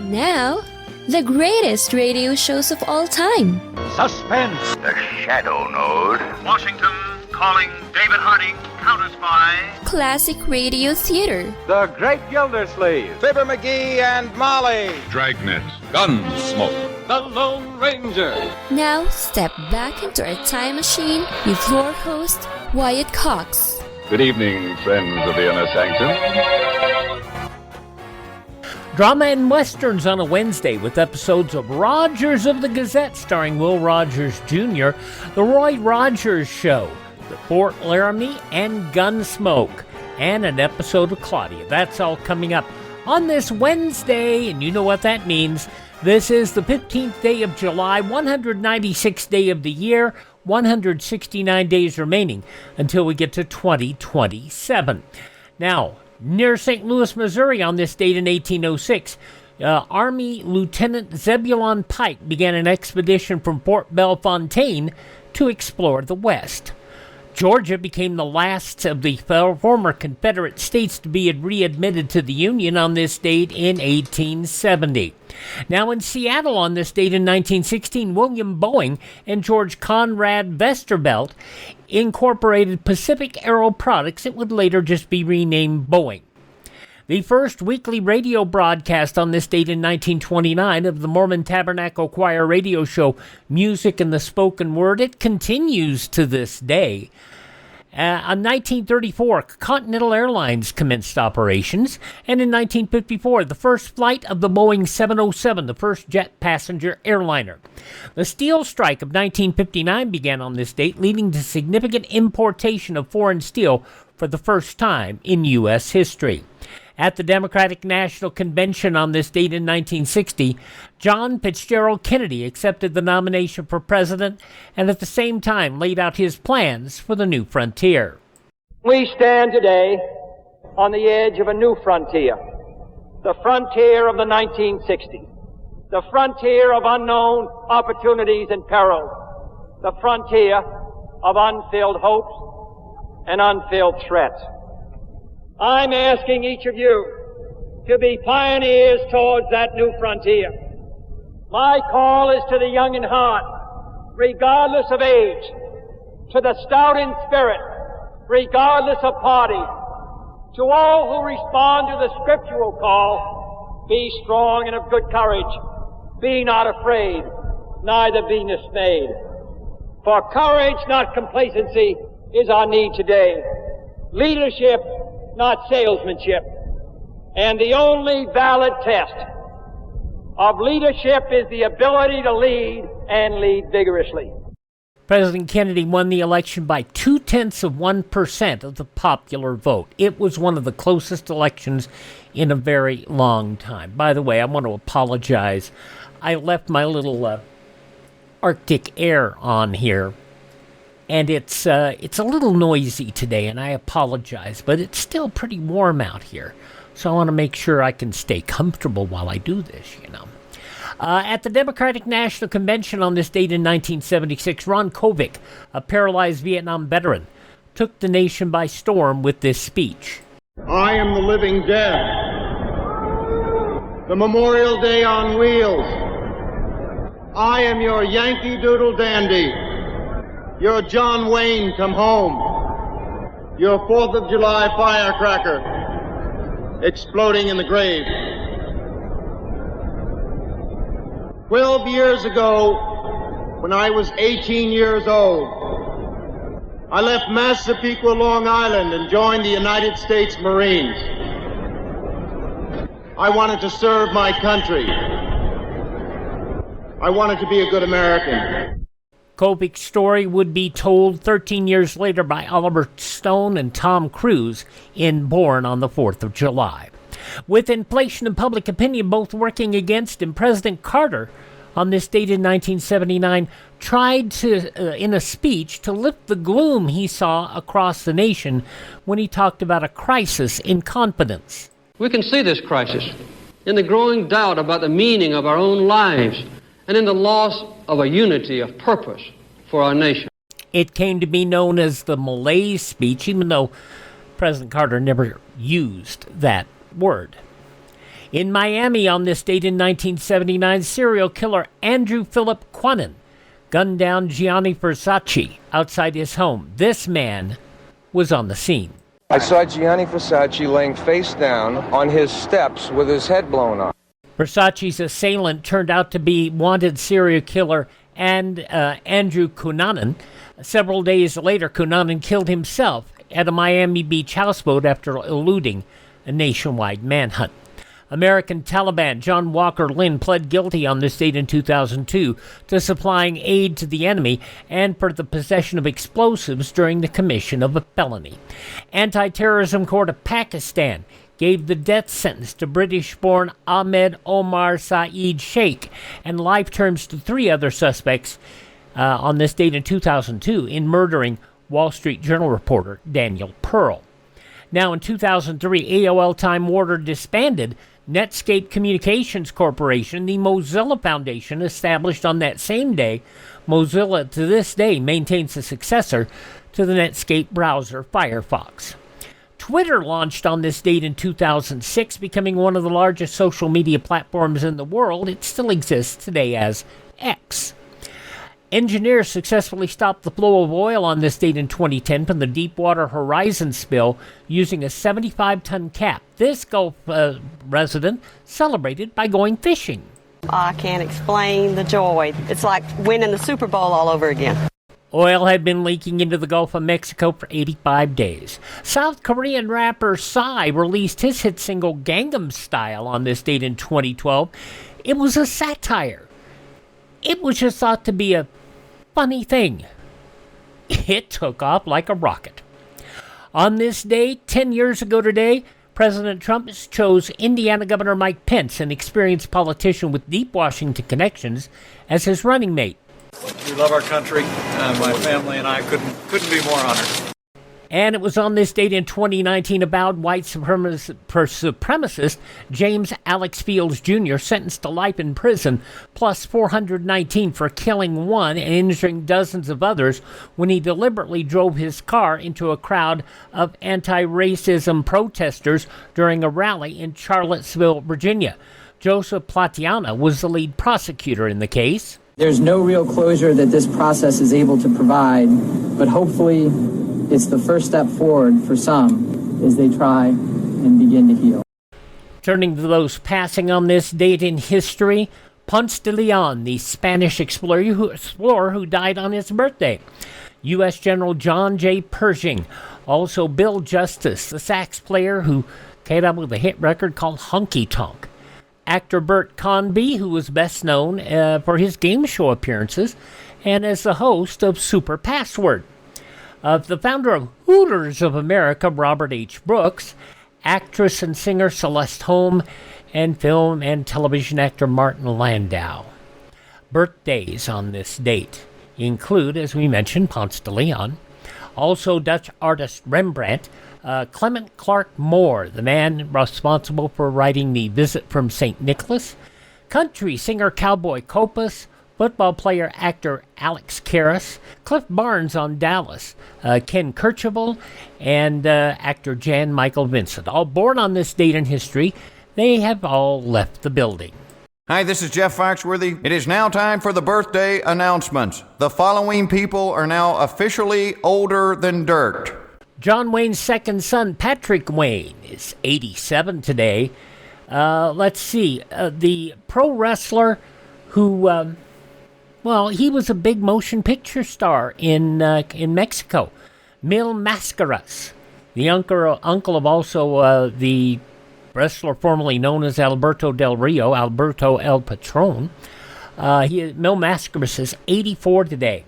Now, the greatest radio shows of all time. Suspense. The Shadow Node. Washington calling David Harding, counter-spy. Classic radio theater. The Great Gildersleeve. Fibber McGee and Molly. Dragnet. Gunsmoke. The Lone Ranger. Now, step back into a time machine with your host, Wyatt Cox. Good evening, friends of the Inner Sanctum. Drama and Westerns on a Wednesday with episodes of Rogers of the Gazette starring Will Rogers Jr., The Roy Rogers Show, The Fort Laramie, and Gunsmoke, and an episode of Claudia. That's all coming up on this Wednesday, and you know what that means. This is the 15th day of July, 196th day of the year, 169 days remaining until we get to 2027. Now, near St. Louis, Missouri, on this date in 1806, Army Lieutenant Zebulon Pike began an expedition from Fort Bellefontaine to explore the West. Georgia became the last of the former Confederate states to be readmitted to the Union on this date in 1870. Now in Seattle on this date in 1916, William Boeing and George Conrad Westervelt incorporated Pacific Aero Products. It would later just be renamed Boeing. The first weekly radio broadcast on this date in 1929 of the Mormon Tabernacle Choir radio show Music and the Spoken Word. It continues to this day. In 1934, Continental Airlines commenced operations, and in 1954, the first flight of the Boeing 707, the first jet passenger airliner. The steel strike of 1959 began on this date, leading to significant importation of foreign steel for the first time in U.S. history. At the Democratic National Convention on this date in 1960, John Fitzgerald Kennedy accepted the nomination for president and at the same time laid out his plans for the new frontier. We stand today on the edge of a new frontier, the frontier of the 1960s, the frontier of unknown opportunities and perils, the frontier of unfilled hopes and unfilled threats. I'm asking each of you to be pioneers towards that new frontier. My call is to the young in heart, regardless of age, to the stout in spirit, regardless of party, to all who respond to the scriptural call, be strong and of good courage, be not afraid, neither be dismayed. For courage, not complacency, is our need today. Leadership, not salesmanship. And the only valid test of leadership is the ability to lead and lead vigorously. President Kennedy won the election by 0.2% of the popular vote. It was one of the closest elections in a very long time. By the way, I want to apologize. I left my little Arctic air on here, and it's a little noisy today, and I apologize, but it's still pretty warm out here. So I want to make sure I can stay comfortable while I do this, you know. At the Democratic National Convention on this date in 1976, Ron Kovic, a paralyzed Vietnam veteran, took the nation by storm with this speech. I am the living dead, the Memorial Day on wheels. I am your Yankee Doodle Dandy, your John Wayne come home, your 4th of July firecracker exploding in the grave. 12 years ago, when I was 18 years old, I left Massapequa, Long Island, and joined the United States Marines. I wanted to serve my country. I wanted to be a good American. Kovic's story would be told 13 years later by Oliver Stone and Tom Cruise in Born on the 4th of July. With inflation and public opinion both working against him, President Carter, on this date in 1979, tried to, in a speech, to lift the gloom he saw across the nation when he talked about a crisis in confidence. We can see this crisis in the growing doubt about the meaning of our own lives and in the loss of a unity of purpose for our nation. It came to be known as the malaise speech, even though President Carter never used that word. In Miami on this date in 1979, serial killer Andrew Philip Quinlan gunned down Gianni Versace outside his home. This man was on the scene. I saw Gianni Versace laying face down on his steps with his head blown off. Versace's assailant turned out to be wanted serial killer Andrew Cunanan. Several days later, Cunanan killed himself at a Miami Beach houseboat after eluding a nationwide manhunt. American Taliban John Walker Lynn pled guilty on this date in 2002 to supplying aid to the enemy and for the possession of explosives during the commission of a felony. Anti-Terrorism Court of Pakistan gave the death sentence to British-born Ahmed Omar Saeed Sheikh and life terms to 3 other suspects on this date in 2002 in murdering Wall Street Journal reporter Daniel Pearl. Now in 2003, AOL Time Warner disbanded Netscape Communications Corporation, the Mozilla Foundation, established on that same day. Mozilla, to this day, maintains a successor to the Netscape browser, Firefox. Twitter launched on this date in 2006, becoming one of the largest social media platforms in the world. It still exists today as X. Engineers successfully stopped the flow of oil on this date in 2010 from the Deepwater Horizon spill using a 75-ton cap. This Gulf resident celebrated by going fishing. I can't explain the joy. It's like winning the Super Bowl all over again. Oil had been leaking into the Gulf of Mexico for 85 days. South Korean rapper Psy released his hit single Gangnam Style on this date in 2012. It was a satire. It was just thought to be a funny thing. It took off like a rocket. On this day, 10 years ago today, President Trump chose Indiana Governor Mike Pence, an experienced politician with deep Washington connections, as his running mate. We love our country. My family and I couldn't be more honored. And it was on this date in 2019 about white supremacist James Alex Fields Jr. sentenced to life in prison, plus 419 for killing one and injuring dozens of others when he deliberately drove his car into a crowd of anti-racism protesters during a rally in Charlottesville, Virginia. Joseph Platiana was the lead prosecutor in the case. There's no real closure that this process is able to provide, but hopefully it's the first step forward for some as they try and begin to heal. Turning to those passing on this date in history, Ponce de Leon, the Spanish explorer who died on his birthday. U.S. General John J. Pershing. Also Bill Justice, the sax player who came up with a hit record called Honky Tonk. Actor Bert Convy, who was best known for his game show appearances and as the host of Super Password. The founder of Hooters of America, Robert H. Brooks, actress and singer Celeste Holm, and film and television actor Martin Landau. Birthdays on this date include, as we mentioned, Ponce de Leon, also Dutch artist Rembrandt, Clement Clark Moore, the man responsible for writing The Visit from St. Nicholas, country singer Cowboy Copas, football player actor Alex Karras, Cliff Barnes on Dallas, Ken Kercheval, and actor Jan Michael Vincent. All born on this date in history, they have all left the building. Hi, this is Jeff Foxworthy. It is now time for the birthday announcements. The following people are now officially older than dirt. John Wayne's second son, Patrick Wayne, is 87 today. Let's see. The pro wrestler who, he was a big motion picture star in Mexico. Mil Mascaras, the uncle of also the wrestler formerly known as Alberto Del Rio, Alberto El Patron. Mil Mascaras is 84 today.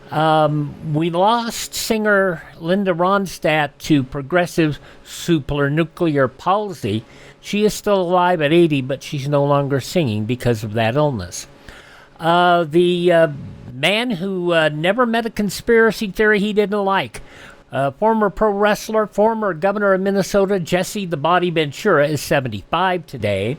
We lost singer Linda Ronstadt to progressive supranuclear palsy. She is still alive at 80, but she's no longer singing because of that illness. The man who never met a conspiracy theory he didn't like, former pro wrestler, former governor of Minnesota, Jesse the Body Ventura, is 75 today.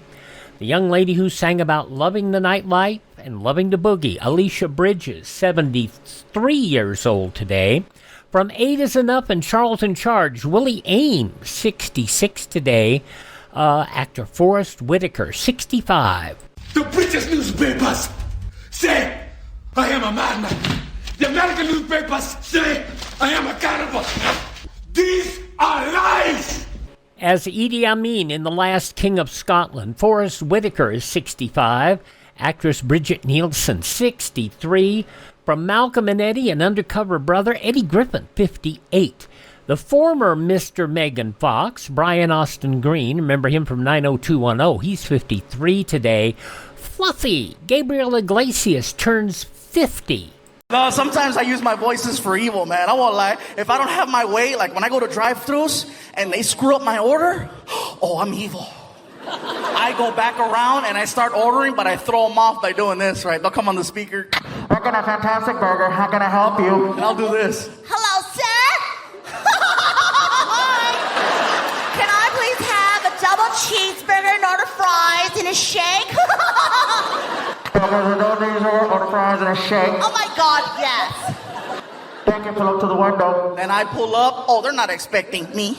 The young lady who sang about loving the nightlife and loving to boogie, Alicia Bridges, 73 years old today. From 8 is Enough and Charles in Charge, Willie Ames, 66 today. Actor Forrest Whitaker, 65. The British newspapers say I am a madman. The American newspapers say I am a cannibal. These are lies! As Idi Amin in The Last King of Scotland, Forrest Whitaker is 65. Actress Bridget Nielsen, 63. From Malcolm and Eddie, an undercover brother, Eddie Griffin, 58. The former Mr. Megan Fox, Brian Austin Green, remember him from 90210, he's 53 today. Fluffy, Gabriel Iglesias turns 50. No, sometimes I use my voices for evil, man. I won't lie. If I don't have my way, like when I go to drive-thrus and they screw up my order, oh, I'm evil. I go back around and I start ordering, but I throw them off by doing this, right? They'll come on the speaker. I got a fantastic burger. How can I help you? And I'll do this. Hello, sir. Can I please have a double cheeseburger and order fries and a shake? Order fries and a shake. Oh my God, yes. Thank you. Pull up to the window. Then I pull up. Oh, they're not expecting me.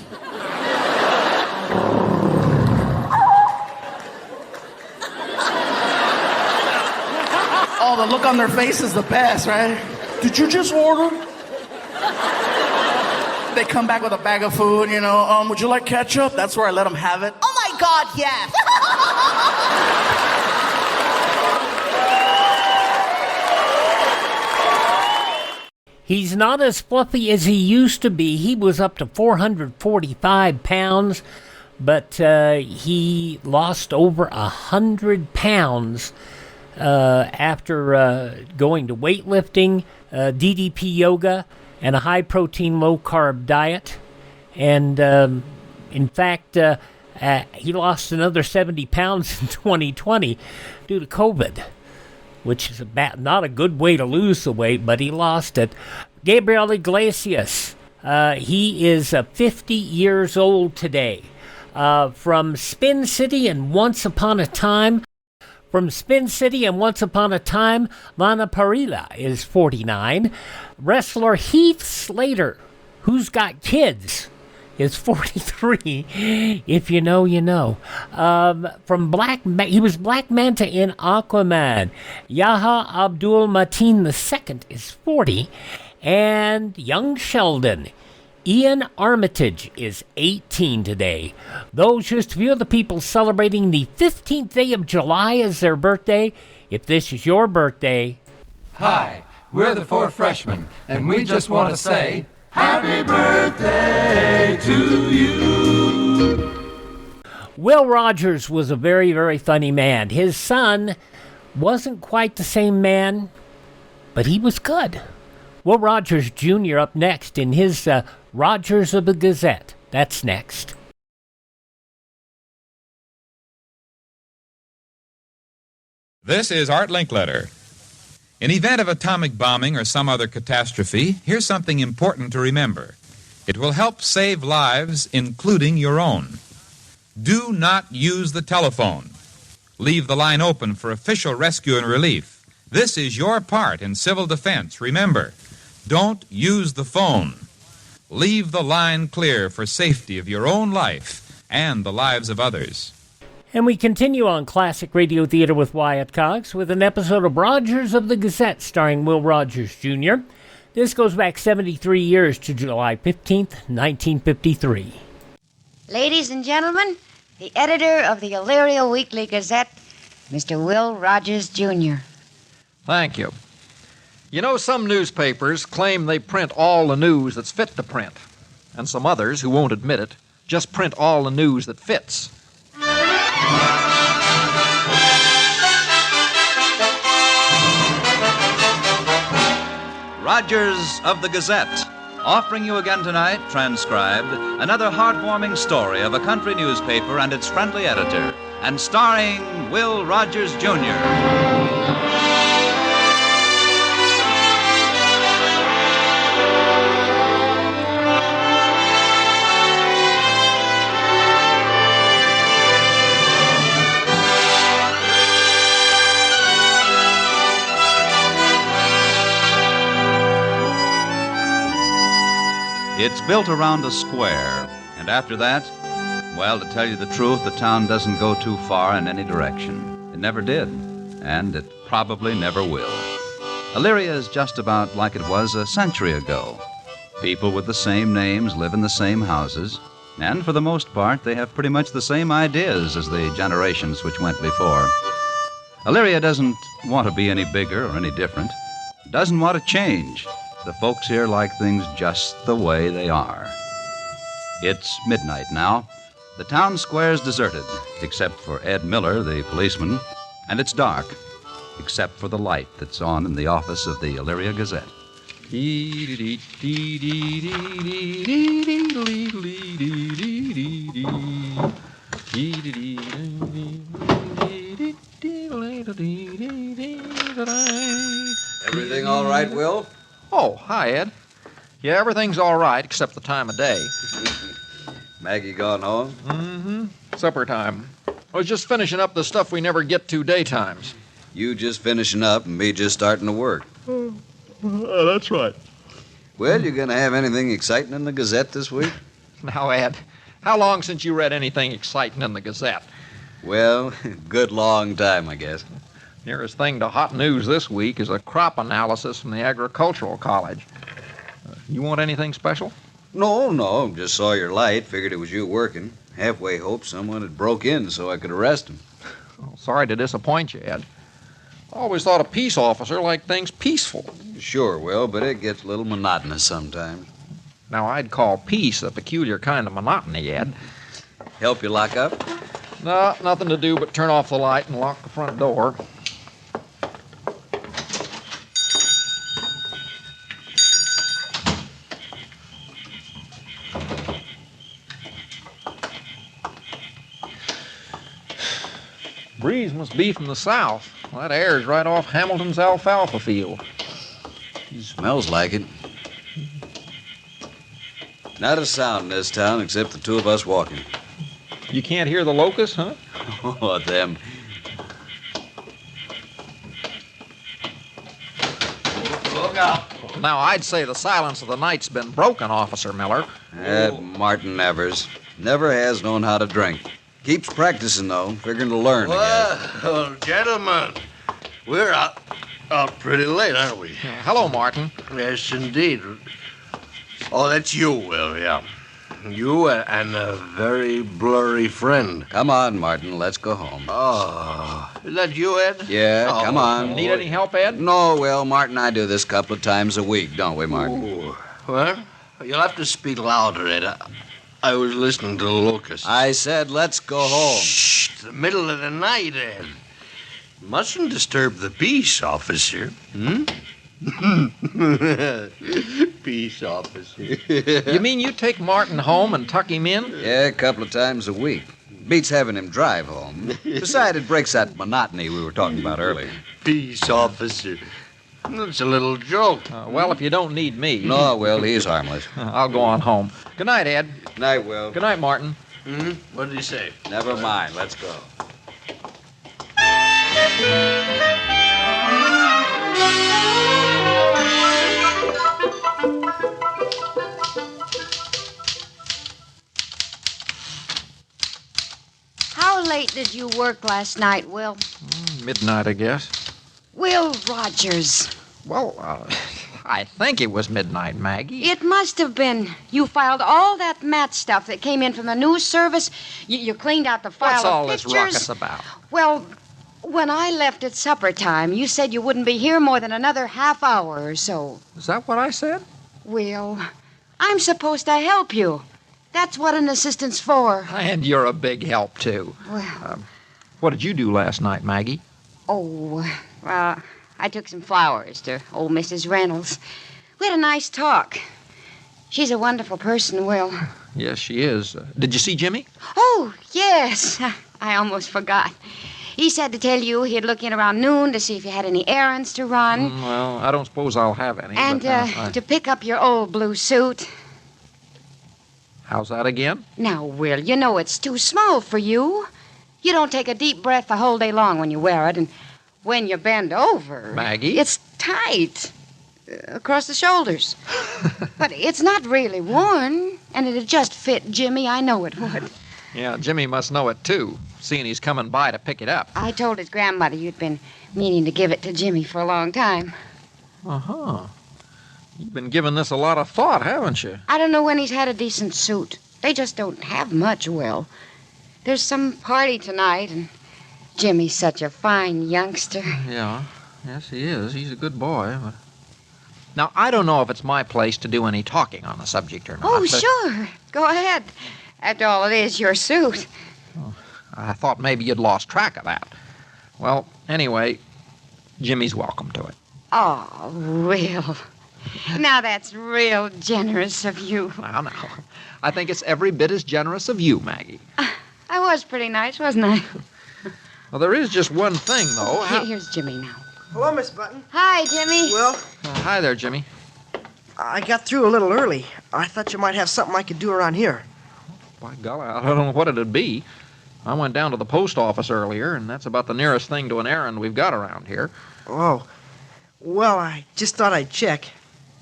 Oh, the look on their face is the best, right? Did you just order? They come back with a bag of food, you know. Would you like ketchup? That's where I let them have it. Oh my God, yes. He's not as fluffy as he used to be. He was up to 445 pounds, but he lost over 100 pounds after going to weightlifting, DDP yoga, and a high-protein, low-carb diet. And, in fact, he lost another 70 pounds in 2020 due to COVID, which is not a good way to lose the weight, but he lost it. Gabriel Iglesias, he is 50 years old today. From Spin City and Once Upon a Time. From Spin City and Once Upon a Time, Lana Parrilla is 49. Wrestler Heath Slater, who's got kids, is 43. If you know, you know. He was Black Manta in Aquaman. Yaha Abdul Mateen II is 40. And young Sheldon, Ian Armitage, is 18 today. Those just a few of the people celebrating the 15th day of July as their birthday. If this is your birthday... Hi, we're the Four Freshmen, and we just want to say... Happy birthday to you! Will Rogers was a very, very funny man. His son wasn't quite the same man, but he was good. Will Rogers Jr. up next in his Rogers of the Gazette. That's next. This is Art Linkletter. In event of atomic bombing or some other catastrophe, here's something important to remember. It will help save lives, including your own. Do not use the telephone. Leave the line open for official rescue and relief. This is your part in civil defense. Remember, don't use the phone. Leave the line clear for safety of your own life and the lives of others. And we continue on Classic Radio Theater with Wyatt Cox with an episode of Rogers of the Gazette starring Will Rogers Jr. This goes back 73 years to July 15th, 1953. Ladies and gentlemen, the editor of the Illyria Weekly Gazette, Mr. Will Rogers Jr. Thank you. You know, some newspapers claim they print all the news that's fit to print, and some others, who won't admit it, just print all the news that fits. Rogers of the Gazette, offering you again tonight, transcribed, another heartwarming story of a country newspaper and its friendly editor, and starring Will Rogers Jr. It's built around a square, and after that, Well, to tell you the truth, the town doesn't go too far in any direction. It never did, and it probably never will. Elyria is just about like it was a century ago. People with the same names live in the same houses, and for the most part, they have pretty much the same ideas as the generations which went before. Elyria doesn't want to be any bigger or any different. Doesn't want to change. The folks here like things just the way they are. It's midnight now. The town square's deserted, except for Ed Miller, the policeman, and it's dark, except for the light that's on in the office of the Elyria Gazette. Everything all right, Will? Oh, hi, Ed. Yeah, everything's all right except the time of day. Maggie gone home? Mm-hmm. Supper time. I was just finishing up the stuff we never get to daytimes. You just finishing up and me just starting to work. That's right. Well, you gonna have anything exciting in the Gazette this week? Now, Ed, how long since you read anything exciting in the Gazette? Well, good long time, I guess. Nearest thing to hot news this week is a crop analysis from the Agricultural College. You want anything special? No, just saw your light, figured it was you working. Halfway hoped someone had broke in so I could arrest him. Oh, sorry to disappoint you, Ed. I always thought a peace officer liked things peaceful. Sure, Will, but it gets a little monotonous sometimes. Now, I'd call peace a peculiar kind of monotony, Ed. Help you lock up? No, nothing to do but turn off the light and lock the front door. Breeze must be from the south. Well, that air's right off Hamilton's alfalfa field. Smells like it. Not a sound in this town except the two of us walking. You can't hear the locusts, huh? Oh, them. Look out. Now, I'd say the silence of the night's been broken, Officer Miller. That Martin Evers never has known how to drink. Keeps practicing, though, figuring to learn, I guess. Well, gentlemen, we're out pretty late, aren't we? Hello, Martin. Yes, indeed. Oh, that's you, Will, yeah. You and a very blurry friend. Come on, Martin, let's go home. Oh, is that you, Ed? Yeah, come on. Need any help, Ed? No, Will, Martin and I do this a couple of times a week, don't we, Martin? Ooh. Well, you'll have to speak louder, Ed. I was listening to the locusts. I said, let's go home. Shh, it's the middle of the night, Ed. Mustn't disturb the peace, officer. Peace officer. You mean you take Martin home and tuck him in? Yeah, a couple of times a week. Beats having him drive home. Besides, it breaks that monotony we were talking about earlier. Peace officer. That's a little joke. Well, if you don't need me. No, Will, he's harmless. I'll go on home. Good night, Ed. Good night, Will. Good night, Martin. What did he say? Never mind. Let's go. How late did you work last night, Will? Midnight, I guess. Will Rogers. Well, I think it was midnight, Maggie. It must have been. You filed all that mat stuff that came in from the news service. You cleaned out the file What's of all pictures. this ruckus about? Well, when I left at supper time, you said you wouldn't be here more than another half hour or so. Is that what I said? Will, I'm supposed to help you. That's what an assistant's for. And you're a big help, too. Well, what did you do last night, Maggie? well, I took some flowers to old Mrs. Reynolds. We had a nice talk. She's a wonderful person, Will. Yes, she is. Did you see Jimmy? Oh, yes. I almost forgot. He said to tell you he'd look in around noon to see if you had any errands to run. Well, I don't suppose I'll have any. And but, to pick up your old blue suit. How's that again? Now, Will, you know it's too small for you. You don't take a deep breath the whole day long when you wear it, and when you bend over... Maggie? It's tight across the shoulders. But it's not really worn, and it'd just fit Jimmy. I know it would. Yeah, Jimmy must know it, too, seeing he's coming by to pick it up. I told his grandmother you'd been meaning to give it to Jimmy for a long time. Uh-huh. You've been giving this a lot of thought, haven't you? I don't know when he's had a decent suit. They just don't have much, Will. There's some party tonight, and Jimmy's such a fine youngster. Yeah. Yes, he is. He's a good boy. But... Now, I don't know if it's my place to do any talking on the subject or not. Oh, but... sure. Go ahead. After all, it is your suit. Oh, I thought maybe you'd lost track of that. Well, anyway, Jimmy's welcome to it. Oh, Will. Now that's real generous of you. Well, no. I think it's every bit as generous of you, Maggie. I was pretty nice, wasn't I? Well, there is just one thing, though. Here's Jimmy now. Hello, Miss Button. Hi, Jimmy. Will? Hi there, Jimmy. I got through a little early. I thought you might have something I could do around here. By golly, I don't know what it'd be. I went down to the post office earlier, and that's about the nearest thing to an errand we've got around here. Oh. Well, I just thought I'd check.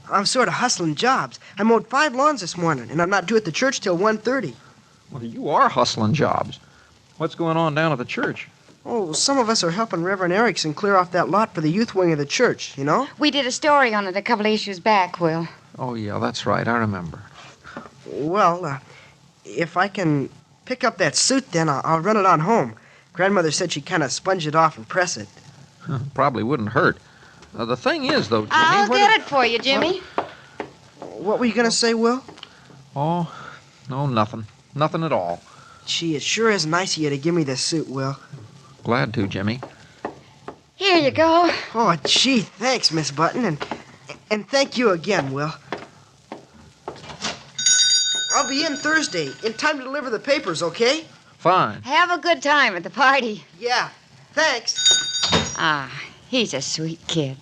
I'm sort of hustling jobs. I mowed 5 lawns this morning, and I'm not due at the church till 1:30. Well, you are hustling jobs. What's going on down at the church? Oh, some of us are helping Reverend Erickson clear off that lot for the youth wing of the church, you know? We did a story on it a couple of issues back, Will. Oh, yeah, that's right. I remember. Well, if I can pick up that suit, then I'll run it on home. Grandmother said she'd kind of sponge it off and press it. Probably wouldn't hurt. The thing is, though, Jimmy... I'll get it for you, Jimmy. What were you going to say, Will? Oh, no, nothing. Nothing at all. Gee, it sure is nice of you to give me this suit, Will. Glad to, Jimmy. Here you go. Oh, gee, thanks, Miss Button, and thank you again, Will. I'll be in Thursday, in time to deliver the papers, okay? Fine. Have a good time at the party. Yeah, thanks. Ah, he's a sweet kid.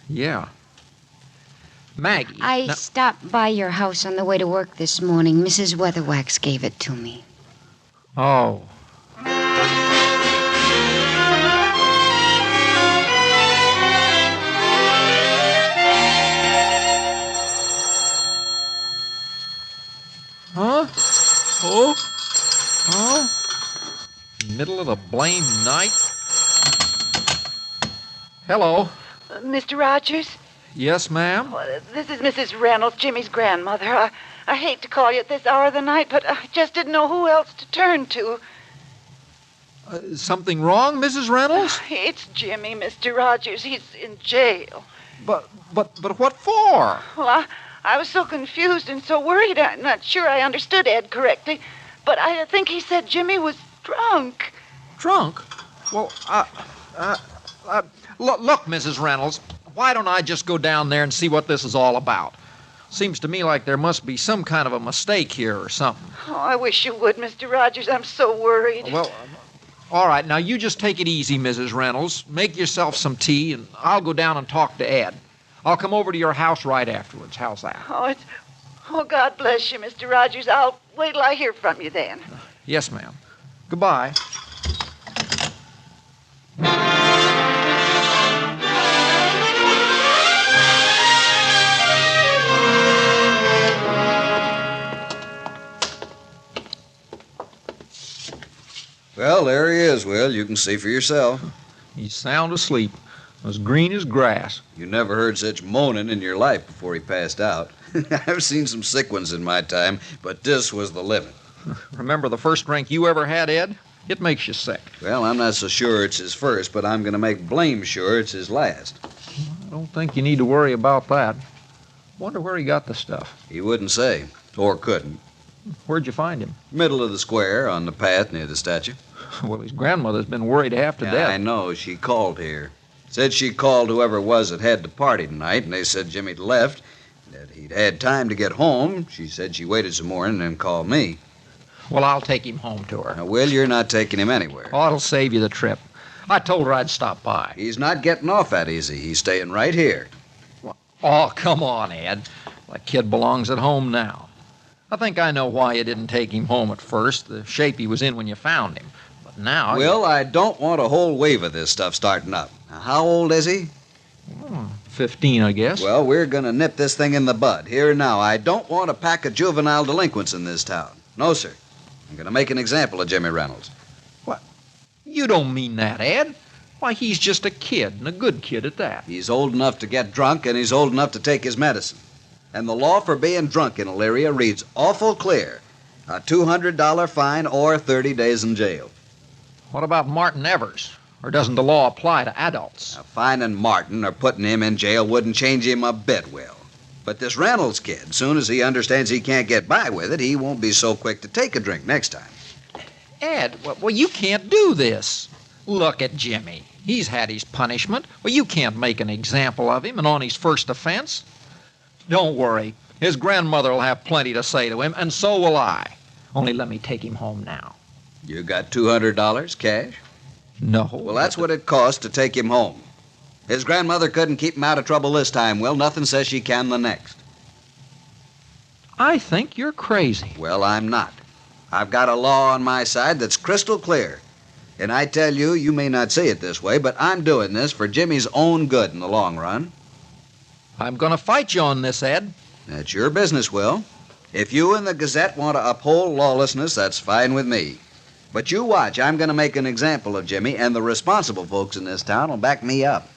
Yeah. Maggie. I stopped by your house on the way to work this morning. Mrs. Weatherwax gave it to me. Oh. Huh? Oh? Oh? Middle of the blame night? Hello. Mr. Rogers? Yes, ma'am? This is Mrs. Reynolds, Jimmy's grandmother. I hate to call you at this hour of the night, but I just didn't know who else to turn to. Something wrong, Mrs. Reynolds? It's Jimmy, Mr. Rogers. He's in jail. But what for? Well, I was so confused and so worried. I'm not sure I understood Ed correctly, but I think he said Jimmy was drunk. Drunk? Well, look, Mrs. Reynolds, why don't I just go down there and see what this is all about? Seems to me like there must be some kind of a mistake here or something. Oh, I wish you would, Mr. Rogers. I'm so worried. Well, all right, now you just take it easy, Mrs. Reynolds. Make yourself some tea, and I'll go down and talk to Ed. I'll come over to your house right afterwards. How's that? Oh, God bless you, Mr. Rogers. I'll wait till I hear from you then. Yes, ma'am. Goodbye. Well, there he is, Will. You can see for yourself. He's sound asleep, as green as grass. You never heard such moaning in your life before he passed out. I've seen some sick ones in my time, but this was the living. Remember the first drink you ever had, Ed? It makes you sick. Well, I'm not so sure it's his first, but I'm going to make blame sure it's his last. I don't think you need to worry about that. Wonder where he got the stuff. He wouldn't say, or couldn't. Where'd you find him? Middle of the square, on the path near the statue. Well, his grandmother's been worried half to death. I know. She called here. Said she called whoever it was that had the party tonight, and they said Jimmy'd left, that he'd had time to get home. She said she waited some more and then called me. Well, I'll take him home to her. Now, Will, you're not taking him anywhere. Oh, it'll save you the trip. I told her I'd stop by. He's not getting off that easy. He's staying right here. Oh, come on, Ed. That kid belongs at home now. I think I know why you didn't take him home at first, the shape he was in when you found him. But now... Will, I don't want a whole wave of this stuff starting up. Now, how old is he? 15, I guess. Well, we're going to nip this thing in the bud. Here and now, I don't want a pack of juvenile delinquents in this town. No, sir. I'm going to make an example of Jimmy Reynolds. You don't mean that, Ed. Why, he's just a kid, and a good kid at that. He's old enough to get drunk, and he's old enough to take his medicine. And the law for being drunk in Elyria reads awful clear. A $200 fine or 30 days in jail. What about Martin Evers? Or doesn't the law apply to adults? Now, fining Martin or putting him in jail wouldn't change him a bit, Will. But this Reynolds kid, soon as he understands he can't get by with it, he won't be so quick to take a drink next time. Ed, well, you can't do this. Look at Jimmy. He's had his punishment. Well, you can't make an example of him and on his first offense. Don't worry. His grandmother will have plenty to say to him, and so will I. Only let me take him home now. You got $200 cash? No. Well, that's what it costs to take him home. His grandmother couldn't keep him out of trouble this time, Will. Nothing says she can the next. I think you're crazy. Well, I'm not. I've got a law on my side that's crystal clear. And I tell you, you may not see it this way, but I'm doing this for Jimmy's own good in the long run. I'm going to fight you on this, Ed. That's your business, Will. If you and the Gazette want to uphold lawlessness, that's fine with me. But you watch, I'm going to make an example of Jimmy, and the responsible folks in this town will back me up.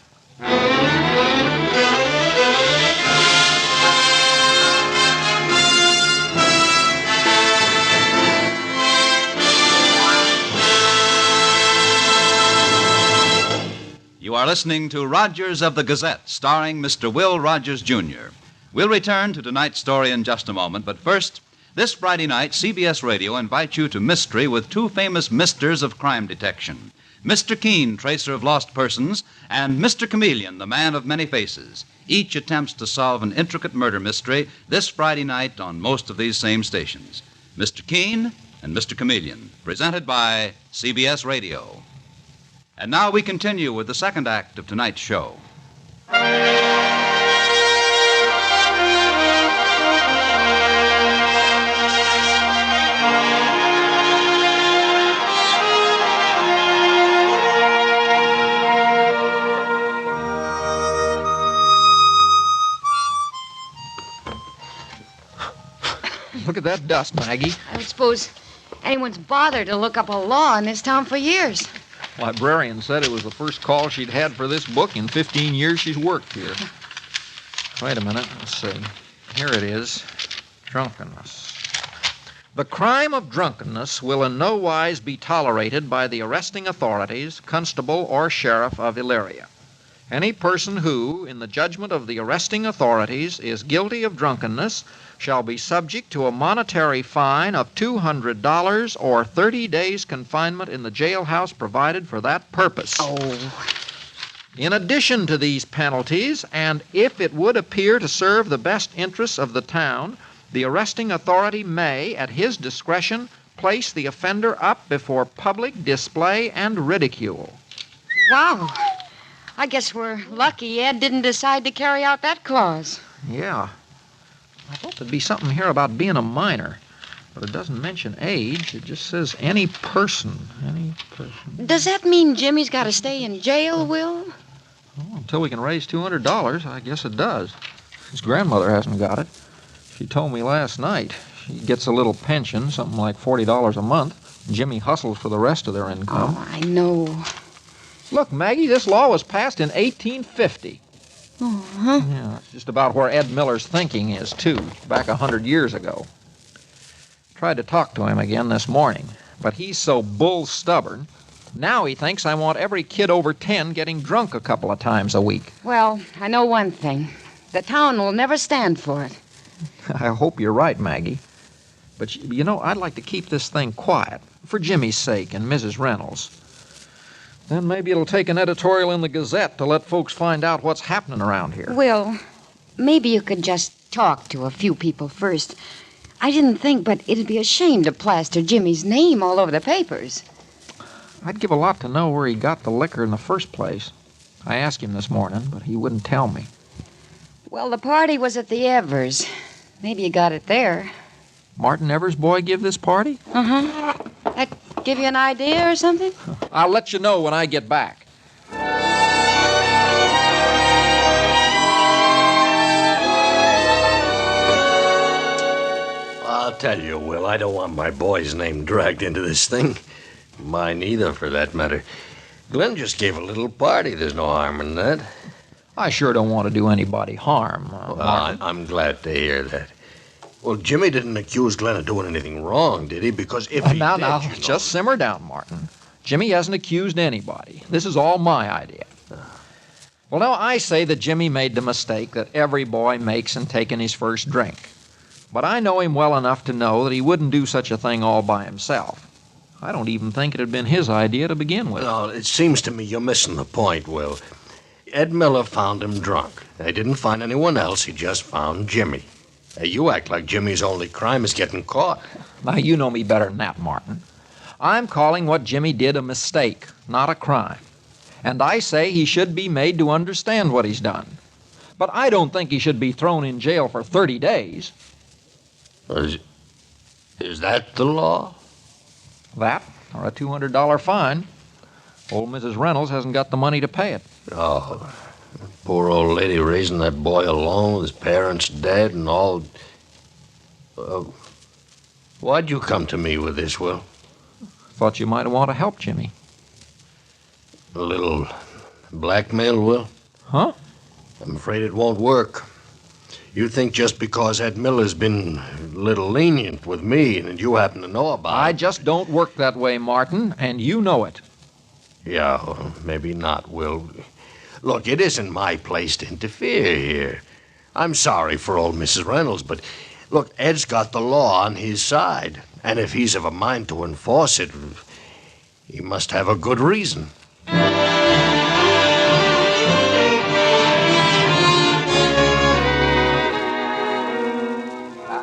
You are listening to Rogers of the Gazette, starring Mr. Will Rogers, Jr. We'll return to tonight's story in just a moment, but first, this Friday night, CBS Radio invites you to mystery with two famous misters of crime detection. Mr. Keene, tracer of lost persons, and Mr. Chameleon, the man of many faces. Each attempts to solve an intricate murder mystery this Friday night on most of these same stations. Mr. Keene and Mr. Chameleon, presented by CBS Radio. And now we continue with the second act of tonight's show. Look at that dust, Maggie. I don't suppose anyone's bothered to look up a law in this town for years. Librarian said it was the first call she'd had for this book in 15 years she's worked here. Wait a minute. Let's see. Here it is. Drunkenness. The crime of drunkenness will in no wise be tolerated by the arresting authorities, constable, or sheriff of Elyria. Any person who, in the judgment of the arresting authorities, is guilty of drunkenness shall be subject to a monetary fine of $200 or 30 days confinement in the jailhouse provided for that purpose. Oh. In addition to these penalties, and if it would appear to serve the best interests of the town, the arresting authority may, at his discretion, place the offender up before public display and ridicule. Wow. I guess we're lucky Ed didn't decide to carry out that clause. Yeah. I thought there'd be something here about being a minor, but it doesn't mention age. It just says any person. Any person. Does that mean Jimmy's got to stay in jail, Will? Well, until we can raise $200, I guess it does. His grandmother hasn't got it. She told me last night. She gets a little pension, something like $40 a month. Jimmy hustles for the rest of their income. Oh, I know. Look, Maggie, this law was passed in 1850. Uh-huh. Yeah, that's just about where Ed Miller's thinking is, too, back 100 years ago. Tried to talk to him again this morning, but he's so bull stubborn. Now he thinks I want every kid over 10 getting drunk a couple of times a week. Well, I know one thing. The town will never stand for it. I hope you're right, Maggie. But, you know, I'd like to keep this thing quiet, for Jimmy's sake and Mrs. Reynolds. Then maybe it'll take an editorial in the Gazette to let folks find out what's happening around here. Will, maybe you could just talk to a few people first. I didn't think, but it'd be a shame to plaster Jimmy's name all over the papers. I'd give a lot to know where he got the liquor in the first place. I asked him this morning, but he wouldn't tell me. Well, the party was at the Evers. Maybe you got it there. Martin Evers' boy give this party? Uh-huh. That give you an idea or something? I'll let you know when I get back. I'll tell you, Will, I don't want my boy's name dragged into this thing. Mine either, for that matter. Glenn just gave a little party. There's no harm in that. I sure don't want to do anybody harm, Martin. I'm glad to hear that. Well, Jimmy didn't accuse Glenn of doing anything wrong, did he? Because if he now, did, just simmer down, Martin. Jimmy hasn't accused anybody. This is all my idea. Well, now, I say that Jimmy made the mistake that every boy makes in taking his first drink. But I know him well enough to know that he wouldn't do such a thing all by himself. I don't even think it had been his idea to begin with. No, it seems to me you're missing the point, Will. Ed Miller found him drunk. They didn't find anyone else. He just found Jimmy. You act like Jimmy's only crime is getting caught. Now, you know me better than that, Martin. I'm calling what Jimmy did a mistake, not a crime. And I say he should be made to understand what he's done. But I don't think he should be thrown in jail for 30 days. Is that the law? That, or a $200 fine. Old Mrs. Reynolds hasn't got the money to pay it. Oh, poor old lady raising that boy alone with his parents dead and all. Why'd you come to me with this, Will? Thought you might want to help Jimmy. A little blackmail, Will? Huh? I'm afraid it won't work. You think just because Ed Miller's been a little lenient with me and you happen to know about it. I just don't work that way, Martin, and you know it. Yeah, well, maybe not, Will. Look, it isn't my place to interfere here. I'm sorry for old Mrs. Reynolds, but look, Ed's got the law on his side. And if he's of a mind to enforce it, he must have a good reason.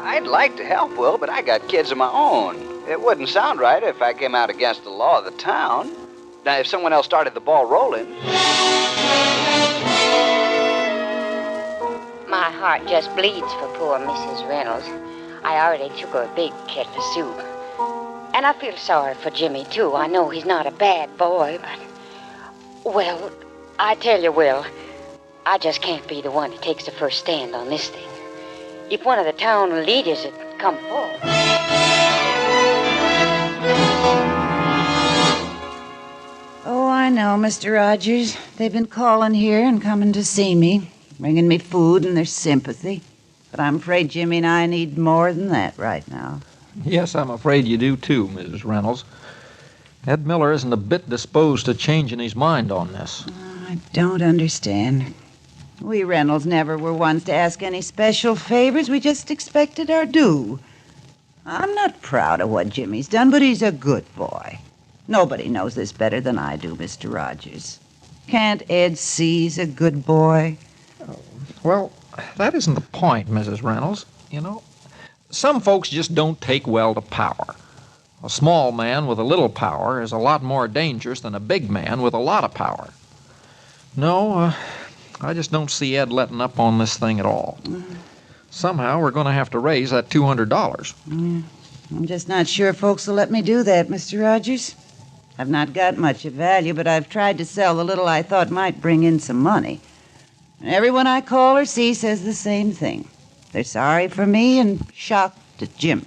I'd like to help, Will, but I got kids of my own. It wouldn't sound right if I came out against the law of the town. Now, if someone else started the ball rolling... My heart just bleeds for poor Mrs. Reynolds. I already took her a big kettle of soup. And I feel sorry for Jimmy, too. I know he's not a bad boy, but... Well, I tell you, Will, I just can't be the one who takes the first stand on this thing. If one of the town leaders had come forward... Oh, I know, Mr. Rogers. They've been calling here and coming to see me, bringing me food and their sympathy. But I'm afraid Jimmy and I need more than that right now. Yes, I'm afraid you do too, Mrs. Reynolds. Ed Miller isn't a bit disposed to changing his mind on this. I don't understand. We Reynolds never were ones to ask any special favors. We just expected our due. I'm not proud of what Jimmy's done, but he's a good boy. Nobody knows this better than I do, Mr. Rogers. Can't Ed see he's a good boy? Well, that isn't the point, Mrs. Reynolds. You know, some folks just don't take well to power. A small man with a little power is a lot more dangerous than a big man with a lot of power. No, I just don't see Ed letting up on this thing at all. Somehow we're going to have to raise that $200. I'm just not sure folks will let me do that, Mr. Rogers. I've not got much of value, but I've tried to sell the little I thought might bring in some money. And everyone I call or see says the same thing. They're sorry for me and shocked at Jim.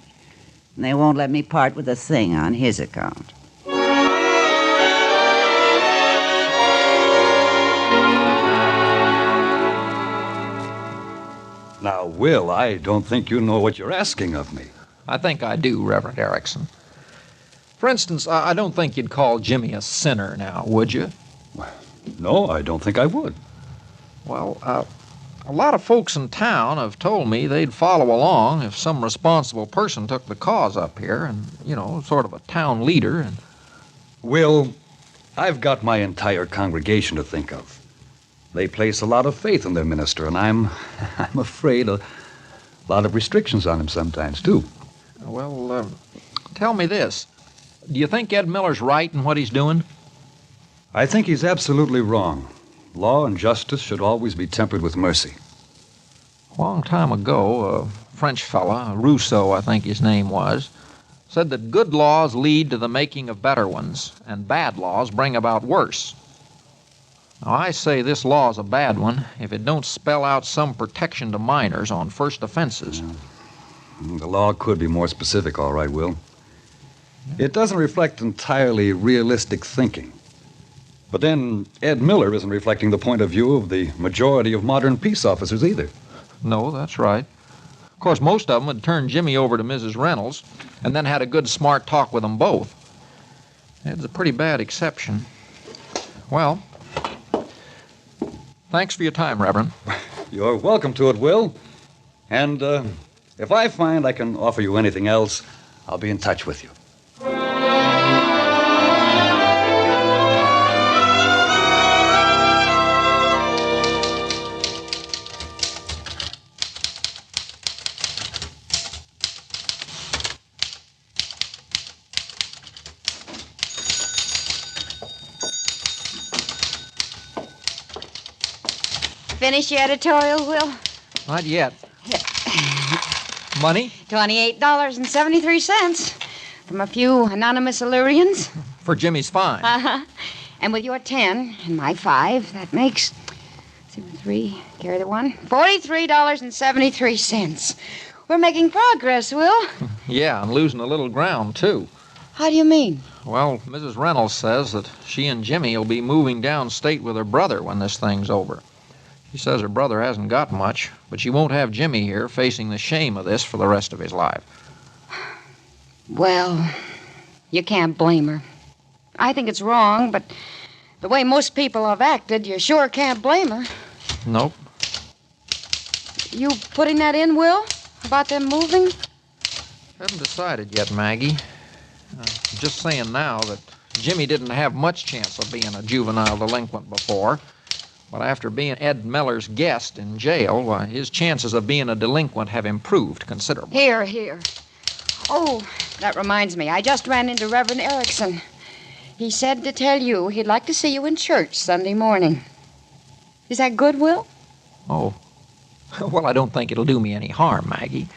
And they won't let me part with a thing on his account. Now, Will, I don't think you know what you're asking of me. I think I do, Reverend Erickson. For instance, I don't think you'd call Jimmy a sinner now, would you? No, I don't think I would. Well, a lot of folks in town have told me they'd follow along if some responsible person took the cause up here and, you know, sort of a town leader and... Will, I've got my entire congregation to think of. They place a lot of faith in their minister, and I'm afraid a lot of restrictions on him sometimes, too. Well, tell me this. Do you think Ed Miller's right in what he's doing? I think he's absolutely wrong. Law and justice should always be tempered with mercy. A long time ago, a French fella, Rousseau, I think his name was, said that good laws lead to the making of better ones, and bad laws bring about worse. Now, I say this law's a bad one if it don't spell out some protection to minors on first offenses. The law could be more specific, all right, Will. It doesn't reflect entirely realistic thinking. But then Ed Miller isn't reflecting the point of view of the majority of modern peace officers either. No, that's right. Of course, most of them had turned Jimmy over to Mrs. Reynolds and then had a good, smart talk with them both. Ed's a pretty bad exception. Well, thanks for your time, Reverend. You're welcome to it, Will. And if I find I can offer you anything else, I'll be in touch with you. Finish your editorial, Will? Not yet. Money? $28.73 from a few anonymous Illyrians. For Jimmy's fine. Uh-huh. And with your 10 and my 5, that makes 3, carry the 1, $43.73. We're making progress, Will. Yeah, and losing a little ground, too. How do you mean? Well, Mrs. Reynolds says that she and Jimmy will be moving downstate with her brother when this thing's over. She says her brother hasn't got much, but she won't have Jimmy here facing the shame of this for the rest of his life. Well, you can't blame her. I think it's wrong, but the way most people have acted, you sure can't blame her. Nope. You putting that in, Will? About them moving? Haven't decided yet, Maggie. Just saying now that Jimmy didn't have much chance of being a juvenile delinquent before. But after being Ed Miller's guest in jail, why, his chances of being a delinquent have improved considerably. Here. Oh, that reminds me. I just ran into Reverend Erickson. He said to tell you he'd like to see you in church Sunday morning. Is that good, Will? Oh. Well, I don't think it'll do me any harm, Maggie.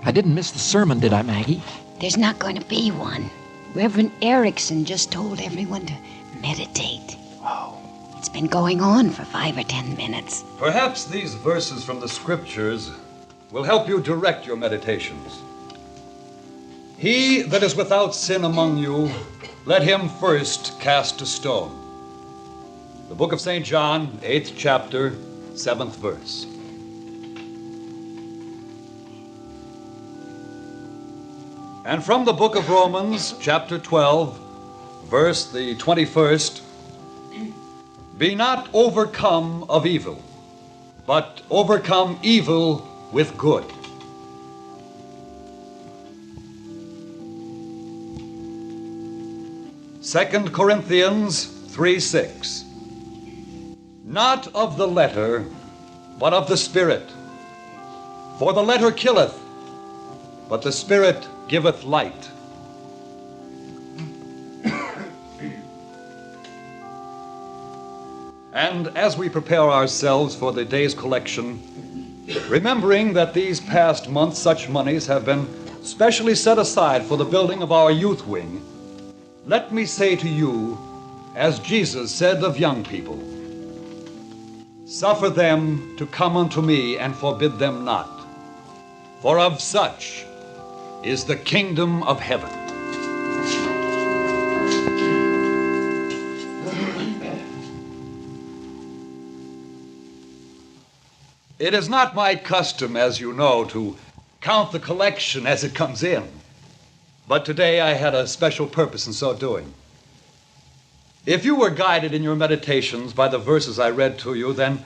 I didn't miss the sermon, did I, Maggie? There's not going to be one. Reverend Erickson just told everyone to meditate. Oh. It's been going on for 5 or 10 minutes. Perhaps these verses from the Scriptures will help you direct your meditations. He that is without sin among you, let him first cast a stone. The book of St. John, 8th chapter, 7th verse. And from the book of Romans, chapter 12, verse the 21st, be not overcome of evil, but overcome evil with good. Second Corinthians 3:6. Not of the letter, but of the Spirit. For the letter killeth, but the Spirit giveth light. And as we prepare ourselves for the day's collection, remembering that these past months such monies have been specially set aside for the building of our youth wing, let me say to you, as Jesus said of young people, suffer them to come unto me and forbid them not, for of such is the kingdom of heaven. It is not my custom, as you know, to count the collection as it comes in. But today I had a special purpose in so doing. If you were guided in your meditations by the verses I read to you, then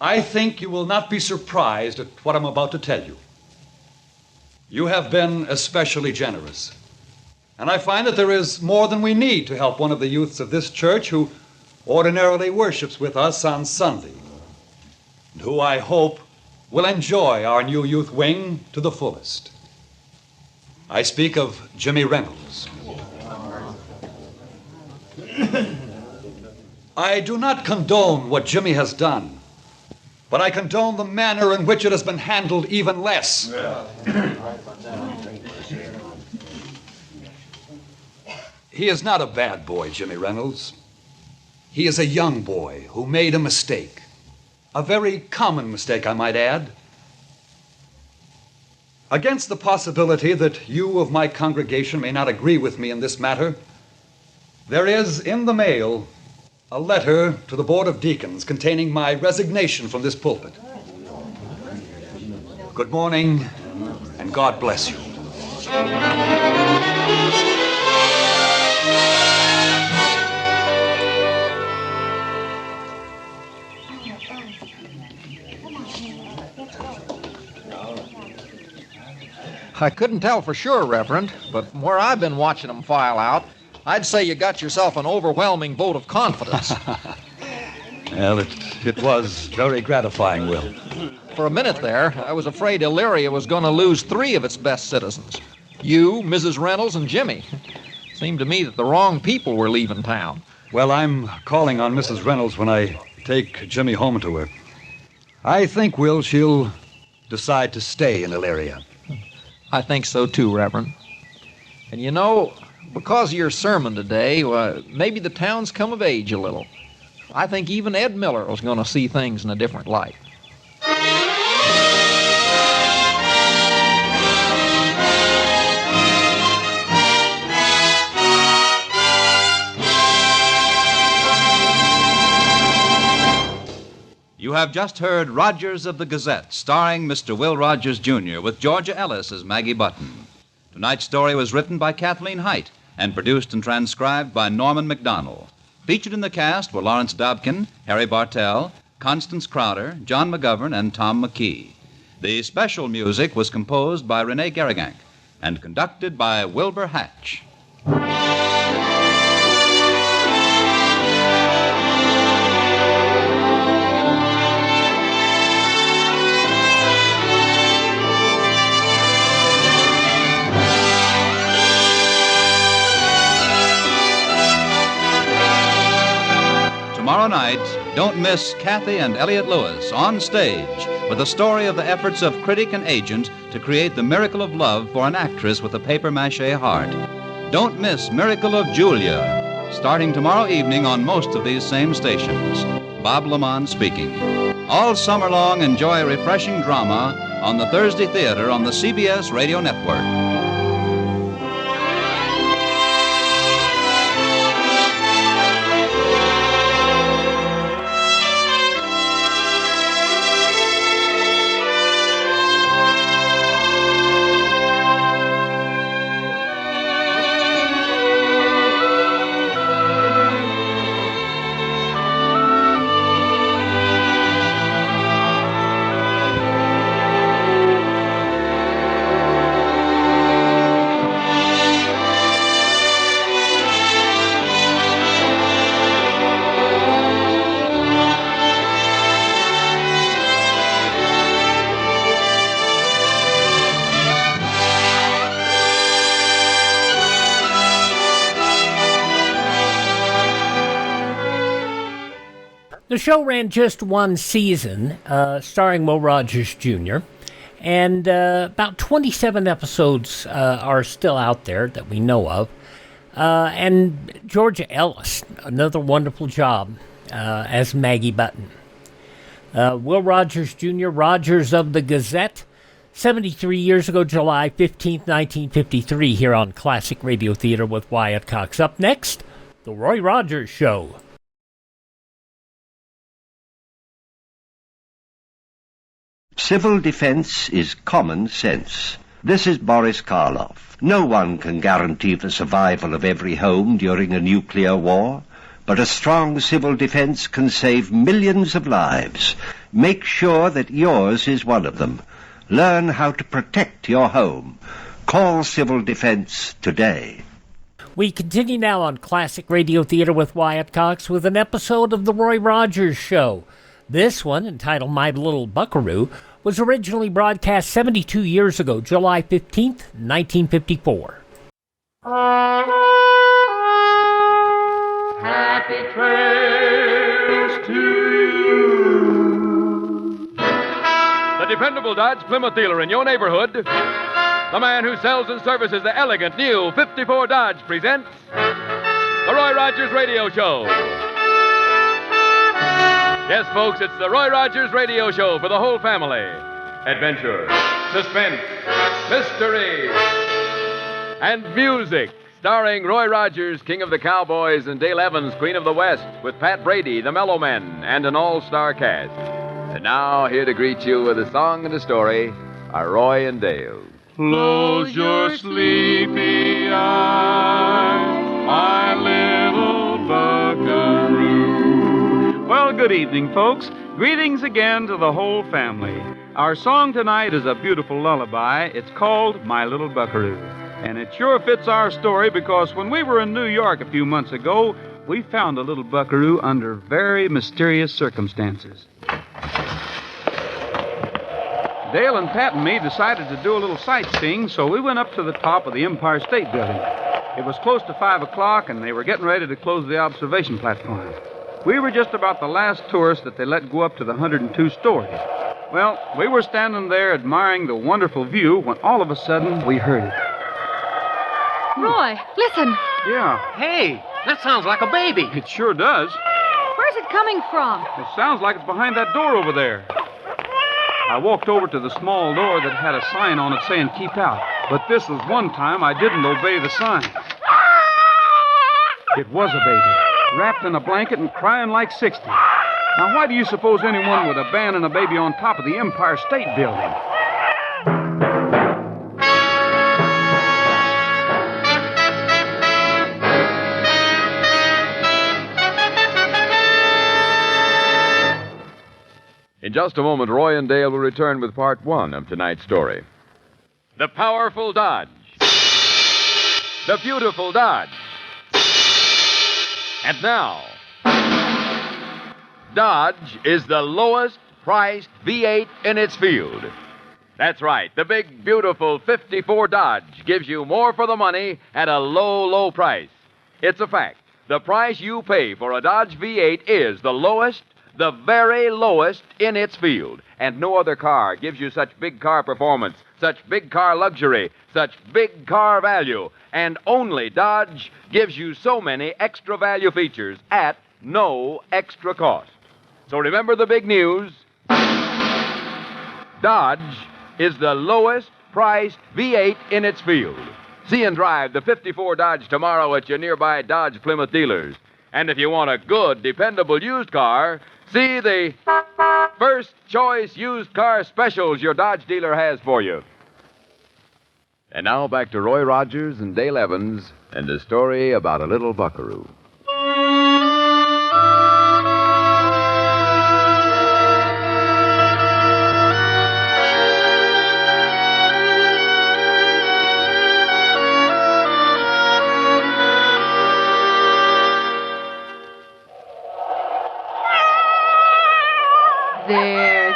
I think you will not be surprised at what I'm about to tell you. You have been especially generous. And I find that there is more than we need to help one of the youths of this church who ordinarily worships with us on Sunday, and who I hope will enjoy our new youth wing to the fullest. I speak of Jimmy Reynolds. I do not condone what Jimmy has done, but I condone the manner in which it has been handled even less. He is not a bad boy, Jimmy Reynolds. He is a young boy who made a mistake. A very common mistake, I might add. Against the possibility that you of my congregation may not agree with me in this matter, there is in the mail a letter to the Board of Deacons containing my resignation from this pulpit. Good morning, and God bless you. I couldn't tell for sure, Reverend, but from where I've been watching them file out, I'd say you got yourself an overwhelming vote of confidence. Well, it was very gratifying, Will. For a minute there, I was afraid Elyria was going to lose 3 of its best citizens. You, Mrs. Reynolds, and Jimmy. Seemed to me that the wrong people were leaving town. Well, I'm calling on Mrs. Reynolds when I take Jimmy home to her. I think, Will, she'll decide to stay in Elyria. I think so too, Reverend. And you know, because of your sermon today, maybe the town's come of age a little. I think even Ed Miller was going to see things in a different light. You have just heard Rogers of the Gazette, starring Mr. Will Rogers, Jr., with Georgia Ellis as Maggie Button. Tonight's story was written by Kathleen Height and produced and transcribed by Norman McDonald. Featured in the cast were Lawrence Dobkin, Harry Bartell, Constance Crowder, John McGovern, and Tom McKee. The special music was composed by Rene Garrigank and conducted by Wilbur Hatch. Tomorrow night, don't miss Kathy and Elliot Lewis on stage with the story of the efforts of critic and agent to create the miracle of love for an actress with a papier-mâché heart. Don't miss Miracle of Julia, starting tomorrow evening on most of these same stations. Bob Lamont speaking. All summer long, enjoy refreshing drama on the Thursday Theater on the CBS Radio Network. The show ran just one season, starring Will Rogers Jr., and about 27 episodes are still out there that we know of. And Georgia Ellis, another wonderful job as Maggie Button. Will Rogers Jr., Rogers of the Gazette, 73 years ago, July 15th, 1953, here on Classic Radio Theater with Wyatt Cox. Up next, The Roy Rogers Show. Civil defense is common sense. This is Boris Karloff. No one can guarantee the survival of every home during a nuclear war, but a strong civil defense can save millions of lives. Make sure that yours is one of them. Learn how to protect your home. Call Civil Defense today. We continue now on Classic Radio Theater with Wyatt Cox with an episode of The Roy Rogers Show. This one, entitled My Little Buckaroo, was originally broadcast 72 years ago, July 15th, 1954. Happy trails to you. dependable Dodge Plymouth dealer in your neighborhood, the man who sells and services the elegant new 54 Dodge presents the Roy Rogers Radio Show. Yes, folks, it's the Roy Rogers Radio Show for the whole family. Adventure, suspense, mystery, and music. Starring Roy Rogers, King of the Cowboys, and Dale Evans, Queen of the West, with Pat Brady, the Mellow Men, and an all-star cast. And now, here to greet you with a song and a story are Roy and Dale. Close your sleepy eyes, my little buckaroo. Well, good evening, folks. Greetings again to the whole family. Our song tonight is a beautiful lullaby. It's called My Little Buckaroo. And it sure fits our story because when we were in New York a few months ago, we found a little buckaroo under very mysterious circumstances. Dale and Pat and me decided to do a little sightseeing, so we went up to the top of the Empire State Building. It was close to 5 o'clock, and they were getting ready to close the observation platform. We were just about the last tourists that they let go up to the 102 stories. Well, we were standing there admiring the wonderful view when all of a sudden we heard it. Roy, listen. Yeah. Hey, that sounds like a baby. It sure does. Where's it coming from? It sounds like it's behind that door over there. I walked over to the small door that had a sign on it saying keep out. But this was one time I didn't obey the sign. It was a baby, wrapped in a blanket and crying like 60. Now, why do you suppose anyone would abandon a baby on top of the Empire State Building? In just a moment, Roy and Dale will return with part one of tonight's story. The powerful Dodge. The beautiful Dodge. And now, Dodge is the lowest priced V8 in its field. That's right. The big, beautiful 54 Dodge gives you more for the money at a low, low price. It's a fact. The price you pay for a Dodge V8 is the lowest, the very lowest in its field. And no other car gives you such big car performance, such big car luxury, such big car value. And only Dodge gives you so many extra value features at no extra cost. So remember the big news. Dodge is the lowest priced V8 in its field. See and drive the 54 Dodge tomorrow at your nearby Dodge Plymouth dealers. And if you want a good, dependable used car, see the first choice used car specials your Dodge dealer has for you. And now back to Roy Rogers and Dale Evans and the story about a little buckaroo.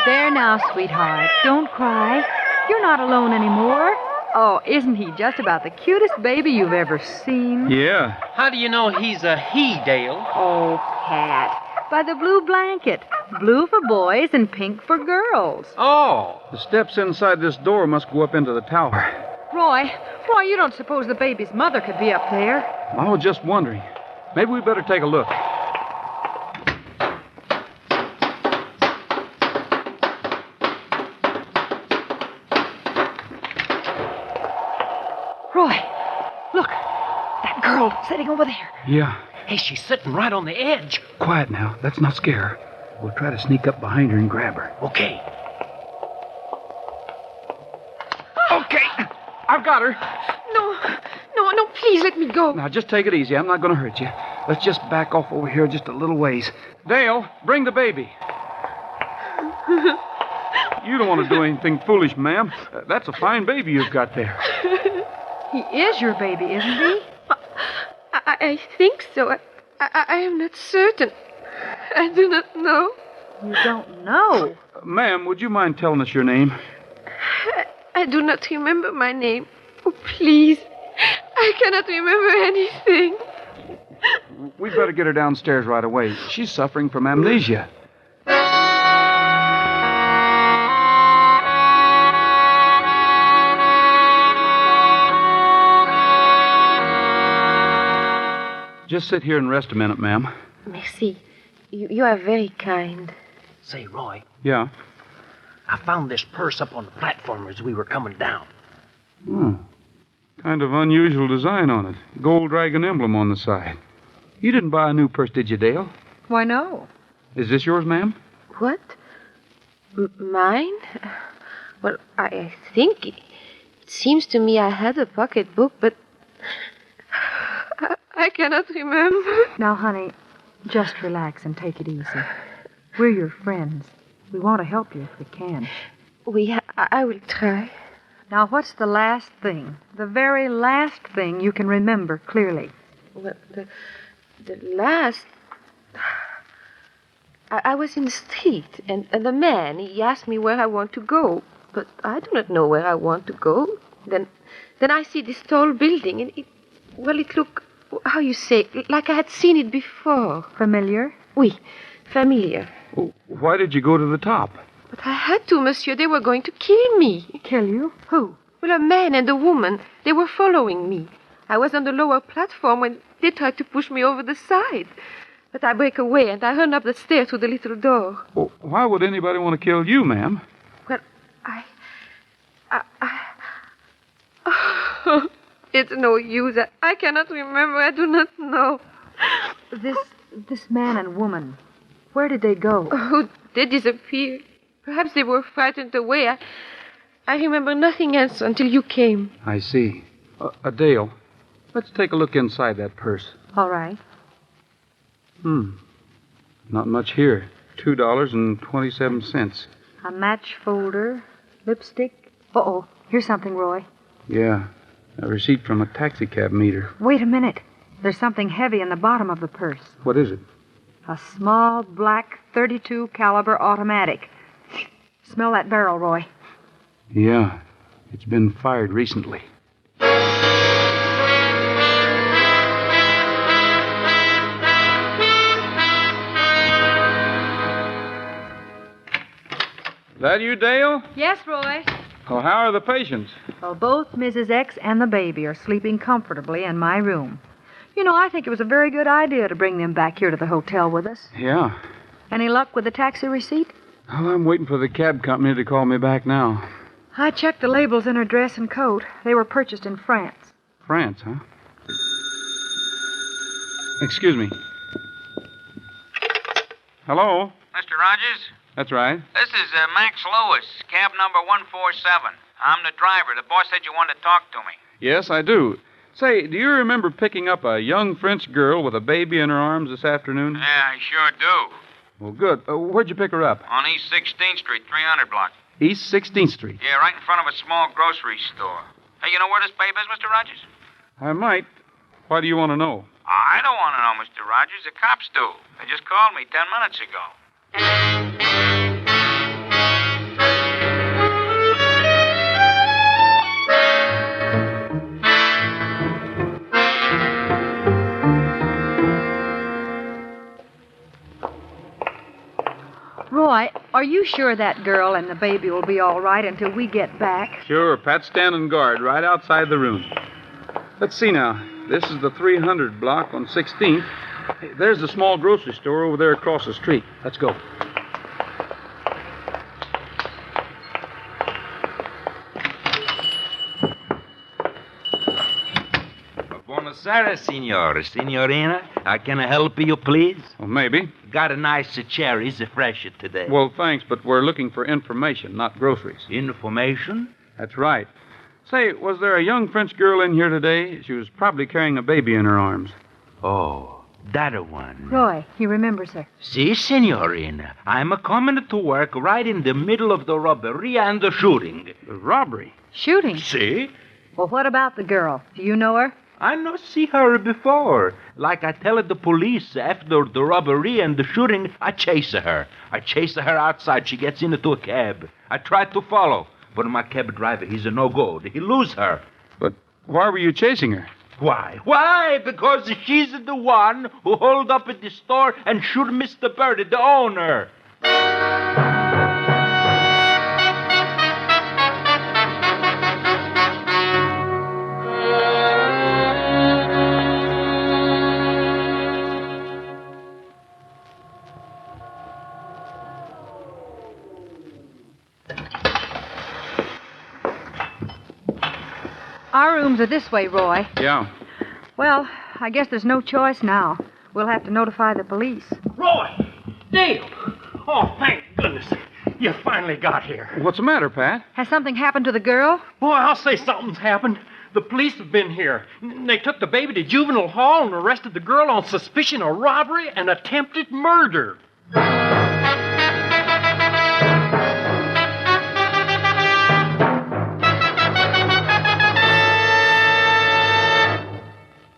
There now, sweetheart. Don't cry. You're not alone anymore. Oh, isn't he just about the cutest baby you've ever seen? Yeah. How do you know he's a he, Dale? Oh, Pat. By the blue blanket. Blue for boys and pink for girls. Oh. The steps inside this door must go up into the tower. Roy, you don't suppose the baby's mother could be up there? I was just wondering. Maybe we better take a look. Roy, look. That girl sitting over there. Yeah. Hey, she's sitting right on the edge. Quiet now. Let's not scare her. We'll try to sneak up behind her and grab her. Okay. Okay. I've got her. No, please let me go. Now, just take it easy. I'm not going to hurt you. Let's just back off over here just a little ways. Dale, bring the baby. You don't want to do anything foolish, ma'am. That's a fine baby you've got there. He is your baby, isn't he? I think so. I am not certain. I do not know. You don't know? Ma'am, would you mind telling us your name? I do not remember my name. Oh, please. I cannot remember anything. We'd better get her downstairs right away. She's suffering from amnesia. Just sit here and rest a minute, ma'am. Merci. You are very kind. Say, Roy, Yeah. I found this purse up on the platform as we were coming down. Hmm. Kind of unusual design on it. Gold dragon emblem on the side. You didn't buy a new purse, did you, Dale? Why, no. Is this yours, ma'am? What? Mine? Well, I think it seems to me I had a pocketbook, but I cannot remember. Now, honey, just relax and take it easy. We're your friends. We want to help you if we can. I will try. Now, what's the last thing, the very last thing you can remember clearly? Well, the last... I was in the street, and the man, he asked me where I want to go. But I do not know where I want to go. Then I see this tall building, and it looked, how you say, like I had seen it before. Familiar? Oui, familiar. Why did you go to the top? But I had to, monsieur. They were going to kill me. Kill you? Who? Well, a man and a woman. They were following me. I was on the lower platform when they tried to push me over the side. But I break away, and I run up the stairs to the little door. Well, why would anybody want to kill you, ma'am? Well, Oh, it's no use. I cannot remember. I do not know. This man and woman, where did they go? Oh, they disappeared. Perhaps they were frightened away. I remember nothing else until you came. I see. Dale, let's take a look inside that purse. All right. Not much here. $2.27. A match folder, lipstick. Uh-oh, here's something, Roy. Yeah, a receipt from a taxicab meter. Wait a minute. There's something heavy in the bottom of the purse. What is it? A small black .32 caliber automatic. Smell that barrel, Roy. Yeah, it's been fired recently. That you, Dale? Yes, Roy. Well, how are the patients? Well, both Mrs. X and the baby are sleeping comfortably in my room. You know, I think it was a very good idea to bring them back here to the hotel with us. Yeah. Any luck with the taxi receipt? Well, I'm waiting for the cab company to call me back now. I checked the labels in her dress and coat. They were purchased in France. France, huh? Excuse me. Hello? Mr. Rogers? That's right. This is Max Lewis, cab number 147. I'm the driver. The boss said you wanted to talk to me. Yes, I do. Say, do you remember picking up a young French girl with a baby in her arms this afternoon? Yeah, I sure do. Well, good. Where'd you pick her up? On East 16th Street, 300 block. East 16th Street. Yeah, right in front of a small grocery store. Hey, you know where this babe is, Mr. Rogers? I might. Why do you want to know? I don't want to know, Mr. Rogers. The cops do. They just called me 10 minutes ago. Roy, are you sure that girl and the baby will be all right until we get back? Sure. Pat's standing guard right outside the room. Let's see now. This is the 300 block on 16th. Hey, there's the small grocery store over there across the street. Let's go. Buonasera, signor. Signorina, can I help you, please? Well, maybe. Got a nice cherries, fresh today. Well, thanks, but we're looking for information, not groceries. Information? That's right. Say, was there a young French girl in here today? She was probably carrying a baby in her arms. Oh, that one. Roy, he remembers her. Si, signorina. I'm coming to work right in the middle of the robbery and the shooting. The robbery? Shooting? Si. Well, what about the girl? Do you know her? I no see her before. Like I tell the police after the robbery and the shooting, I chase her. I chase her outside. She gets into a cab. I try to follow, but my cab driver, he's a no-go. He lose her. But why were you chasing her? Why? Why? Because she's the one who hold up at the store and shoot Mr. Bird, the owner. Our rooms are this way, Roy. Yeah. Well, I guess there's no choice now. We'll have to notify the police. Roy! Dale! Oh, thank goodness. You finally got here. What's the matter, Pat? Has something happened to the girl? Boy, I'll say something's happened. The police have been here. They took the baby to juvenile hall and arrested the girl on suspicion of robbery and attempted murder.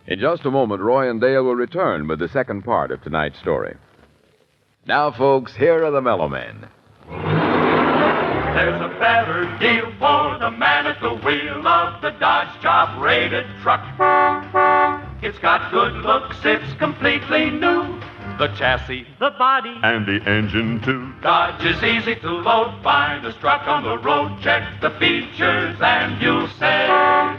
In just a moment, Roy and Dale will return with the second part of tonight's story. Now, folks, here are the Mellow Men. There's a better deal for the man at the wheel of the Dodge Job-rated truck. It's got good looks, it's completely new. The chassis, the body, and the engine, too. Dodge is easy to load. Find a truck on the road. Check the features, and you'll say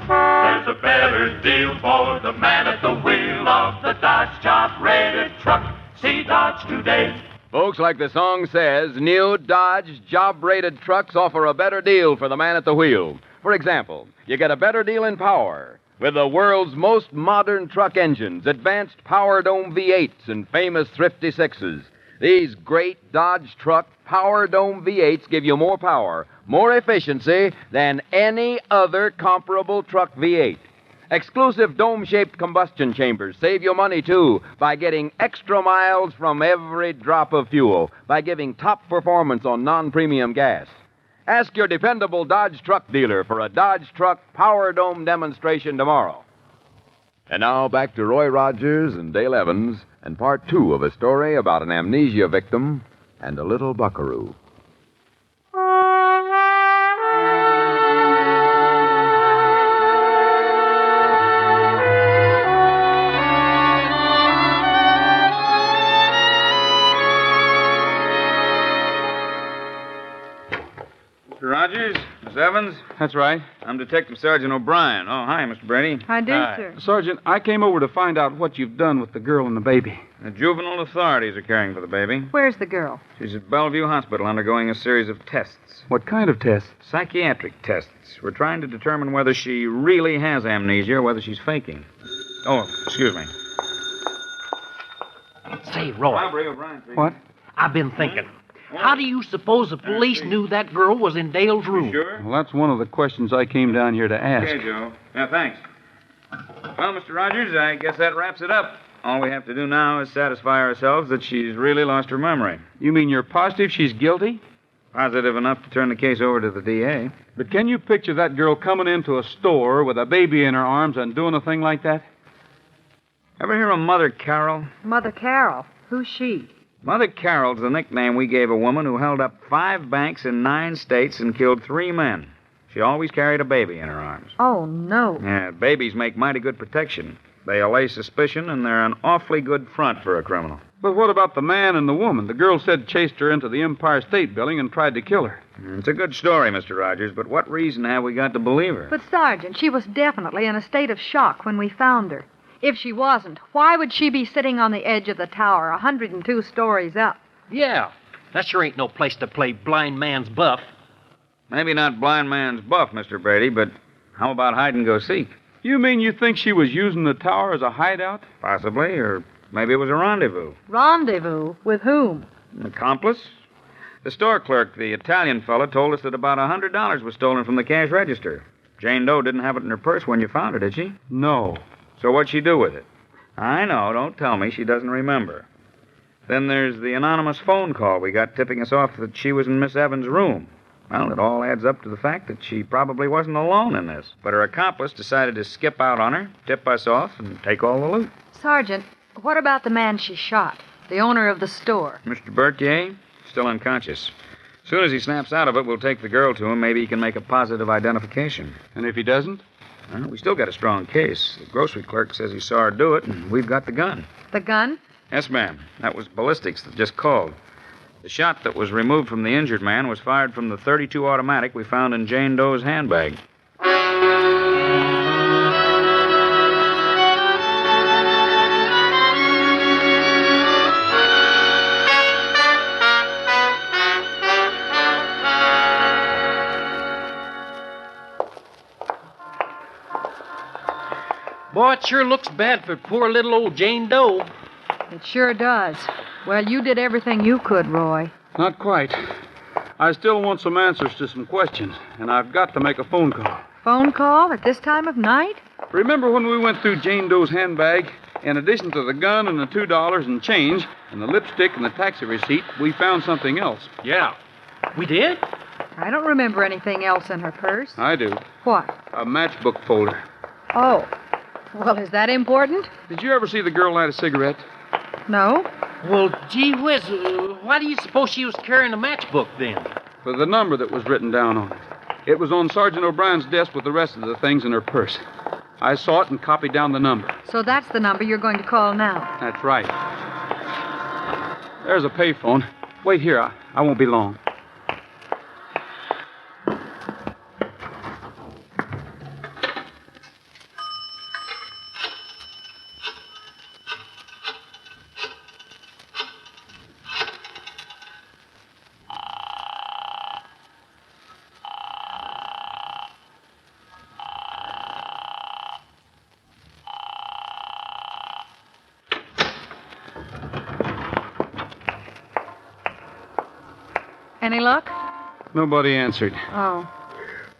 there's a better deal for the man at the wheel of the Dodge Job-rated truck. See Dodge today. Folks, like the song says, new Dodge job-rated trucks offer a better deal for the man at the wheel. For example, you get a better deal in power with the world's most modern truck engines, advanced Power Dome V8s and famous Thrifty 6s. These great Dodge truck Power Dome V8s give you more power, more efficiency than any other comparable truck V8. Exclusive dome-shaped combustion chambers save you money, too, by getting extra miles from every drop of fuel, by giving top performance on non-premium gas. Ask your dependable Dodge truck dealer for a Dodge truck Power Dome demonstration tomorrow. And now back to Roy Rogers and Dale Evans and part 2 of a story about an amnesia victim and a little buckaroo. Rogers, Miss Evans? That's right. I'm Detective Sergeant O'Brien. Oh, hi, Mr. Brady. I do, sir. Sergeant, I came over to find out what you've done with the girl and the baby. The juvenile authorities are caring for the baby. Where's the girl? She's at Bellevue Hospital undergoing a series of tests. What kind of tests? Psychiatric tests. We're trying to determine whether she really has amnesia or whether she's faking. Oh, excuse me. Say, Roy. O'Brien, please. What? I've been thinking. How do you suppose the police knew that girl was in Dale's room? Sure? Well, that's one of the questions I came down here to ask. Okay, Joe. Yeah, thanks. Well, Mr. Rogers, I guess that wraps it up. All we have to do now is satisfy ourselves that she's really lost her memory. You mean you're positive she's guilty? Positive enough to turn the case over to the DA. But can you picture that girl coming into a store with a baby in her arms and doing a thing like that? Ever hear of Mother Carroll? Mother Carroll. Who's she? Mother Carroll's the nickname we gave a woman who held up 5 banks in 9 states and killed 3 men. She always carried a baby in her arms. Oh, no. Yeah, babies make mighty good protection. They allay suspicion, and they're an awfully good front for a criminal. But what about the man and the woman? The girl said chased her into the Empire State Building and tried to kill her. It's a good story, Mr. Rogers, but what reason have we got to believe her? But, Sergeant, she was definitely in a state of shock when we found her. If she wasn't, why would she be sitting on the edge of the tower, 102 stories up? Yeah, that sure ain't no place to play blind man's buff. Maybe not blind man's buff, Mr. Brady, but how about hide and go seek? You mean you think she was using the tower as a hideout? Possibly, or maybe it was a rendezvous. Rendezvous? With whom? An accomplice? The store clerk, the Italian fellow, told us that about $100 was stolen from the cash register. Jane Doe didn't have it in her purse when you found her, did she? No. So what'd she do with it? I know, don't tell me she doesn't remember. Then there's the anonymous phone call we got tipping us off that she was in Miss Evans' room. Well, it all adds up to the fact that she probably wasn't alone in this. But her accomplice decided to skip out on her, tip us off, and take all the loot. Sergeant, what about the man she shot, the owner of the store? Mr. Berthier, still unconscious. As soon as he snaps out of it, we'll take the girl to him. Maybe he can make a positive identification. And if he doesn't? Well, we still got a strong case. The grocery clerk says he saw her do it, and we've got the gun. The gun? Yes, ma'am. That was ballistics that just called. The shot that was removed from the injured man was fired from the .32 automatic we found in Jane Doe's handbag. Boy, it sure looks bad for poor little old Jane Doe. It sure does. Well, you did everything you could, Roy. Not quite. I still want some answers to some questions, and I've got to make a phone call. Phone call at this time of night? Remember when we went through Jane Doe's handbag? In addition to the gun and the $2 and change, and the lipstick and the taxi receipt, we found something else. Yeah. We did? I don't remember anything else in her purse. I do. What? A matchbook folder. Oh. Well, is that important? Did you ever see the girl light a cigarette? No. Well, gee whiz, why do you suppose she was carrying a matchbook then? For the number that was written down on it. It was on Sergeant O'Brien's desk with the rest of the things in her purse. I saw it and copied down the number. So that's the number you're going to call now. That's right. There's a payphone. Wait here. I won't be long. Any luck? Nobody answered. Oh.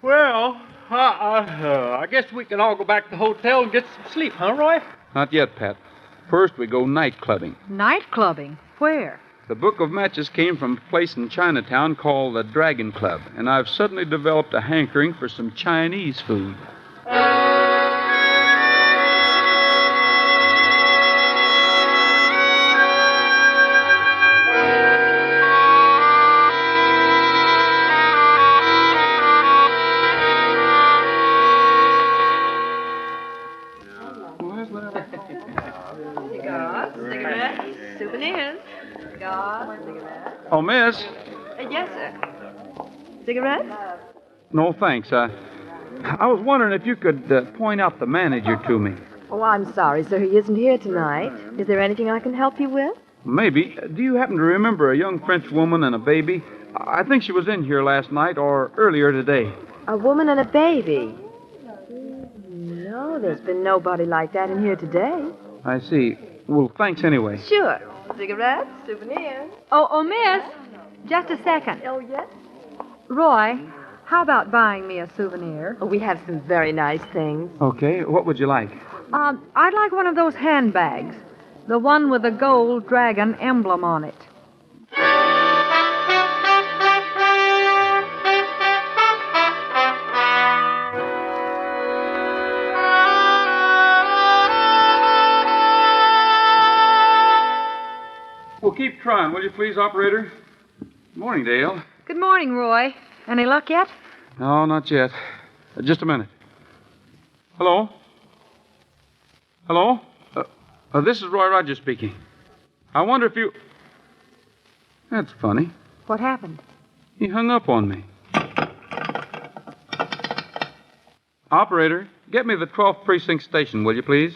Well, I guess we can all go back to the hotel and get some sleep, huh, Roy? Not yet, Pat. First, we go night clubbing. Night clubbing? Where? The book of matches came from a place in Chinatown called the Dragon Club, and I've suddenly developed a hankering for some Chinese food. Souvenirs. Cigarettes. Oh, miss? Yes, sir. Cigarettes? No, thanks. I was wondering if you could point out the manager to me. Oh, I'm sorry, sir. He isn't here tonight. Is there anything I can help you with? Maybe. Do you happen to remember a young French woman and a baby? I think she was in here last night or earlier today. A woman and a baby? No, there's been nobody like that in here today. I see. Well, thanks anyway. Sure. Cigarettes, souvenirs. Oh, miss. Just a second. Oh, yes? Roy, how about buying me a souvenir? Oh, we have some very nice things. Okay. What would you like? I'd like one of those handbags. The one with the gold dragon emblem on it. Well, keep trying, will you please, operator? Morning, Dale. Good morning, Roy. Any luck yet? No, not yet. Just a minute. Hello? Hello? This is Roy Rogers speaking. I wonder if you... That's funny. What happened? He hung up on me. Operator, get me the 12th Precinct Station, will you please?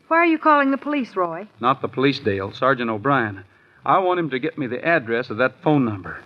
Why are you calling the police, Roy? Not the police, Dale. Sergeant O'Brien. I want him to get me the address of that phone number.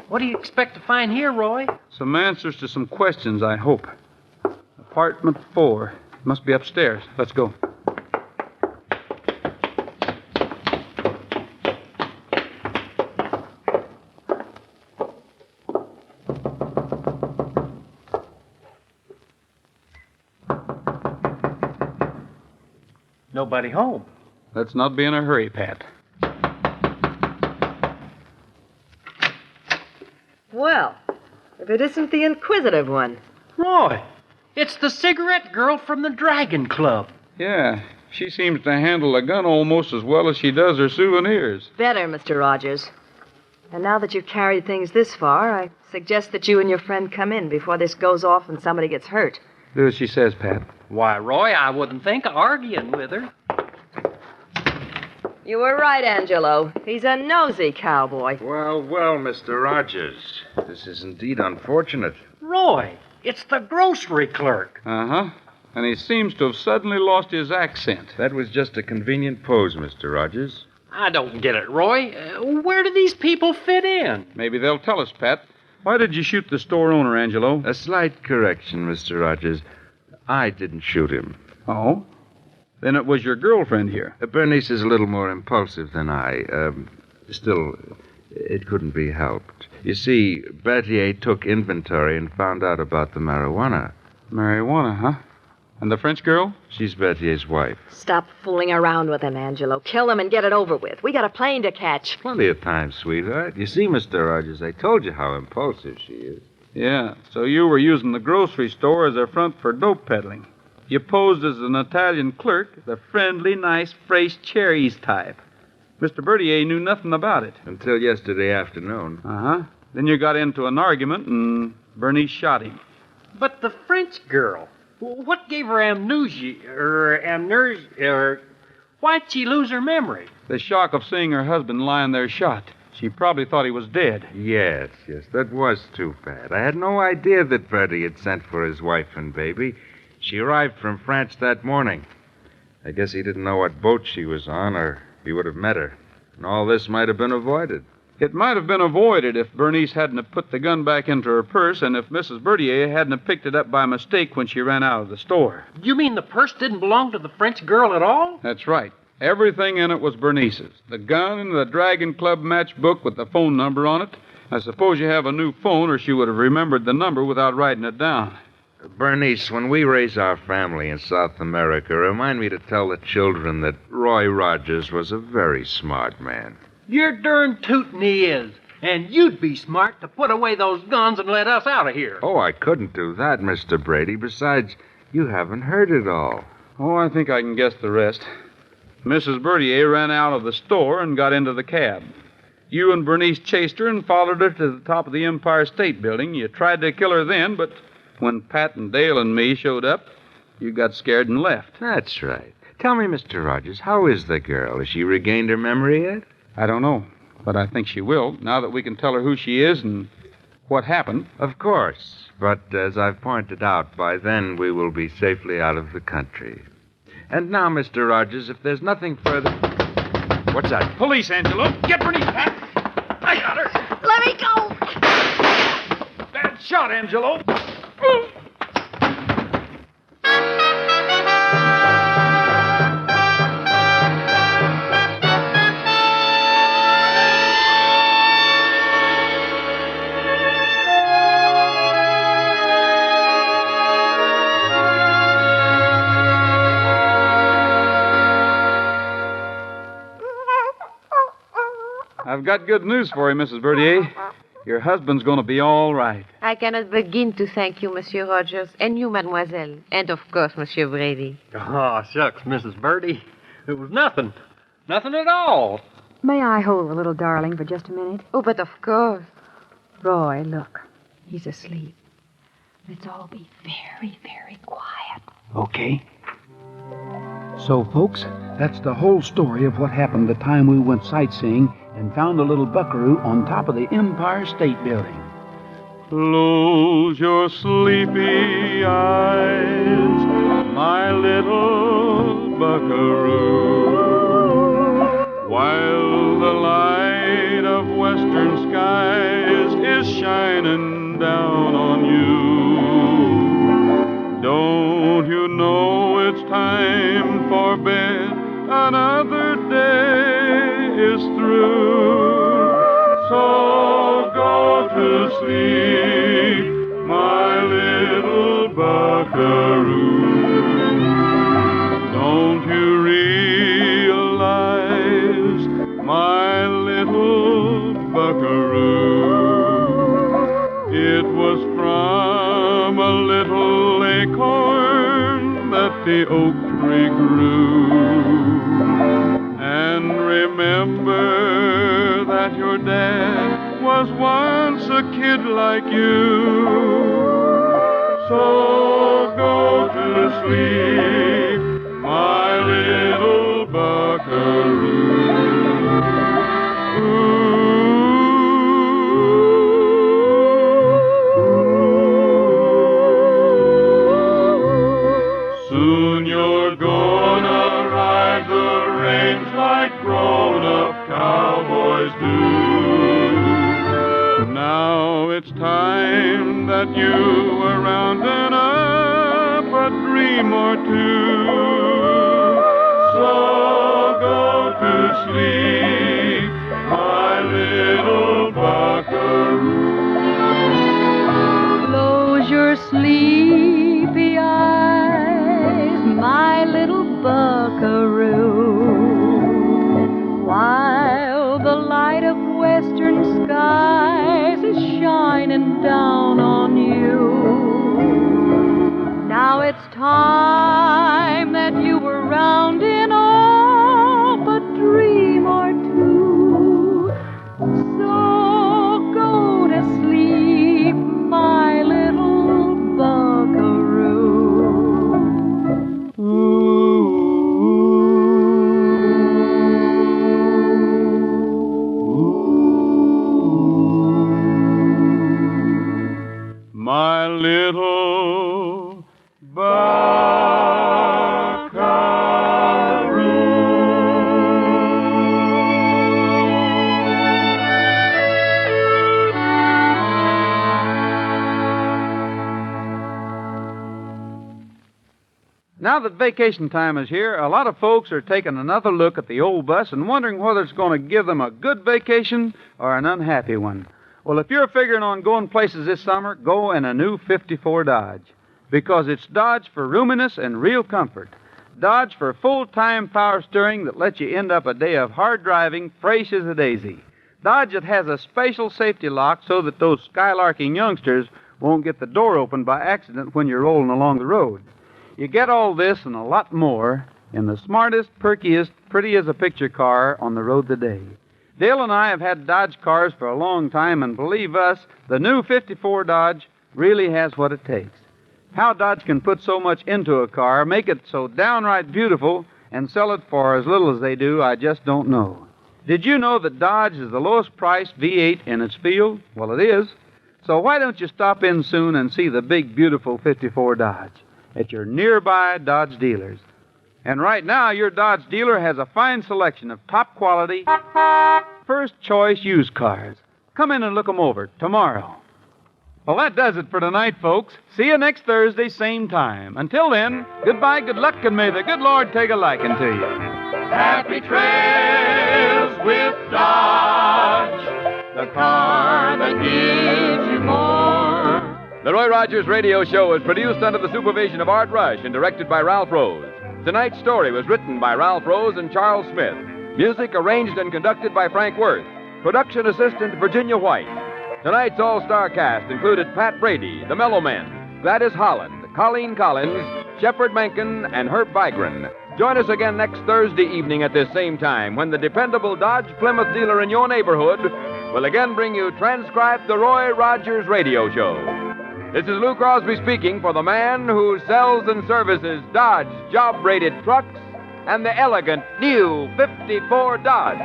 What do you expect to find here, Roy? Some answers to some questions, I hope. Apartment 4. Must be upstairs. Let's go. Nobody home. Let's not be in a hurry, Pat. Well, if it isn't the inquisitive one. Roy, it's the cigarette girl from the Dragon Club. Yeah, she seems to handle a gun almost as well as she does her souvenirs. Better, Mr. Rogers. And now that you've carried things this far, I suggest that you and your friend come in before this goes off and somebody gets hurt. Do as she says, Pat. Why, Roy, I wouldn't think of arguing with her. You were right, Angelo. He's a nosy cowboy. Well, Mr. Rogers. This is indeed unfortunate. Roy, it's the grocery clerk. Uh-huh. And he seems to have suddenly lost his accent. That was just a convenient pose, Mr. Rogers. I don't get it, Roy. Where do these people fit in? Maybe they'll tell us, Pat. Why did you shoot the store owner, Angelo? A slight correction, Mr. Rogers. I didn't shoot him. Oh? Then it was your girlfriend here. Bernice is a little more impulsive than I. Still, it couldn't be helped. You see, Berthier took inventory and found out about the marijuana. Marijuana, huh? And the French girl? She's Berthier's wife. Stop fooling around with him, Angelo. Kill him and get it over with. We got a plane to catch. Plenty of time, sweetheart. You see, Mr. Rogers, I told you how impulsive she is. Yeah, so you were using the grocery store as a front for dope peddling. You posed as an Italian clerk, the friendly, nice, fresh cherries type. Mr. Berthier knew nothing about it. Until yesterday afternoon. Uh-huh. Then you got into an argument, and Bernice shot him. But the French girl, what gave her amnesia, why'd she lose her memory? The shock of seeing her husband lying there shot. She probably thought he was dead. Yes, that was too bad. I had no idea that Bertie had sent for his wife and baby. She arrived from France that morning. I guess he didn't know what boat she was on, or he would have met her. And all this might have been avoided. It might have been avoided if Bernice hadn't have put the gun back into her purse and if Mrs. Berthier hadn't have picked it up by mistake when she ran out of the store. You mean the purse didn't belong to the French girl at all? That's right. Everything in it was Bernice's. The gun and the Dragon Club matchbook with the phone number on it. I suppose you have a new phone or she would have remembered the number without writing it down. Bernice, when we raise our family in South America, remind me to tell the children that Roy Rogers was a very smart man. You're darn tootin' he is. And you'd be smart to put away those guns and let us out of here. Oh, I couldn't do that, Mr. Brady. Besides, you haven't heard it all. Oh, I think I can guess the rest. Mrs. Berthier ran out of the store and got into the cab. You and Bernice chased her and followed her to the top of the Empire State Building. You tried to kill her then, but when Pat and Dale and me showed up, you got scared and left. That's right. Tell me, Mr. Rogers, how is the girl? Has she regained her memory yet? I don't know, but I think she will, now that we can tell her who she is and what happened. Of course. But as I've pointed out, by then we will be safely out of the country. And now, Mr. Rogers, if there's nothing further... What's that? Police, Angelo. Get Bernice, Pat. I got her. Let me go. Bad shot, Angelo. I've got good news for you, Mrs. Berthier. Your husband's going to be all right. I cannot begin to thank you, Monsieur Rogers, and you, mademoiselle, and of course, Monsieur Brady. Oh, shucks, Mrs. Bertie. It was nothing. Nothing at all. May I hold the little darling for just a minute? Oh, but of course. Roy, look. He's asleep. Let's all be very, very quiet. Okay. So, folks, that's the whole story of what happened the time we went sightseeing and found the little buckaroo on top of the Empire State Building. Close your sleepy eyes, my little buckaroo, while the light of western skies is shining down on you. Don't you know it's time for bed? Another day is through. So go to sleep, my little buckaroo. Don't you realize, my little buckaroo, it was from a little acorn that the oak tree grew. And remember that your dad was once a kid like you. So go to sleep, my my little buckaroo. Soon you're gonna ride the range like grown-up cowboys do. Now it's time that you were rounding up a dream or two. So go to sleep, my little buckaroo. Close your sleepy eyes, my little buckaroo, while the light of western skies is shining down on you. Now it's time that you were rounding up a dream or two. So go to sleep, my little buckaroo. My little Now that vacation time is here, a lot of folks are taking another look at the old bus and wondering whether it's going to give them a good vacation or an unhappy one. Well, if you're figuring on going places this summer, go in a new 54 Dodge. Because it's Dodge for roominess and real comfort. Dodge for full-time power steering that lets you end up a day of hard driving fresh as a daisy. Dodge that has a special safety lock so that those skylarking youngsters won't get the door open by accident when you're rolling along the road. You get all this and a lot more in the smartest, perkiest, pretty-as-a-picture car on the road today. Dale and I have had Dodge cars for a long time, and believe us, the new 54 Dodge really has what it takes. How Dodge can put so much into a car, make it so downright beautiful, and sell it for as little as they do, I just don't know. Did you know that Dodge is the lowest priced V8 in its field? Well, it is. So why don't you stop in soon and see the big, beautiful 54 Dodge at your nearby Dodge dealers? And right now, your Dodge dealer has a fine selection of top quality, first-choice used cars. Come in and look them over tomorrow. Well, that does it for tonight, folks. See you next Thursday, same time. Until then, goodbye, good luck, and may the good Lord take a liking to you. Happy trails with Dodge, the car that gives you more. The Roy Rogers Radio Show is produced under the supervision of Art Rush and directed by Ralph Rose. Tonight's story was written by Ralph Rose and Charles Smith. Music arranged and conducted by Frank Worth. Production assistant Virginia White. Tonight's all-star cast included Pat Brady, the Mellow Men, Gladys Holland, Colleen Collins, Shepard Menken, and Herb Vigran. Join us again next Thursday evening at this same time when the dependable Dodge Plymouth dealer in your neighborhood will again bring you transcribed the Roy Rogers Radio Show. This is Lou Crosby speaking for the man who sells and services Dodge job-rated trucks and the elegant new 54 Dodge.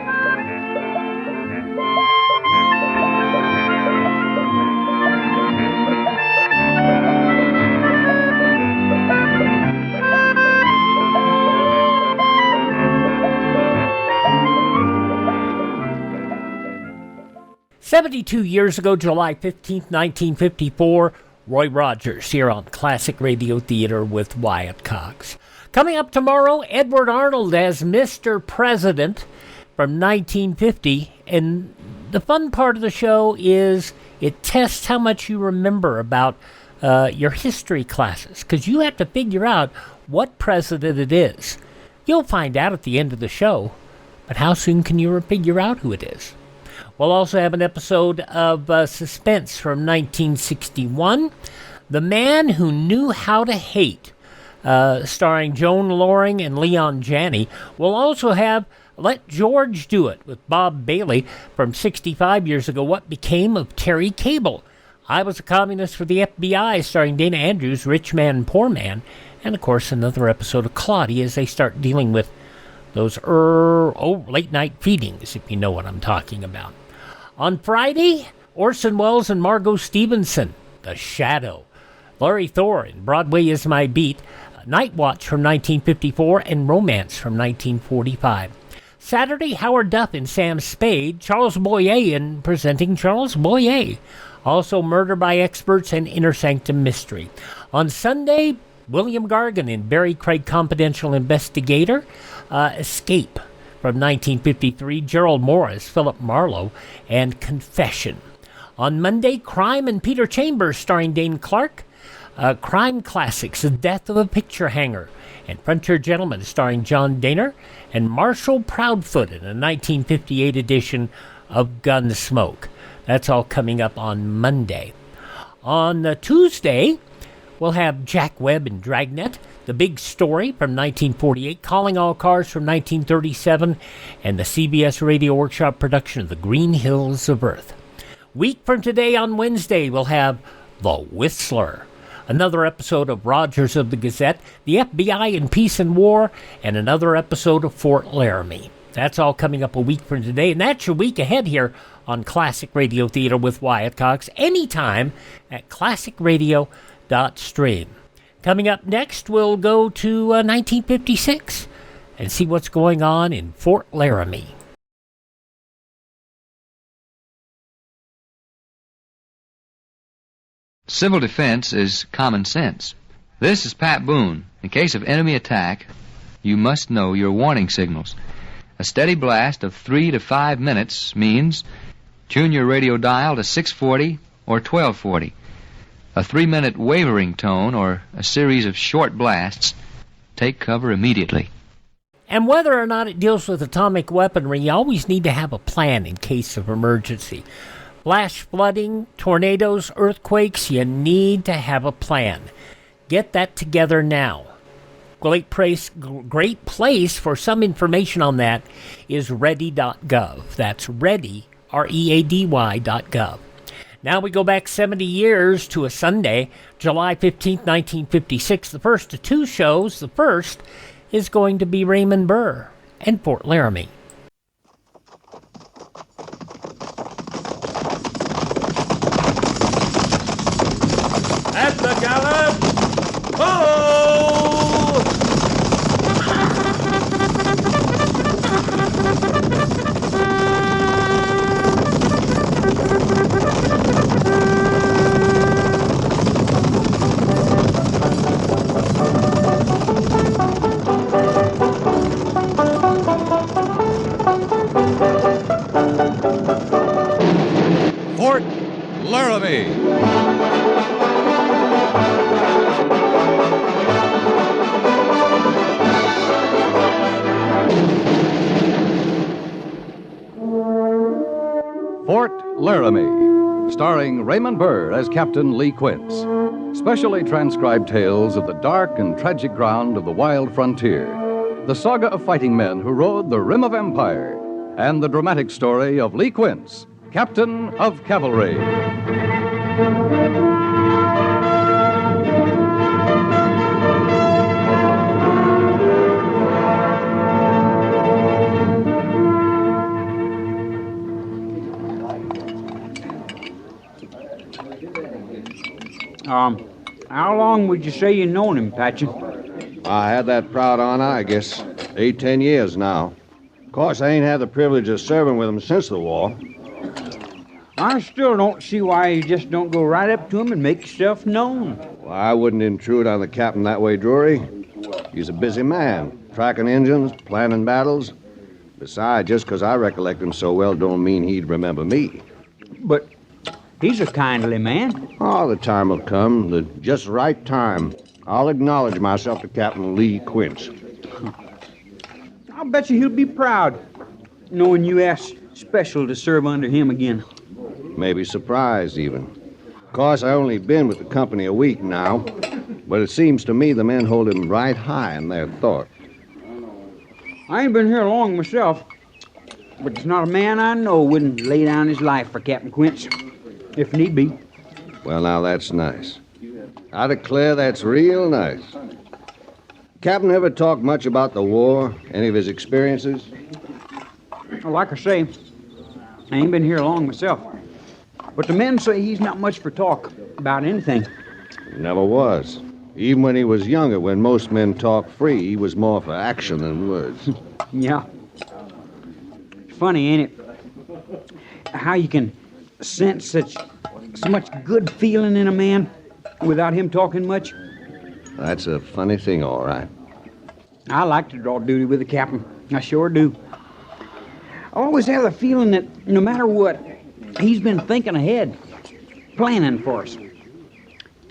"72 years ago, July 15th, 1954, Roy Rogers here on Classic Radio Theater with Wyatt Cox. Coming up tomorrow, Edward Arnold as Mr. President from 1950. And the fun part of the show is it tests how much you remember about your history classes, because you have to figure out what president it is. You'll find out at the end of the show, but how soon can you figure out who it is? We'll also have an episode of Suspense from 1961, The Man Who Knew How to Hate, starring Joan Loring and Leon Janney. We'll also have Let George Do It with Bob Bailey from 65 years ago, What Became of Terry Cable. I Was a Communist for the FBI, starring Dana Andrews, Rich Man, Poor Man, and, of course, another episode of Claudia as they start dealing with those late-night feedings, if you know what I'm talking about. On Friday, Orson Welles and Margot Stevenson, The Shadow. Larry Thor in Broadway Is My Beat, Night Watch from 1954, and Romance from 1945. Saturday, Howard Duff in Sam Spade, Charles Boyer in Presenting Charles Boyer. Also Murder by Experts and Inner Sanctum Mystery. On Sunday, William Gargan in Barry Craig Confidential Investigator, Escape from 1953, Gerald Morris, Philip Marlowe, and Confession. On Monday, Crime and Peter Chambers starring Dane Clark, Crime Classics, The Death of a Picture Hanger, and Frontier Gentleman starring John Daner, and Marshall Proudfoot in a 1958 edition of Gunsmoke. That's all coming up on Monday. On Tuesday, we'll have Jack Webb in Dragnet, The Big Story from 1948, Calling All Cars from 1937, and the CBS Radio Workshop production of The Green Hills of Earth. Week from today on Wednesday, we'll have The Whistler, another episode of Rogers of the Gazette, the FBI in Peace and War, and another episode of Fort Laramie. That's all coming up a week from today, and that's your week ahead here on Classic Radio Theater with Wyatt Cox, anytime at classicradio.stream. Coming up next, we'll go to 1956 and see what's going on in Fort Laramie. Civil defense is common sense. This is Pat Boone. In case of enemy attack, you must know your warning signals. A steady blast of 3 to 5 minutes means tune your radio dial to 640 or 1240. A 3-minute wavering tone or a series of short blasts, take cover immediately. And whether or not it deals with atomic weaponry, you always need to have a plan in case of emergency. Flash flooding, tornadoes, earthquakes, you need to have a plan. Get that together now. Great place for some information on that is ready.gov. That's ready, READY.gov. Now we go back 70 years to a Sunday, July 15th, 1956. The first of two shows. The first is going to be Raymond Burr and Fort Laramie. At the gallop! Oh! Fort Laramie. Fort Laramie, starring Raymond Burr as Captain Lee Quince. Specially transcribed tales of the dark and tragic ground of the wild frontier, the saga of fighting men who rode the rim of empire, and the dramatic story of Lee Quince, Captain of Cavalry. How long would you say you known him, Patchen? I had that proud honor, I guess, 8-10 years now. Of course, I ain't had the privilege of serving with him since the war. I still don't see why you just don't go right up to him and make yourself known. Well, I wouldn't intrude on the captain that way, Drury. He's a busy man, tracking engines, planning battles. Besides, just 'cause I recollect him so well don't mean he'd remember me. But he's a kindly man. Oh, the time will come, the just right time. I'll acknowledge myself to Captain Lee Quince. I'll bet you he'll be proud, knowing you asked special to serve under him again. Maybe surprised, even. Of course, I only been with the company a week now, but it seems to me the men hold him right high in their thought. I ain't been here long myself, but there's not a man I know wouldn't lay down his life for Captain Quince, if need be. Well, now, that's nice. I declare that's real nice. Captain ever talk much about the war? Any of his experiences? Well, like I say, I ain't been here long myself. But the men say he's not much for talk about anything. Never was. Even when he was younger, when most men talk free, he was more for action than words. Yeah. It's funny, ain't it? How you can sense so much good feeling in a man without him talking much. That's a funny thing, all right. I like to draw duty with the captain. I sure do. I always have the feeling that no matter what, he's been thinking ahead, planning for us.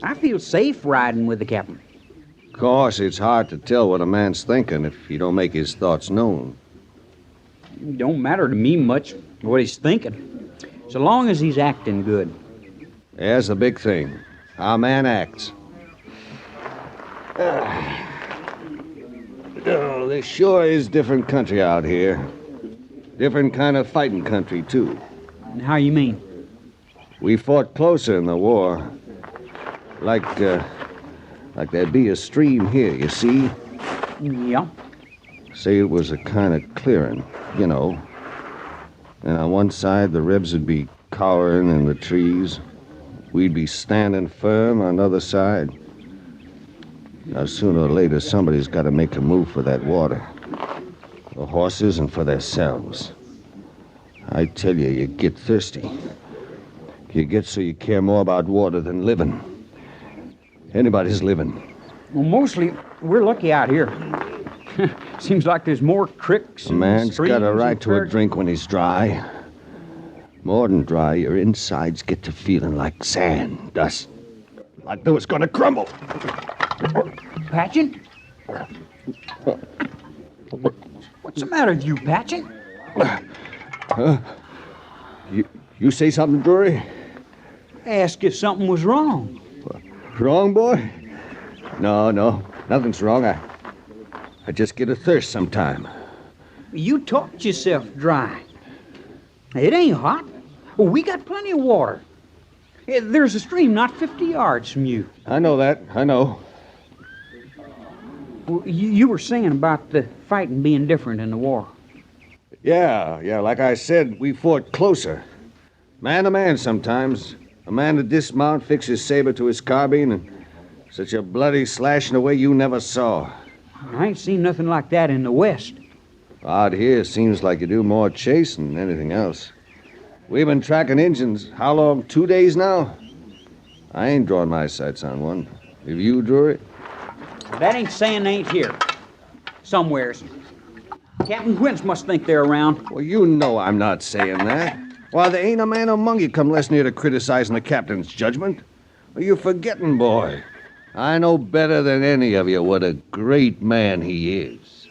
I feel safe riding with the captain. Of course, it's hard to tell what a man's thinking if he don't make his thoughts known. It don't matter to me much what he's thinking, so long as he's acting good. There's the big thing. How a man acts. Oh, this sure is different country out here. Different kind of fighting country, too. How you mean? We fought closer in the war. Like there'd be a stream here, you see? Yeah. Say it was a kind of clearing, you know. And on one side, the Rebs would be cowering in the trees. We'd be standing firm on the other side. Now, sooner or later, somebody's got to make a move for that water. The horses and for themselves. I tell you, you get thirsty. You get so you care more about water than living. Anybody's living. Well, mostly, we're lucky out here. Seems like there's more creeks and A man's streams got a right and to a drink when he's dry. More than dry, your insides get to feeling like sand, dust. Like they was gonna crumble. Patchen? What's the matter with you, Patchen? Huh? You say something, Drury? Ask if something was wrong. Wrong, boy? No, nothing's wrong. I just get a thirst sometime. You talked yourself dry. It ain't hot. We got plenty of water. There's a stream not 50 yards from you. I know that. I know. Well, you were saying about the fighting being different in the war. Yeah, like I said, we fought closer. Man to man sometimes. A man to dismount, fix his saber to his carbine, and such a bloody slashing away you never saw. I ain't seen nothing like that in the West. Out here, seems like you do more chasing than anything else. We've been tracking Injuns, how long, 2 days now? I ain't drawn my sights on one. Have you, Drury? That ain't saying they ain't here. Somewheres. Captain Quince must think they're around. Well, you know I'm not saying that. Why, there ain't a man among you come less near to criticizing the captain's judgment. Well, you're forgetting, boy. I know better than any of you what a great man he is.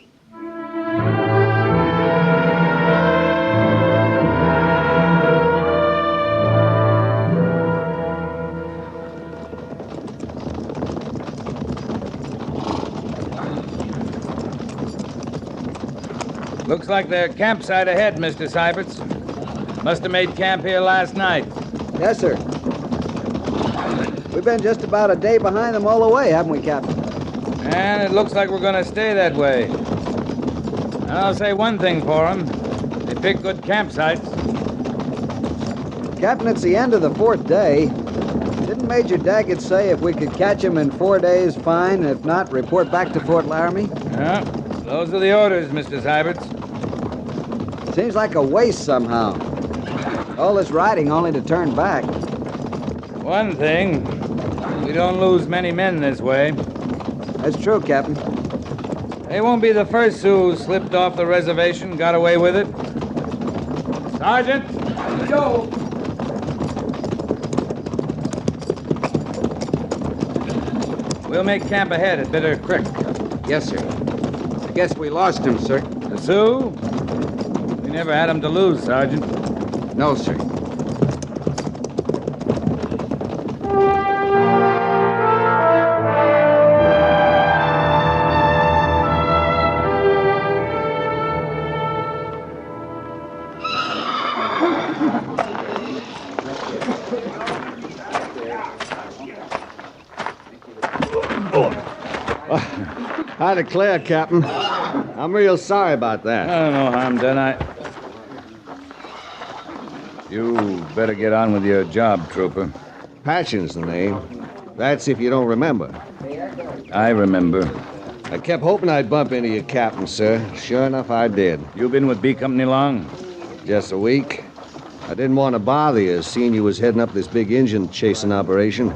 Looks like their campsite ahead, Mr. Syberts. Must have made camp here last night. Yes, sir. We've been just about a day behind them all the way, haven't we, Captain? And it looks like we're going to stay that way. I'll say one thing for them. They pick good campsites. Captain, it's the end of the 4th day. Didn't Major Daggett say if we could catch him in 4 days, fine. If not, report back to Fort Laramie? Yeah, those are the orders, Mr. Syberts. Seems like a waste somehow. All this riding only to turn back. One thing, we don't lose many men this way. That's true, Captain. They won't be the first who slipped off the reservation, got away with it. Sergeant! Joe! We'll make camp ahead at Bitter Creek. Yes, sir. I guess we lost him, sir. The Sioux? We never had him to lose, Sergeant. No, sir. I declare, Captain, I'm real sorry about that. No harm done. You better get on with your job, Trooper. Patchen's the name. That's if you don't remember. I remember. I kept hoping I'd bump into you, Captain, sir. Sure enough, I did. You been with B Company long? Just a week. I didn't want to bother you, seeing you was heading up this big engine chasing operation.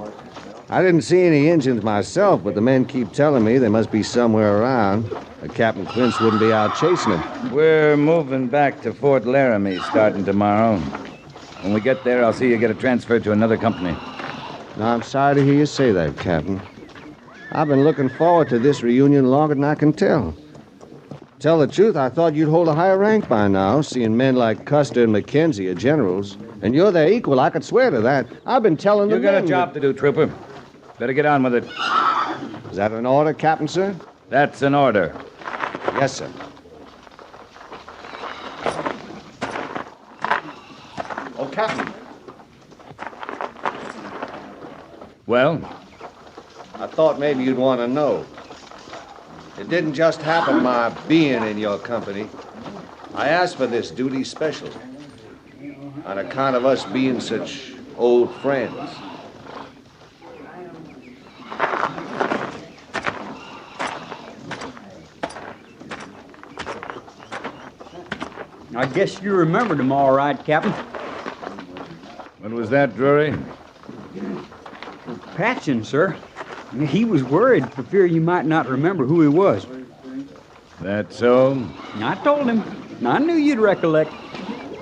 I didn't see any engines myself, but the men keep telling me they must be somewhere around. Captain Quince wouldn't be out chasing them. We're moving back to Fort Laramie starting tomorrow. When we get there, I'll see you get a transfer to another company. Now, I'm sorry to hear you say that, Captain. I've been looking forward to this reunion longer than I can tell. Tell the truth, I thought you'd hold a higher rank by now, seeing men like Custer and McKenzie are generals. And you're their equal, I could swear to that. I've been telling them. You got a job to do, Trooper. Better get on with it. Is that an order, Captain, sir? That's an order. Yes, sir. Oh, Captain. Well? I thought maybe you'd want to know. It didn't just happen my being in your company. I asked for this duty special on account of us being such old friends. I guess you remembered him all right, Captain. When was that, Drury? Patchen, sir. He was worried for fear you might not remember who he was. That so? I told him. I knew you'd recollect.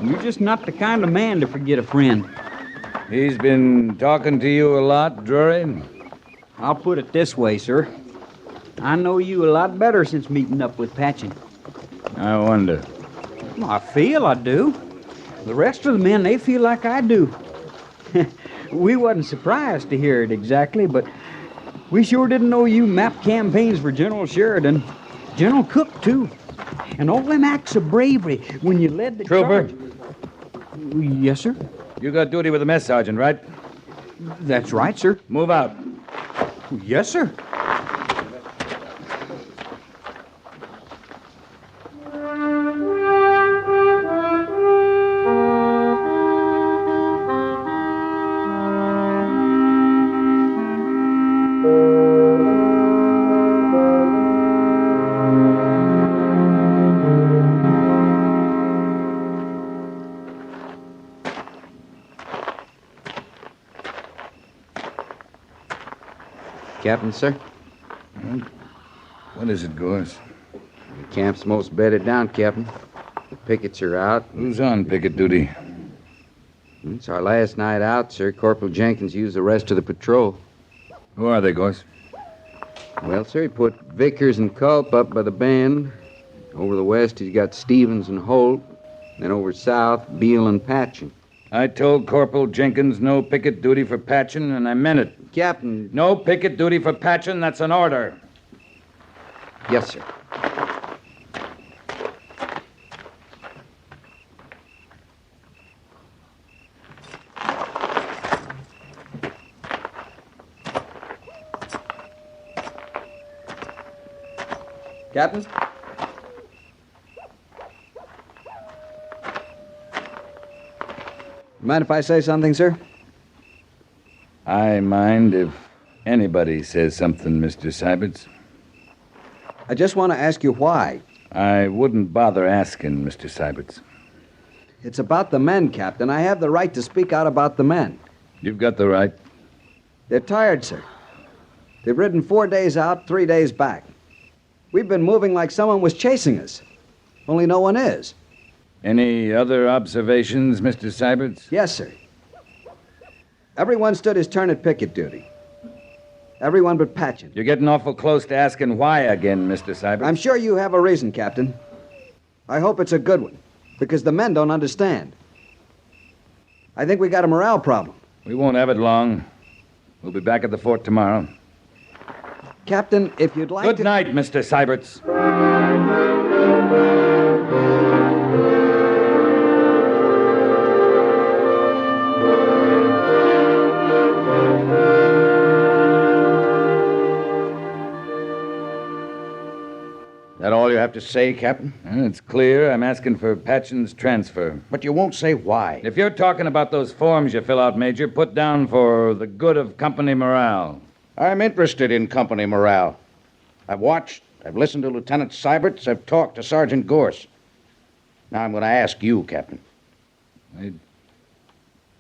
You're just not the kind of man to forget a friend. He's been talking to you a lot, Drury? I'll put it this way, sir. I know you a lot better since meeting up with Patchen. I wonder. Well, I feel I do. The rest of the men, they feel like I do. We wasn't surprised to hear it exactly, but we sure didn't know you mapped campaigns for General Sheridan. General Cook, too. And all them acts of bravery when you led the Trooper. charge. Yes, sir? You got duty with the mess sergeant, right? That's right, sir. Move out. Yes, sir. Captain, sir? What is it, Gorse? The camp's most bedded down, Captain. The pickets are out. Who's on picket duty? It's our last night out, sir. Corporal Jenkins used the rest of the patrol. Who are they, Gorse? Well, sir, he put Vickers and Culp up by the bend. Over the west, he's got Stevens and Holt. Then over south, Beale and Patchen. I told Corporal Jenkins no picket duty for Patchen, and I meant it. Captain. No picket duty for Patchen, that's an order. Yes, sir. Captain? Mind if I say something, sir? I mind if anybody says something, Mr. Syberts. I just want to ask you why. I wouldn't bother asking, Mr. Syberts. It's about the men, Captain. I have the right to speak out about the men. You've got the right. They're tired, sir. They've ridden 4 days out, 3 days back. We've been moving like someone was chasing us. Only no one is. Any other observations, Mr. Syberts? Yes, sir. Everyone stood his turn at picket duty. Everyone but Patchen. You're getting awful close to asking why again, Mr. Syberts. I'm sure you have a reason, Captain. I hope it's a good one, because the men don't understand. I think we got a morale problem. We won't have it long. We'll be back at the fort tomorrow. Captain, if you'd like Good night, Mr. Syberts. to say, Captain? It's clear. I'm asking for Patchen's transfer. But you won't say why. If you're talking about those forms you fill out, Major, put down for the good of company morale. I'm interested in company morale. I've watched, I've listened to Lieutenant Seiberts, I've talked to Sergeant Gorse. Now I'm going to ask you, Captain.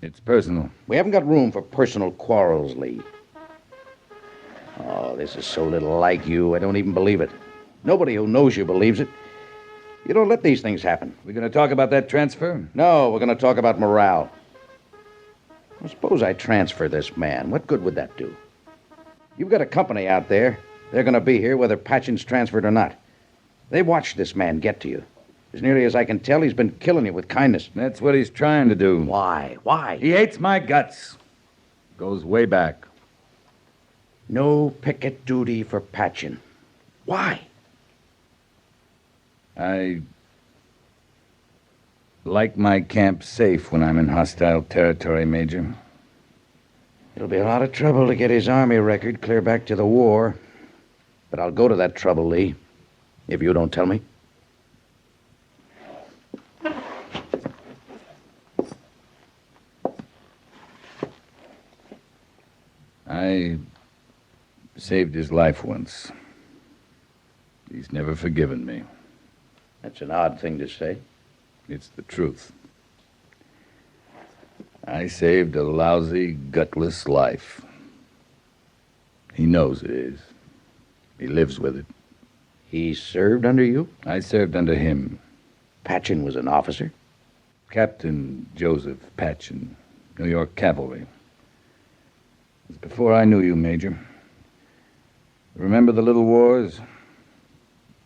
It's personal. We haven't got room for personal quarrels, Lee. Oh, this is so little like you, I don't even believe it. Nobody who knows you believes it. You don't let these things happen. We're going to talk about that transfer? No, we're going to talk about morale. Well, suppose I transfer this man. What good would that do? You've got a company out there. They're going to be here whether Patchen's transferred or not. They watched this man get to you. As nearly as I can tell, he's been killing you with kindness. That's what he's trying to do. Why? Why? He hates my guts. Goes way back. No picket duty for Patchen. Why? I like my camp safe when I'm in hostile territory, Major. It'll be a lot of trouble to get his Army record clear back to the war. But I'll go to that trouble, Lee, if you don't tell me. I saved his life once. He's never forgiven me. That's an odd thing to say. It's the truth. I saved a lousy, gutless life. He knows it is. He lives with it. He served under you? I served under him. Patchen was an officer? Captain Joseph Patchen, New York Cavalry. It was before I knew you, Major. Remember the little wars?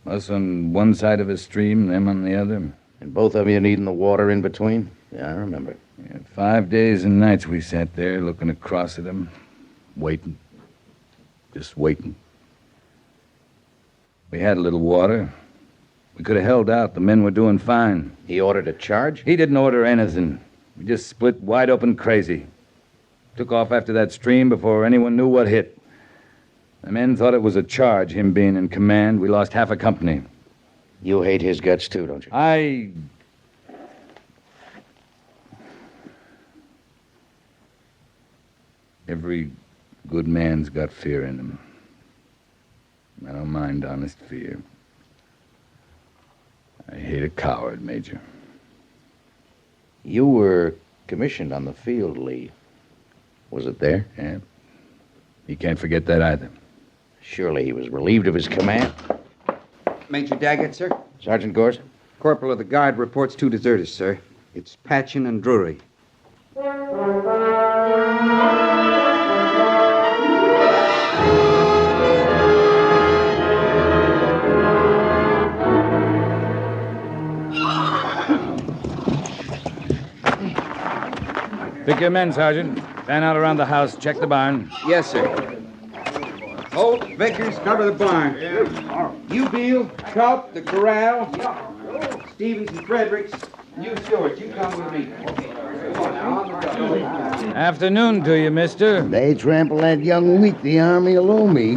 Us on one side of a stream, them on the other. And both of you needing the water in between? Yeah, I remember. Yeah, 5 days and nights we sat there looking across at them, waiting. Just waiting. We had a little water. We could have held out. The men were doing fine. He ordered a charge? He didn't order anything. We just split wide open crazy. Took off after that stream before anyone knew what hit. The men thought it was a charge, him being in command. We lost half a company. You hate his guts, too, don't you? Every good man's got fear in him. I don't mind honest fear. I hate a coward, Major. You were commissioned on the field, Lee. Was it there? Yeah. He can't forget that either. Surely he was relieved of his command. Major Daggett, sir. Sergeant Gorse? Corporal of the Guard reports 2 deserters, sir. It's Patchen and Drury. Pick your men, Sergeant. Fan out around the house. Check the barn. Yes, sir. Holt, Vickers, cover the barn. You, Beal, Culp, the corral. Stevens and Fredericks. You, Stewart, you come with me. Afternoon to you, mister. They trample that young wheat the Army will owe me.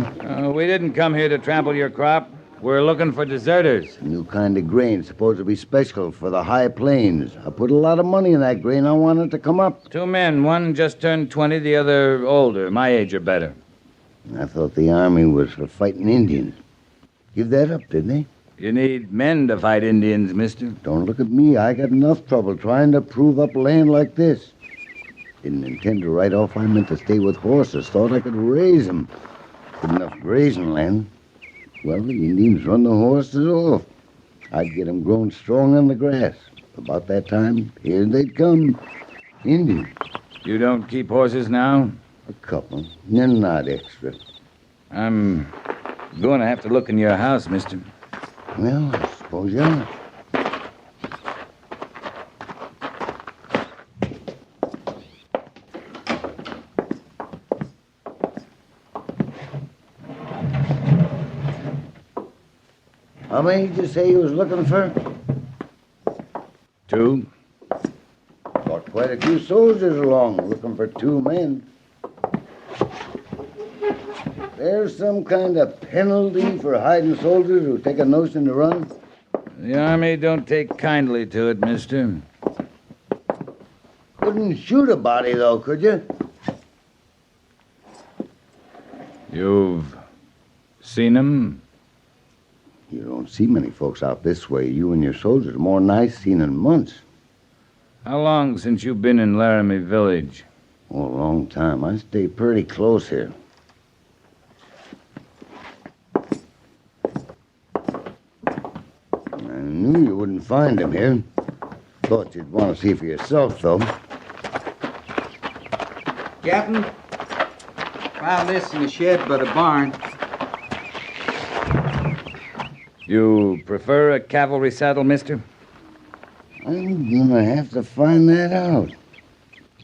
We didn't come here to trample your crop. We're looking for deserters. New kind of grain, supposed to be special for the high plains. I put a lot of money in that grain. I want it to come up. 2 men. One just turned 20, the other older. My age or better. I thought the Army was for fighting Indians. Give that up, didn't they? You need men to fight Indians, mister. Don't look at me. I got enough trouble trying to prove up land like this. Didn't intend to ride off. I meant to stay with horses. Thought I could raise them. Good enough grazing land. Well, the Indians run the horses off. I'd get them growing strong on the grass. About that time, here they'd come. Indians. You don't keep horses now? A couple. They're not extra. I'm going to have to look in your house, mister. Well, I suppose you are. How many did you say you was looking for? 2. Got quite a few soldiers along looking for 2 men. There's some kind of penalty for hiding soldiers who take a notion to run? The Army don't take kindly to it, mister. Couldn't shoot a body, though, could you? You've seen him? You don't see many folks out this way. You and your soldiers are more than I've seen in months. How long since you've been in Laramie Village? Oh, a long time. I stay pretty close here. I knew you wouldn't find him here. Thought you'd want to see for yourself, though. Captain, found this in the shed by the barn. You prefer a cavalry saddle, mister? I'm gonna have to find that out.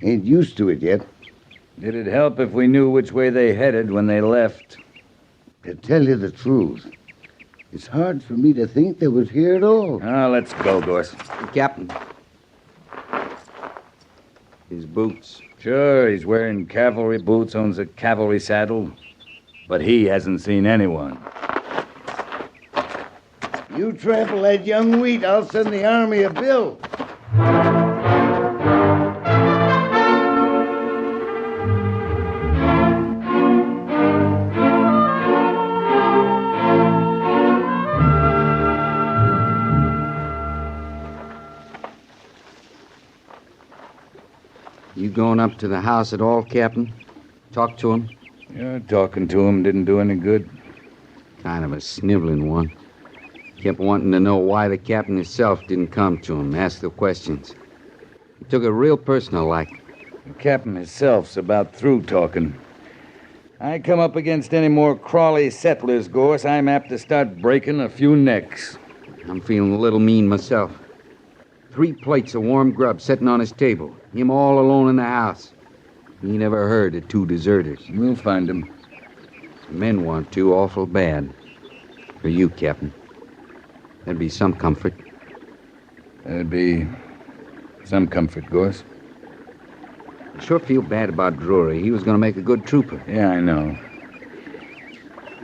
Ain't used to it yet. Did it help if we knew which way they headed when they left? To tell you the truth, it's hard for me to think they was here at all. Let's go, Gorse. Captain. His boots. Sure, he's wearing cavalry boots, owns a cavalry saddle, but he hasn't seen anyone. You trample that young wheat, I'll send the Army a bill. You going up to the house at all, Captain? Talk to him? Yeah, talking to him didn't do any good. Kind of a sniveling one. Kept wanting to know why the captain himself didn't come to him, ask the questions. He took it real personal like. The captain himself's about through talking. I come up against any more crawly settlers, Gorse, I'm apt to start breaking a few necks. I'm feeling a little mean myself. 3 plates of warm grub sitting on his table. Him all alone in the house. He never heard of 2 deserters. We'll find them. The men want to awful bad. For you, Captain. That'd be some comfort. That'd be some comfort, Gorse. I sure feel bad about Drury. He was going to make a good trooper. Yeah, I know.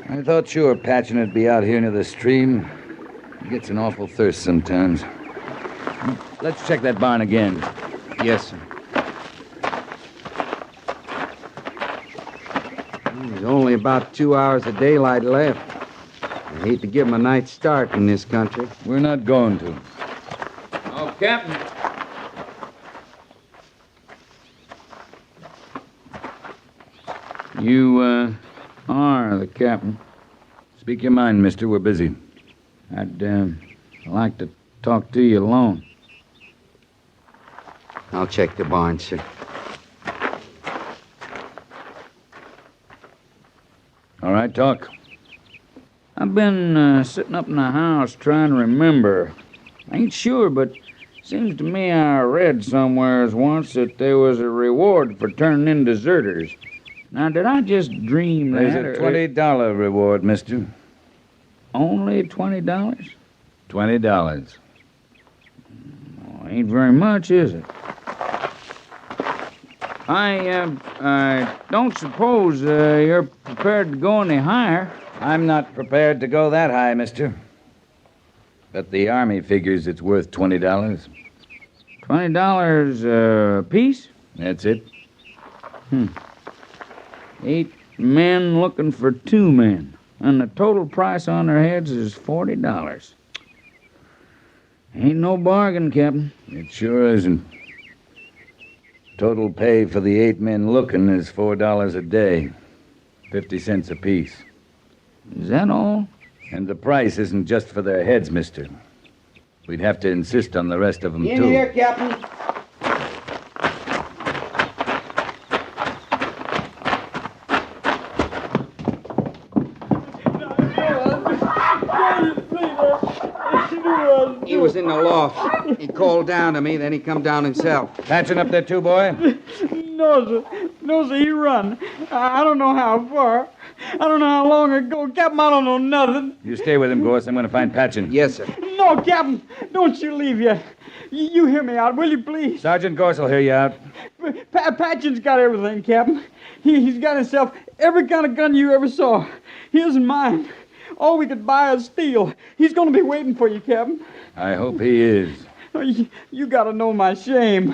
I thought sure Patchen would be out here near the stream. He gets an awful thirst sometimes. Let's check that barn again. Yes, sir. There's only about 2 hours of daylight left. I hate to give him a night's start in this country. We're not going to. Oh, Captain. You, are the captain. Speak your mind, mister. We're busy. I'd, like to talk to you alone. I'll check the barn, sir. All right, talk. I've been sitting up in the house trying to remember. I ain't sure, but seems to me I read somewheres once that there was a reward for turning in deserters. Now, did I just dream that? There's a $20 reward, mister. Only $20? $20. Oh, ain't very much, is it? I don't suppose you're prepared to go any higher. I'm not prepared to go that high, mister. But the Army figures it's worth $20. $20 a piece? That's it. 8 men looking for 2 men. And the total price on their heads is $40. Ain't no bargain, Captain. It sure isn't. Total pay for the 8 men looking is $4 a day. 50 cents apiece. Is that all? And the price isn't just for their heads, mister. We'd have to insist on the rest of them, In too. here, Captain. He was in the loft. He called down to me, then he come down himself. Patchen up there, too, boy? No, sir. No, sir, he run. I don't know how far. I don't know how long ago. Captain, I don't know nothing. You stay with him, Gorse. I'm going to find Patchen. Yes, sir. No, Captain, don't you leave yet. You hear me out, will you, please? Sergeant Gorse will hear you out. Patchen's got everything, Captain. He's got himself every kind of gun you ever saw. His and mine. All we could buy is steel. He's going to be waiting for you, Captain. I hope he is. You got to know my shame.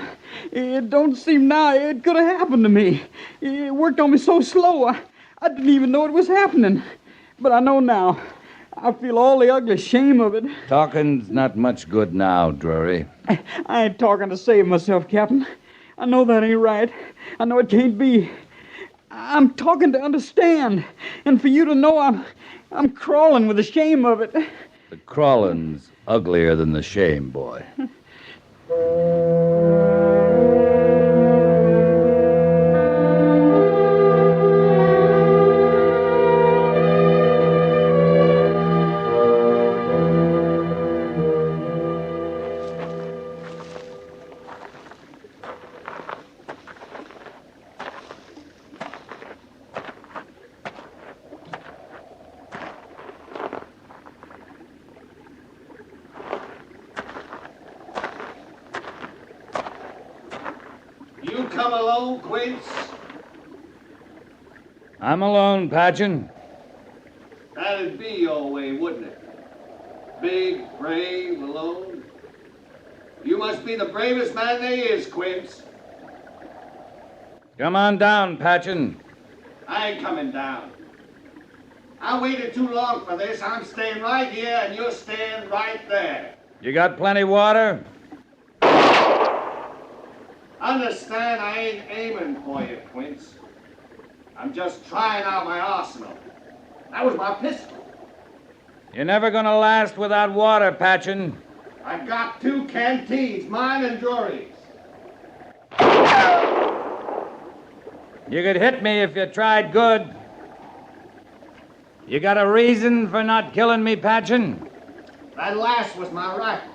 It don't seem now it could have happened to me. It worked on me so slow, I didn't even know it was happening. But I know now. I feel all the ugly shame of it. Talking's not much good now, Drury. I ain't talking to save myself, Captain. I know that ain't right. I know it can't be. I'm talking to understand. And for you to know I'm crawling with the shame of it. The crawling's uglier than the shame, boy. You come alone, Quince? I'm alone, Patchen. That'd be your way, wouldn't it? Big, brave, alone. You must be the bravest man there is, Quince. Come on down, Patchen. I ain't coming down. I waited too long for this. I'm staying right here, and you're staying right there. You got plenty water? Understand, I ain't aiming for you, Quince. I'm just trying out my arsenal. That was my pistol. You're never gonna last without water, Patchen. I got 2 canteens, mine and Drury's. You could hit me if you tried good. You got a reason for not killing me, Patchen? That last was my rifle.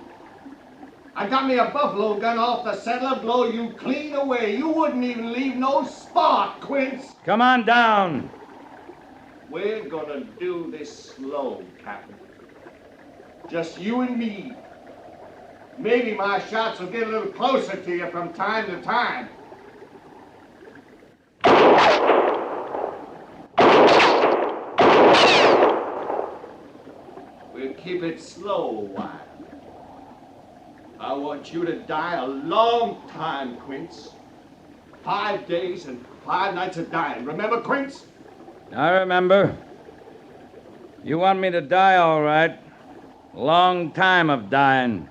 I got me a buffalo gun off the settler, blow you clean away. You wouldn't even leave no spot, Quince. Come on down. We're gonna do this slow, Captain. Just you and me. Maybe my shots will get a little closer to you from time to time. We'll keep it slow a while. I want you to die a long time, Quince. 5 days and 5 nights of dying. Remember, Quince? I remember. You want me to die, all right. Long time of dying.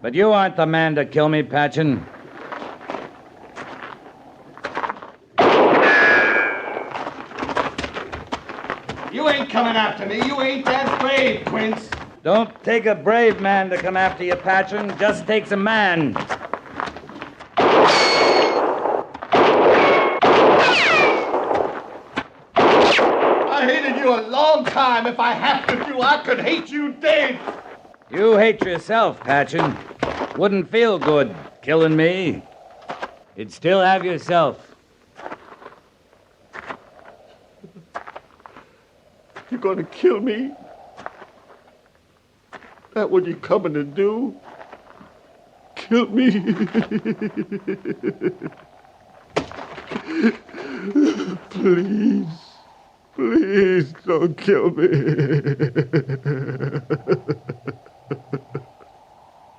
But you aren't the man to kill me, Patchen. You ain't coming after me. You ain't that brave, Quince. Don't take a brave man to come after you, Patchen. Just takes a man. I hated you a long time. If I have to do, I could hate you dead. You hate yourself, Patchen. Wouldn't feel good killing me. You'd still have yourself. You're gonna kill me? That what you coming to do? Kill me? Please. Please don't kill me.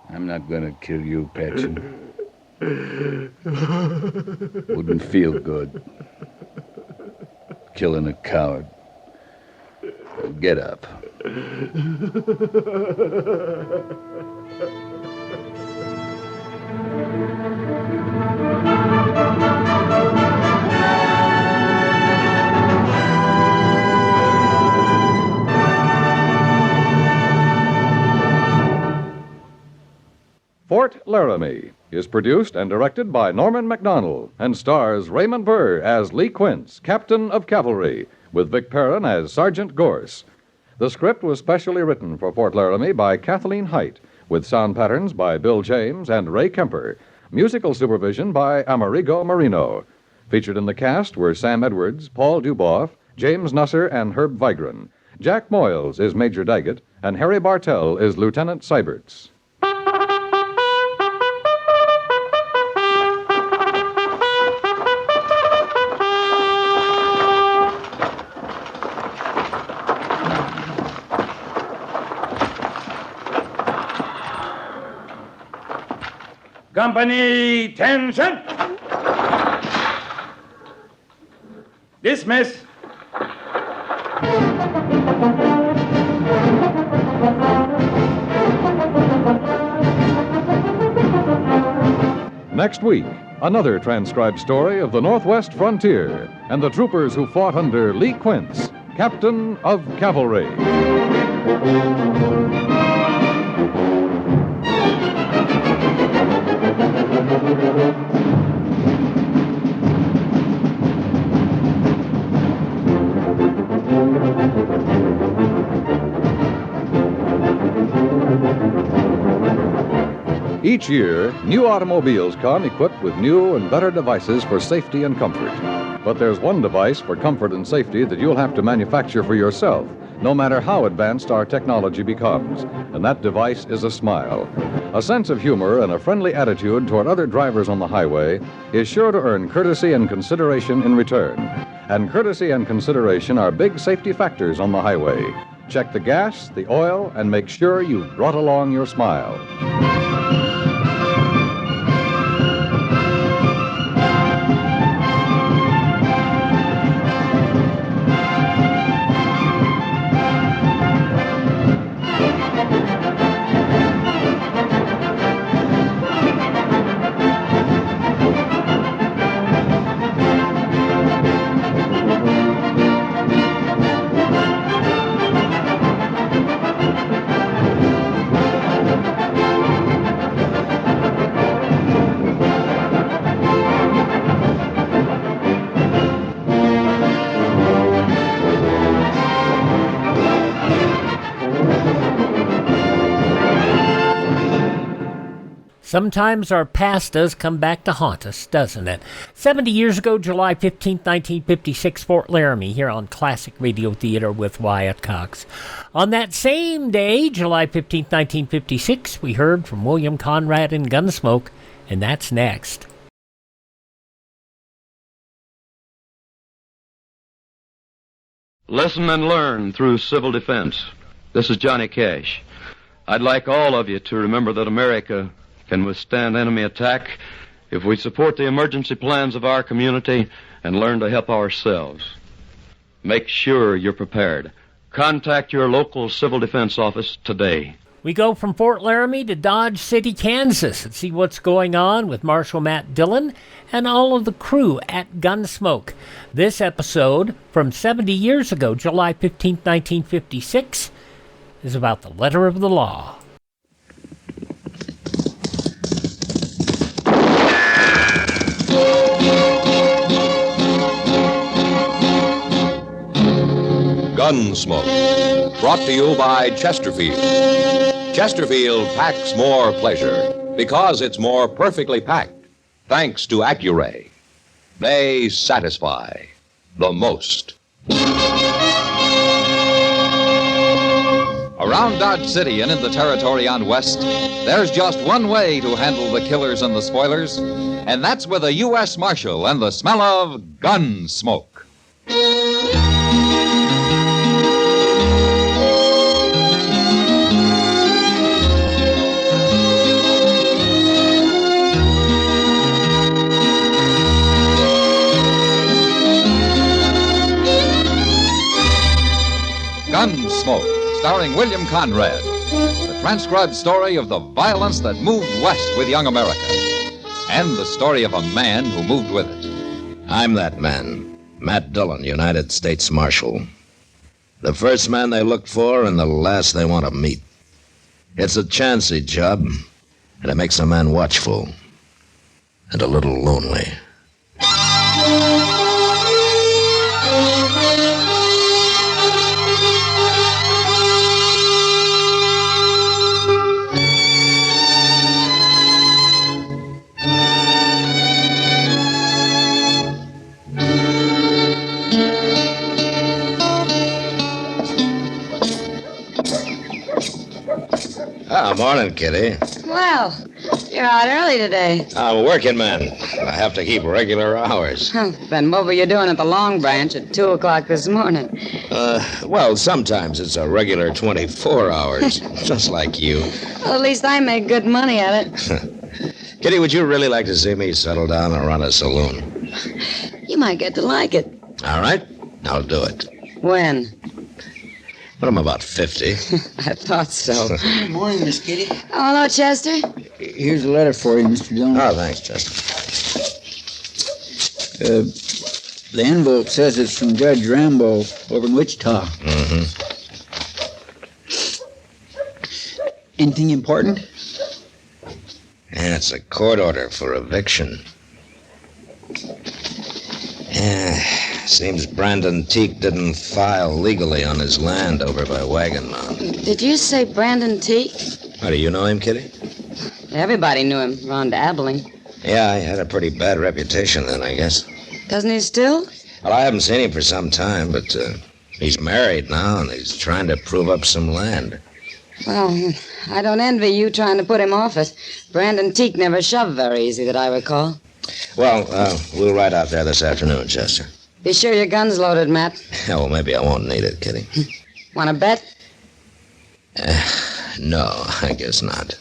I'm not gonna kill you, Patchen. Wouldn't feel good. Killing a coward. Get up. Fort Laramie is produced and directed by Norman MacDonald and stars Raymond Burr as Lee Quince, Captain of Cavalry, with Vic Perrin as Sergeant Gorse. The script was specially written for Fort Laramie by Kathleen Height, with sound patterns by Bill James and Ray Kemper. Musical supervision by Amerigo Marino. Featured in the cast were Sam Edwards, Paul Duboff, James Nusser, and Herb Vigran. Jack Moyles is Major Daggett, and Harry Bartell is Lieutenant Seiberts. Company, attention! Dismiss. Next week, another transcribed story of the Northwest frontier and the troopers who fought under Lee Quince, Captain of Cavalry. Each year, new automobiles come equipped with new and better devices for safety and comfort. But there's one device for comfort and safety that you'll have to manufacture for yourself, no matter how advanced our technology becomes. And that device is a smile. A sense of humor and a friendly attitude toward other drivers on the highway is sure to earn courtesy and consideration in return. And courtesy and consideration are big safety factors on the highway. Check the gas, the oil, and make sure you've brought along your smile. Sometimes our past does come back to haunt us, doesn't it? 70 years ago, July 15, 1956, Fort Laramie, here on Classic Radio Theater with Wyatt Cox. On that same day, July 15, 1956, we heard from William Conrad in Gunsmoke, and that's next. Listen and learn through civil defense. This is Johnny Cash. I'd like all of you to remember that America can withstand enemy attack if we support the emergency plans of our community and learn to help ourselves. Make sure you're prepared. Contact your local civil defense office today. We go from Fort Laramie to Dodge City, Kansas, and see what's going on with Marshal Matt Dillon and all of the crew at Gunsmoke. This episode, from 70 years ago, July 15, 1956, is about the letter of the law. Gunsmoke, brought to you by Chesterfield. Chesterfield packs more pleasure because it's more perfectly packed, thanks to Accuray. They satisfy the most. Around Dodge City and in the territory on West, there's just one way to handle the killers and the spoilers, and that's with a U.S. Marshal and the smell of Gunsmoke. Gunsmoke, starring William Conrad. The transcribed story of the violence that moved west with young America. And the story of a man who moved with it. I'm that man, Matt Dillon, United States Marshal. The first man they look for and the last they want to meet. It's a chancy job, and it makes a man watchful and a little lonely. Morning, Kitty. Well, you're out early today. I'm a working man. I have to keep regular hours. Then what were you doing at the Long Branch at 2 o'clock this morning? Well, sometimes it's a regular 24 hours, just like you. Well, at least I make good money at it. Kitty, would you really like to see me settle down and run a saloon? You might get to like it. All right, I'll do it. When? But I'm about 50. I thought so. Good morning, Miss Kitty. Oh, hello, Chester. Here's a letter for you, Mr. Dillon. Oh, thanks, Chester. The envelope says it's from Judge Rambo over in Wichita. Mm-hmm. Anything important? Yeah, it's a court order for eviction. Yeah, seems Brandon Teak didn't file legally on his land over by Wagon Mountain. Did you say Brandon Teak? Oh, do you know him, Kitty? Everybody knew him around Abilene. Yeah, he had a pretty bad reputation then, I guess. Doesn't he still? Well, I haven't seen him for some time, but he's married now, and he's trying to prove up some land. Well, I don't envy you trying to put him off it. Brandon Teak never shoved very easy, that I recall. Well, we'll ride out there this afternoon, Chester. Be sure your gun's loaded, Matt. Yeah, well, maybe I won't need it, Kitty. Want to bet? No, I guess not.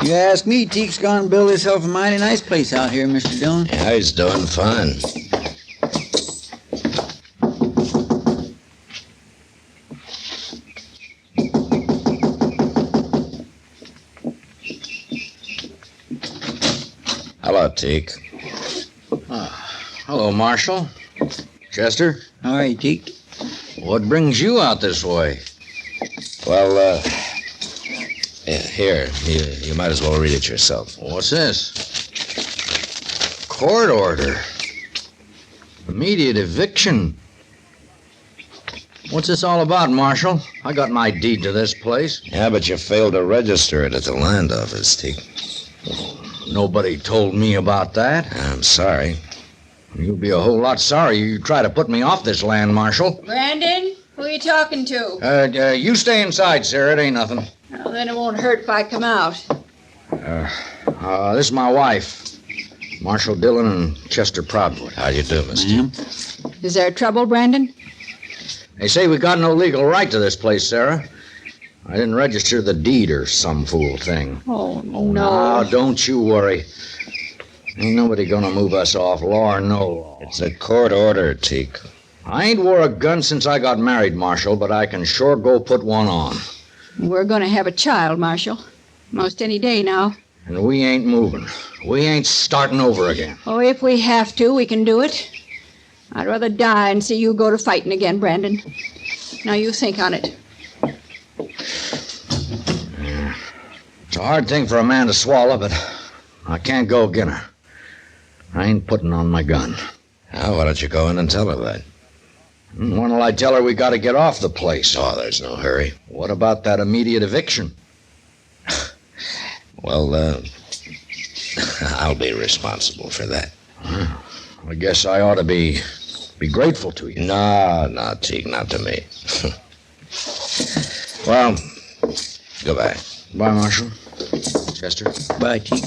You ask me, Teak's gone to build himself a mighty nice place out here, Mr. Dillon. Yeah, he's doing fine. Hello, Teak. Hello, Marshal. Chester? All right, Teak. What brings you out this way? Well, here, you might as well read it yourself. What's this? Court order. Immediate eviction. What's this all about, Marshal? I got my deed to this place. Yeah, but you failed to register it at the land office, Teak. Nobody told me about that. I'm sorry. You'll be a whole lot sorry you try to put me off this land, Marshal. Brandon, who are you talking to? You stay inside, Sarah. It ain't nothing. Well, then it won't hurt if I come out. This is my wife, Marshal Dillon and Chester Proudfoot. How do you do, mister? Is there trouble, Brandon? They say we got no legal right to this place, Sarah. I didn't register the deed or some fool thing. Oh, no. Now, don't you worry. Ain't nobody gonna move us off, law or no law. It's a court order, Teak. I ain't wore a gun since I got married, Marshal, but I can sure go put one on. We're going to have a child, Marshal. Most any day now. And we ain't moving. We ain't starting over again. Oh, if we have to, we can do it. I'd rather die and see you go to fighting again, Brandon. Now you think on it. It's a hard thing for a man to swallow, but I can't go again her. I ain't putting on my gun. Now, why don't you go in and tell her that? When'll I tell her we gotta get off the place? Oh, there's no hurry. What about that immediate eviction? Well, I'll be responsible for that. I guess I ought to be grateful to you. No, Teak, not to me. Well, goodbye. Bye, Marshal. Chester. Bye, Teak.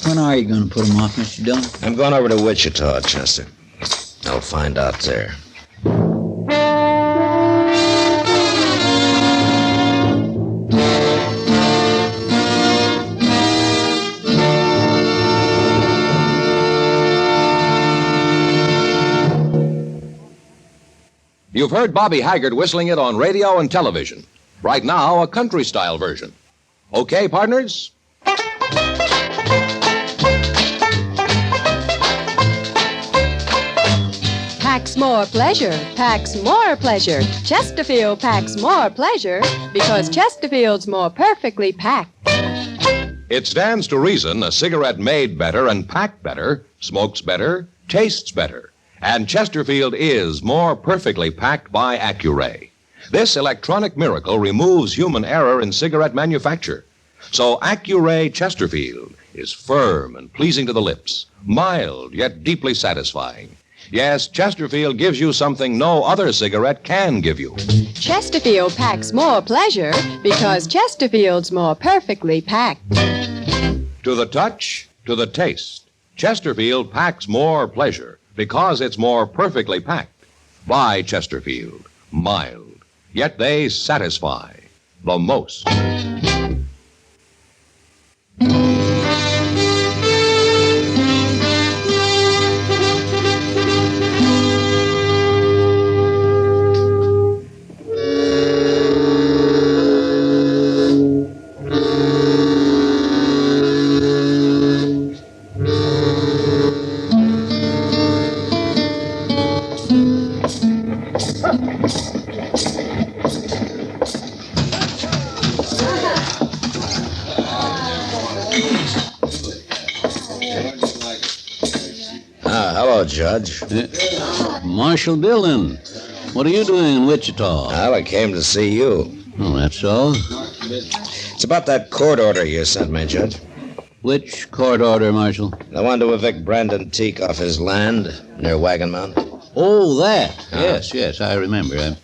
When are you going to put him off, Mr. Dillon? I'm going over to Wichita, Chester. I'll find out there. You've heard Bobby Haggart whistling it on radio and television. Right now, a country-style version. Okay, partners? Packs more pleasure, packs more pleasure. Chesterfield packs more pleasure because Chesterfield's more perfectly packed. It stands to reason a cigarette made better and packed better, smokes better, tastes better. And Chesterfield is more perfectly packed by Accuray. This electronic miracle removes human error in cigarette manufacture. So Accuray Chesterfield is firm and pleasing to the lips, mild yet deeply satisfying. Yes, Chesterfield gives you something no other cigarette can give you. Chesterfield packs more pleasure because Chesterfield's more perfectly packed. To the touch, to the taste, Chesterfield packs more pleasure because it's more perfectly packed. By Chesterfield, mild, yet they satisfy the most. Hello, Judge. Marshal Dillon. What are you doing in Wichita? Well, I came to see you. Oh, that's all? It's about that court order you sent me, Judge. Which court order, Marshal? The one to evict Brandon Teak off his land near Wagon Mountain. Oh, that. Yes, I remember.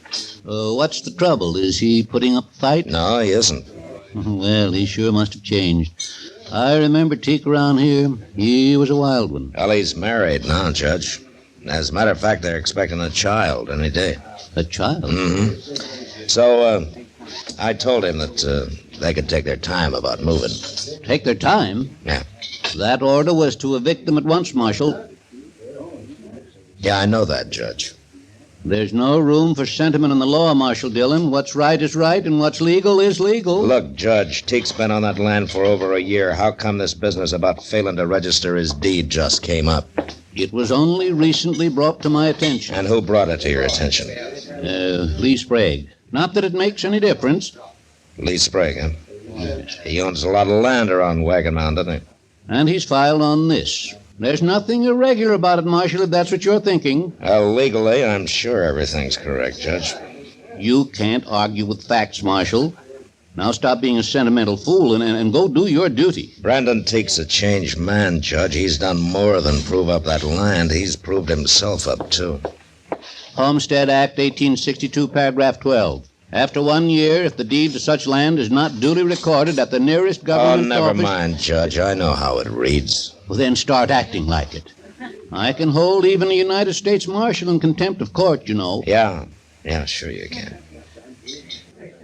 What's the trouble? Is he putting up a fight? No, he isn't. Well, he sure must have changed. I remember Teak around here. He was a wild one. Well, he's married now, Judge. As a matter of fact, they're expecting a child any day. A child? Mm-hmm. So, I told him that they could take their time about moving. Take their time? Yeah. That order was to evict them at once, Marshal. Yeah, I know that, Judge. There's no room for sentiment in the law, Marshal Dillon. What's right is right, and what's legal is legal. Look, Judge, Teak's been on that land for over a year. How come this business about failing to register his deed just came up? It was only recently brought to my attention. And who brought it to your attention? Lee Sprague. Not that it makes any difference. Lee Sprague, huh? Yes. He owns a lot of land around Wagon Mountain, doesn't he? And he's filed on this. There's nothing irregular about it, Marshal, if that's what you're thinking. Legally, I'm sure everything's correct, Judge. You can't argue with facts, Marshal. Now stop being a sentimental fool and go do your duty. Brandon Teak's a changed man, Judge. He's done more than prove up that land. He's proved himself up, too. Homestead Act, 1862, paragraph 12. After 1 year, if the deed to such land is not duly recorded at the nearest government office... Oh, never mind, Judge. I know how it reads. Well, then start acting like it. I can hold even a United States Marshal in contempt of court, you know. Yeah, sure you can.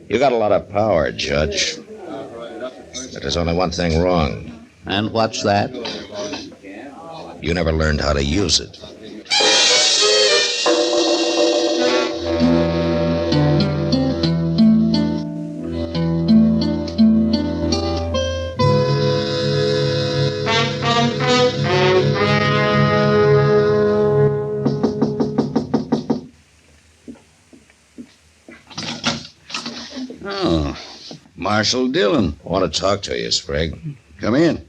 You got a lot of power, Judge. But there's only one thing wrong. And what's that? You never learned how to use it. Marshal Dillon. I want to talk to you, Sprague. Come in.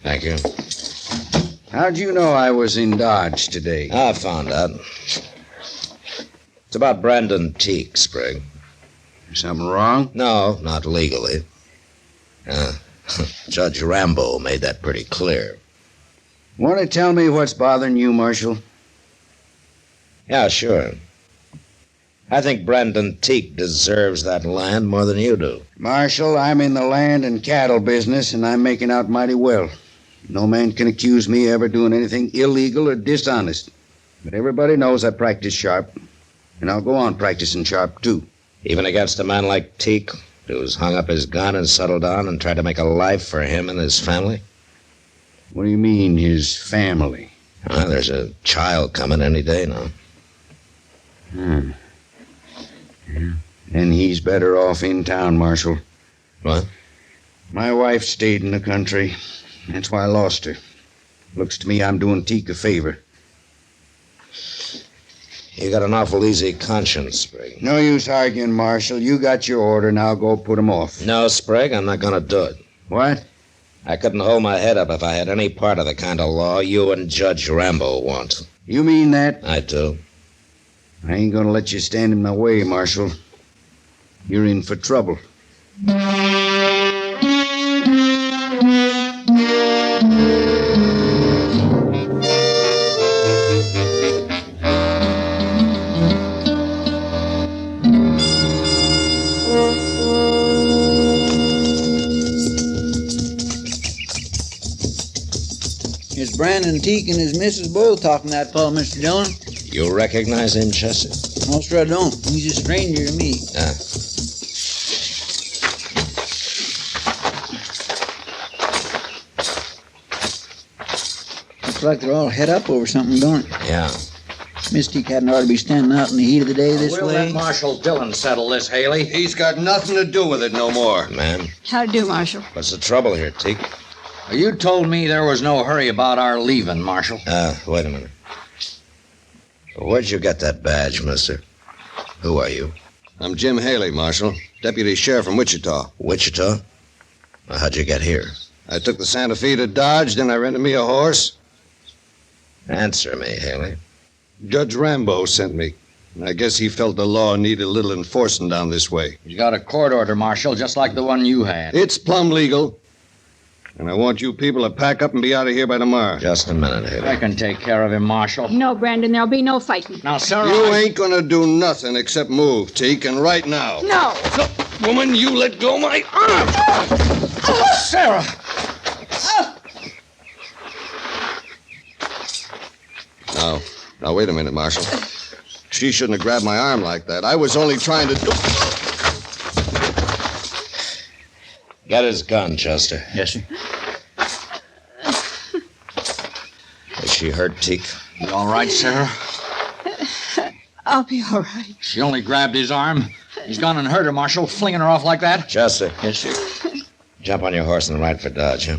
Thank you. How'd you know I was in Dodge today? I found out. It's about Brandon Teak, Sprague. Something wrong? No, not legally. Judge Rambo made that pretty clear. Want to tell me what's bothering you, Marshal? Yeah, sure. I think Brandon Teak deserves that land more than you do. Marshal, I'm in the land and cattle business, and I'm making out mighty well. No man can accuse me of ever doing anything illegal or dishonest. But everybody knows I practice sharp, and I'll go on practicing sharp, too. Even against a man like Teak, who's hung up his gun and settled down and tried to make a life for him and his family? What do you mean, his family? There's a child coming any day now. Then he's better off in town, Marshal. What? My wife stayed in the country. That's why I lost her. Looks to me I'm doing Teak a favor. You got an awful easy conscience, Sprague. No use arguing, Marshal. You got your order, now go put him off. No, Sprague, I'm not going to do it. What? I couldn't hold my head up if I had any part of the kind of law you and Judge Rambo want. You mean that? I do. I ain't going to let you stand in my way, Marshal. You're in for trouble. Brandon Teak and his missus both talking that fellow, Mr. Dillon. You recognize him, Chester? No, sir, I don't. He's a stranger to me. Ah. Looks like they're all head up over something, don't it? Yeah. Miss Teak hadn't ought to be standing out in the heat of the day this We'll way. let Marshal Dillon settle this, Haley. He's got nothing to do with it no more. Man, How to do, Marshal? what's the trouble here, Teak? You told me there was no hurry about our leaving, Marshal. Wait a minute. Where'd you get that badge, mister? Who are you? I'm Jim Haley, Marshal. Deputy Sheriff from Wichita. Wichita? Well, how'd you get here? I took the Santa Fe to Dodge, then I rented me a horse. Answer me, Haley. Judge Rambo sent me. I guess he felt the law needed a little enforcing down this way. He's got a court order, Marshal, just like the one you had. It's plumb legal. And I want you people to pack up and be out of here by tomorrow. Just a minute, Haley. I can take care of him, Marshal. No, Brandon, there'll be no fighting. Now, Sarah... You ain't gonna do nothing except move, Teak, and right now. No! Woman, you let go my arm! Sarah! Now, wait a minute, Marshal. She shouldn't have grabbed my arm like that. I was only trying to do... Get his gun, Chester. Yes, sir. Is she hurt, Teak? You all right, Sarah? I'll be all right. She only grabbed his arm. He's gone and hurt her, Marshal, flinging her off like that. Chester. Yes, sir. Jump on your horse and ride for Dodge, huh?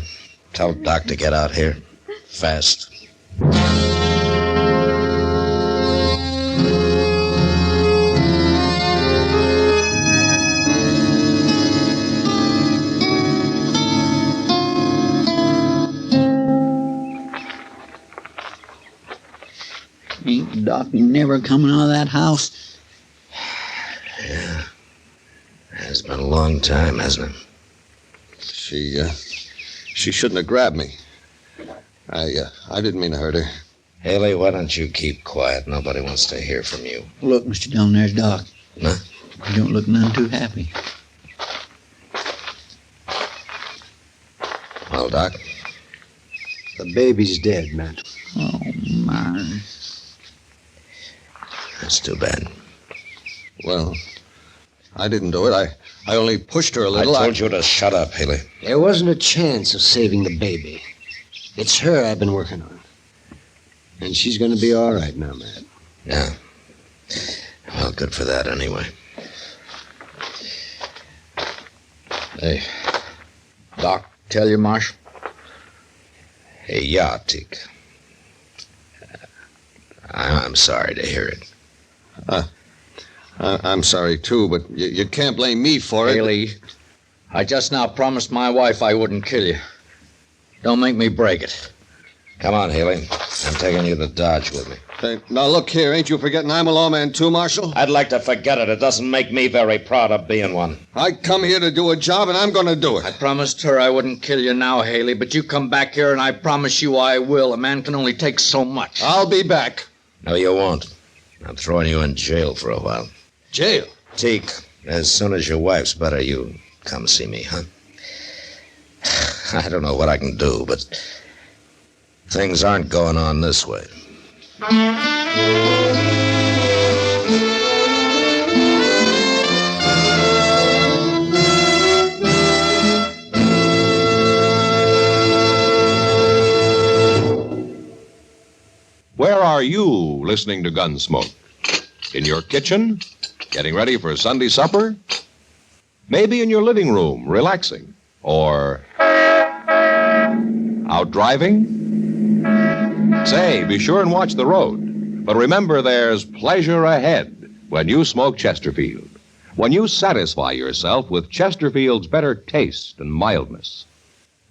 Tell Doc to get out here. Fast. Ain't Doc never coming out of that house? Yeah. It's been a long time, hasn't it? She shouldn't have grabbed me. I didn't mean to hurt her. Haley, why don't you keep quiet? Nobody wants to hear from you. Look, Mr. Dillon, there's Doc. Huh? You don't look none too happy. Well, Doc? The baby's dead, man. Oh, my. That's too bad. Well, I didn't do it. I only pushed her a little. I told you to shut up, Haley. There wasn't a chance of saving the baby. It's her I've been working on. And she's going to be all right now, Matt. Yeah. Well, good for that, anyway. Hey, Doc, tell you, Marshal? Hey, yeah, Teak. I'm sorry to hear it. I'm sorry, too, but you can't blame me for it. Haley, I just now promised my wife I wouldn't kill you. Don't make me break it. Come on, Haley. I'm taking you to Dodge with me. Hey, now, look here. Ain't you forgetting I'm a lawman, too, Marshal? I'd like to forget it. It doesn't make me very proud of being one. I come here to do a job, and I'm going to do it. I promised her I wouldn't kill you now, Haley, but you come back here, and I promise you I will. A man can only take so much. I'll be back. No, you won't. I'm throwing you in jail for a while. Jail? Teak, as soon as your wife's better, you come see me, huh? I don't know what I can do, but things aren't going on this way. Where are you listening to Gunsmoke? In your kitchen? Getting ready for Sunday supper? Maybe in your living room, relaxing? Or out driving? Say, be sure and watch the road. But remember, there's pleasure ahead when you smoke Chesterfield. When you satisfy yourself with Chesterfield's better taste and mildness.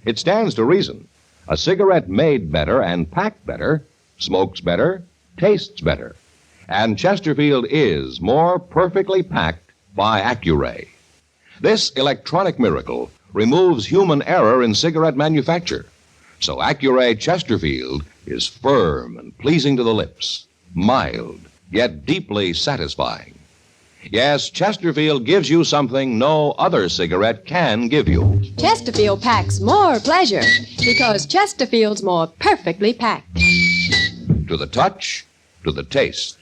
It stands to reason. A cigarette made better and packed better smokes better, tastes better. And Chesterfield is more perfectly packed by Accuray. This electronic miracle removes human error in cigarette manufacture. So Accuray Chesterfield is firm and pleasing to the lips, mild, yet deeply satisfying. Yes, Chesterfield gives you something no other cigarette can give you. Chesterfield packs more pleasure because Chesterfield's more perfectly packed. To the touch, to the taste,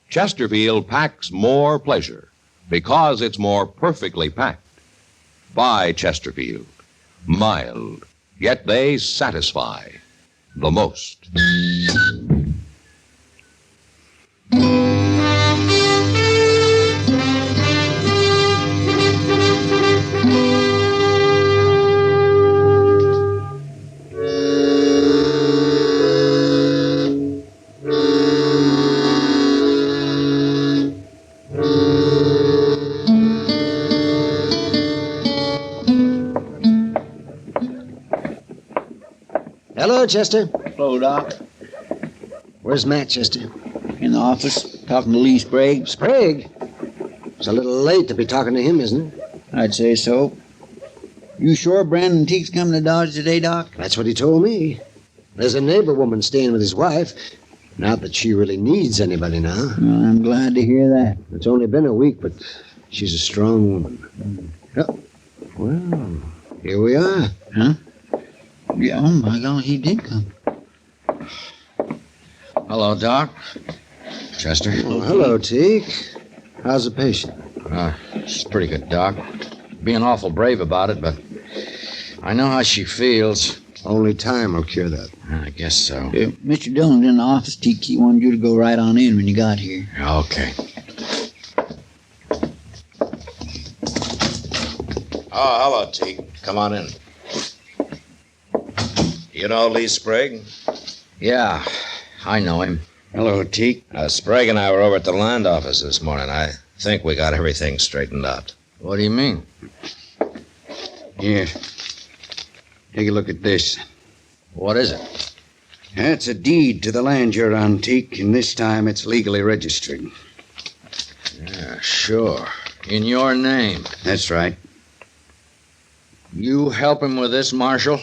Chesterfield packs more pleasure because it's more perfectly packed. By Chesterfield. Mild, yet they satisfy the most. Hello, Chester. Hello, Doc. Where's Matt, Chester? In the office, talking to Lee Sprague. Sprague? It's a little late to be talking to him, isn't it? I'd say so. You sure Brandon Teak's coming to Dodge today, Doc? That's what he told me. There's a neighbor woman staying with his wife. Not that she really needs anybody now. Well, I'm glad to hear that. It's only been a week, but she's a strong woman. Oh, well, here we are. Huh? Yeah, oh my God, he did come. Hello, Doc. Chester. Oh, hello, Teak. How's the patient? She's pretty good, Doc. Being awful brave about it, but I know how she feels. Only time will cure that. I guess so. Mr. Dillon's in the office, Teak. He wanted you to go right on in when you got here. Okay. Oh, hello, Teak. Come on in. You know Lee Sprague? Yeah, I know him. Hello, Teak. Sprague and I were over at the land office this morning. I think we got everything straightened out. What do you mean? Here. Take a look at this. What is it? That's a deed to the land you're on, Teak, and this time it's legally registered. Yeah, sure. In your name. That's right. You help him with this, Marshal?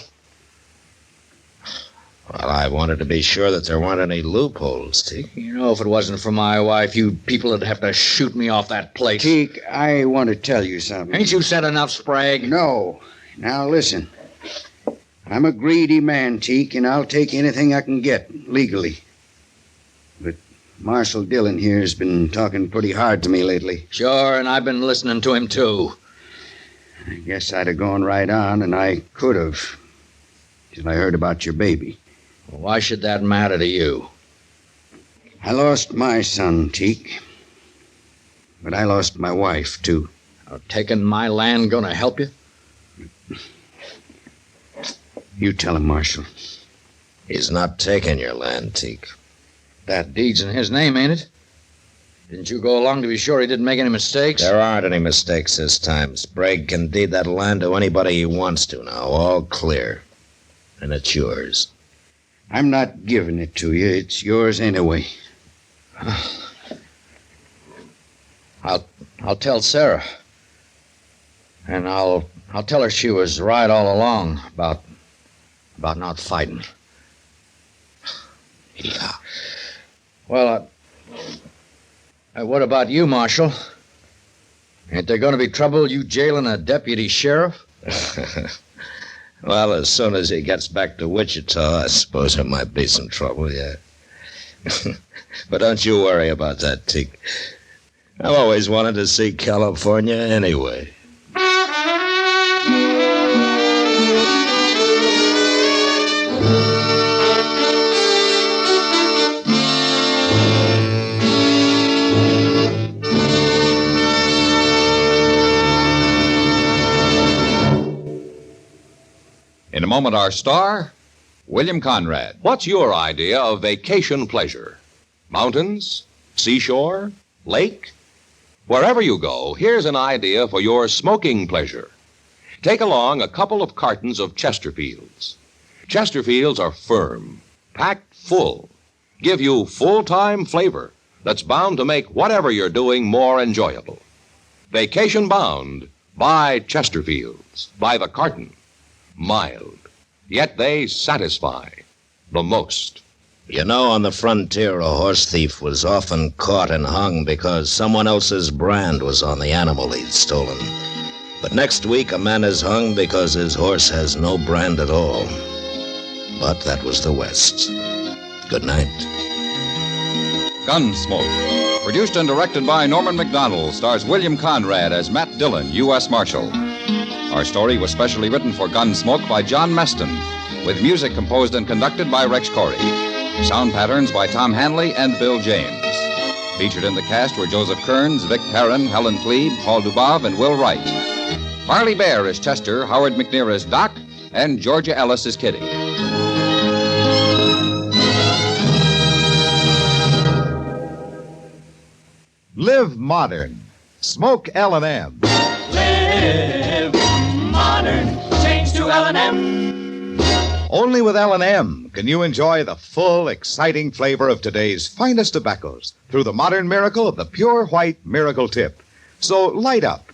Well, I wanted to be sure that there weren't any loopholes, Teak. You know, if it wasn't for my wife, you people would have to shoot me off that place. Teak, I want to tell you something. Ain't you said enough, Sprague? No. Now listen. I'm a greedy man, Teak, and I'll take anything I can get legally. But Marshal Dillon here has been talking pretty hard to me lately. Sure, and I've been listening to him, too. I guess I'd have gone right on, and I could have, till I heard about your baby. Why should that matter to you? I lost my son, Teak. But I lost my wife, too. Taking my land gonna help you? You tell him, Marshal. He's not taking your land, Teak. That deed's in his name, ain't it? Didn't you go along to be sure he didn't make any mistakes? There aren't any mistakes this time. Sprague can deed that land to anybody he wants to now. All clear. And it's yours. I'm not giving it to you. It's yours anyway. I'll tell Sarah. And I'll tell her she was right all along about not fighting. Yeah. Well, what about you, Marshal? Ain't there going to be trouble you jailing a deputy sheriff? Well, as soon as he gets back to Wichita, I suppose there might be some trouble, yeah. But don't you worry about that, Teak. I've always wanted to see California anyway. In a moment, our star, William Conrad. What's your idea of vacation pleasure? Mountains? Seashore? Lake? Wherever you go, here's an idea for your smoking pleasure. Take along a couple of cartons of Chesterfields. Chesterfields are firm, packed full, give you full-time flavor that's bound to make whatever you're doing more enjoyable. Vacation bound, buy Chesterfields, by the carton. Mild, yet they satisfy the most. You know, on the frontier, a horse thief was often caught and hung because someone else's brand was on the animal he'd stolen. But next week, a man is hung because his horse has no brand at all. But that was the West. Good night. Gunsmoke. Produced and directed by Norman Macdonald, stars William Conrad as Matt Dillon, U.S. Marshal. Our story was specially written for Gunsmoke by John Meston, with music composed and conducted by Rex Corey. Sound patterns by Tom Hanley and Bill James. Featured in the cast were Joseph Kearns, Vic Perrin, Helen Plebe, Paul Dubov, and Will Wright. Farley Bear is Chester, Howard McNear is Doc, and Georgia Ellis is Kitty. Live modern. Smoke L&M. Live modern. Change to L&M. Only with L&M can you enjoy the full, exciting flavor of today's finest tobaccos through the modern miracle of the pure white Miracle Tip. So light up,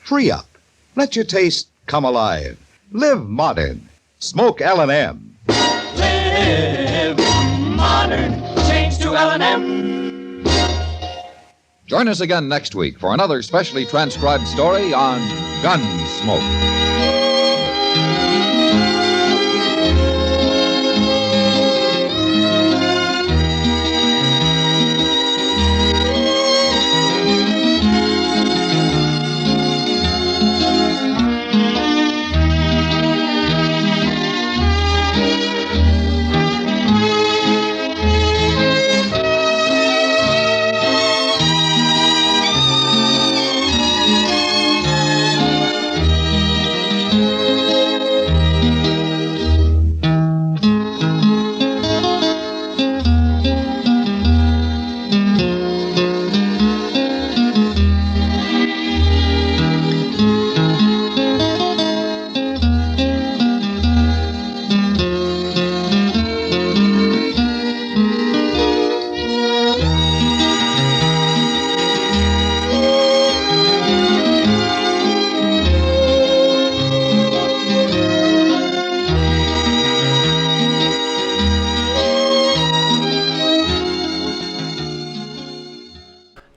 free up, let your taste come alive. Live modern. Smoke L&M. Live modern. Change to L&M. Join us again next week for another specially transcribed story on Gunsmoke.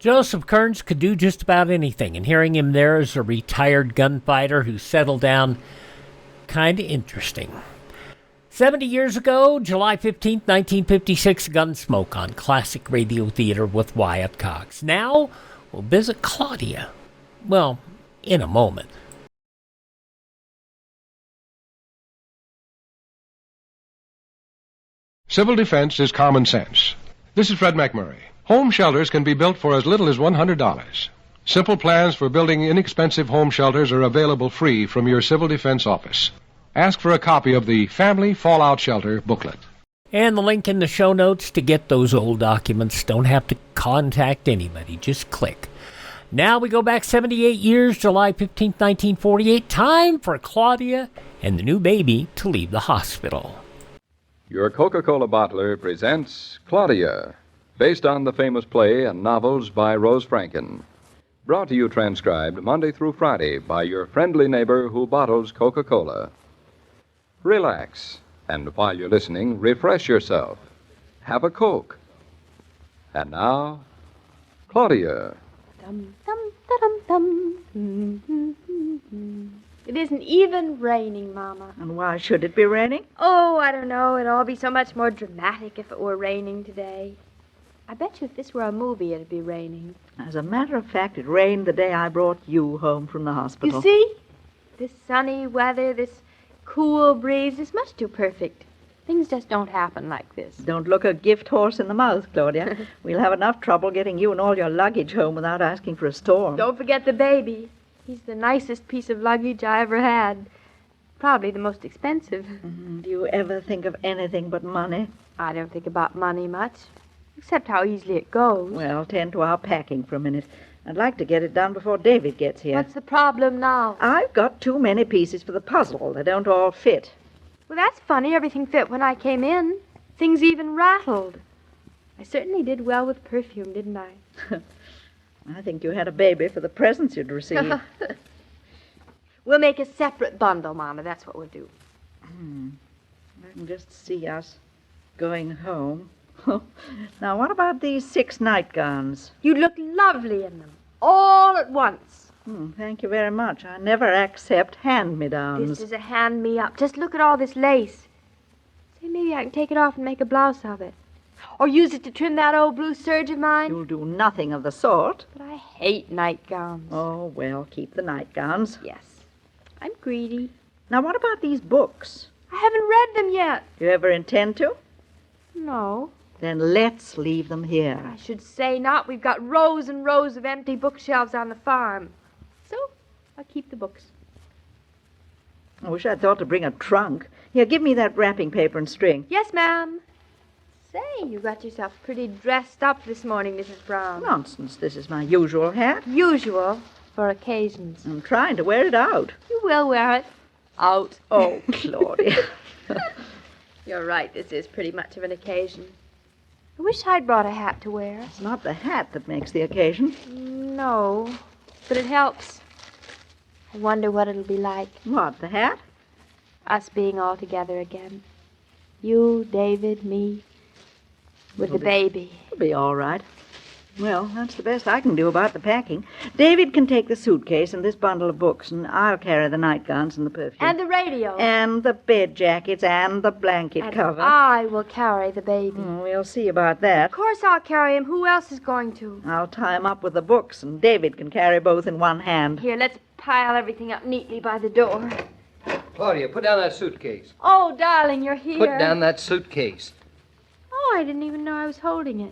Joseph Kearns could do just about anything, and hearing him there as a retired gunfighter who settled down, kind of interesting. 70 years ago, July 15th, 1956, Gunsmoke on Classic Radio Theater with Wyatt Cox. Now, we'll visit Claudia. Well, in a moment. Civil defense is common sense. This is Fred McMurray. Home shelters can be built for as little as $100. Simple plans for building inexpensive home shelters are available free from your civil defense office. Ask for a copy of the Family Fallout Shelter booklet. And the link in the show notes to get those old documents. Don't have to contact anybody. Just click. Now we go back 78 years, July 15th, 1948. Time for Claudia and the new baby to leave the hospital. Your Coca-Cola bottler presents Claudia, based on the famous play and novels by Rose Franken. Brought to you transcribed Monday through Friday by your friendly neighbor who bottles Coca-Cola. Relax, and while you're listening, refresh yourself. Have a Coke. And now, Claudia. Dum, dum, da-dum, dum. It isn't even raining, Mama. And why should it be raining? Oh, I don't know. It'd all be so much more dramatic if it were raining today. I bet you if this were a movie, it'd be raining. As a matter of fact, it rained the day I brought you home from the hospital. You see? This sunny weather, this cool breeze is much too perfect. Things just don't happen like this. Don't look a gift horse in the mouth, Claudia. We'll have enough trouble getting you and all your luggage home without asking for a storm. Don't forget the baby. He's the nicest piece of luggage I ever had. Probably the most expensive. Do you ever think of anything but money? I don't think about money much. Except how easily it goes. Well, tend to our packing for a minute. I'd like to get it done before David gets here. What's the problem now? I've got too many pieces for the puzzle. They don't all fit. Well, that's funny. Everything fit when I came in. Things even rattled. I certainly did well with perfume, didn't I? I think you had a baby for the presents you'd receive. We'll make a separate bundle, Mama. That's what we'll do. I can just see us going home. Now, what about these 6 nightgowns? You'd look lovely in them, all at once. Thank you very much. I never accept hand-me-downs. This is a hand-me-up. Just look at all this lace. Say, maybe I can take it off and make a blouse of it. Or use it to trim that old blue serge of mine. You'll do nothing of the sort. But I hate nightgowns. Oh, well, keep the nightgowns. Yes. I'm greedy. Now, what about these books? I haven't read them yet. You ever intend to? No. Then let's leave them here. I should say not. We've got rows and rows of empty bookshelves on the farm. So, I'll keep the books. I wish I'd thought to bring a trunk. Here, give me that wrapping paper and string. Yes, ma'am. Say, you got yourself pretty dressed up this morning, Mrs. Brown. Nonsense. This is my usual hat. Usual for occasions. I'm trying to wear it out. You will wear it. Out. Oh, Claudia. You're right. This is pretty much of an occasion. I wish I'd brought a hat to wear. It's not the hat that makes the occasion. No, but it helps. I wonder what it'll be like. What, the hat? Us being all together again. You, David, me, with the baby. It'll be all right. Well, that's the best I can do about the packing. David can take the suitcase and this bundle of books, and I'll carry the nightgowns and the perfume. And the radio. And the bed jackets and the blanket And cover. I will carry the baby. We'll see about that. Of course I'll carry him. Who else is going to? I'll tie him up with the books, and David can carry both in one hand. Here, let's pile everything up neatly by the door. Claudia, put down that suitcase. Oh, darling, you're here. Put down that suitcase. Oh, I didn't even know I was holding it.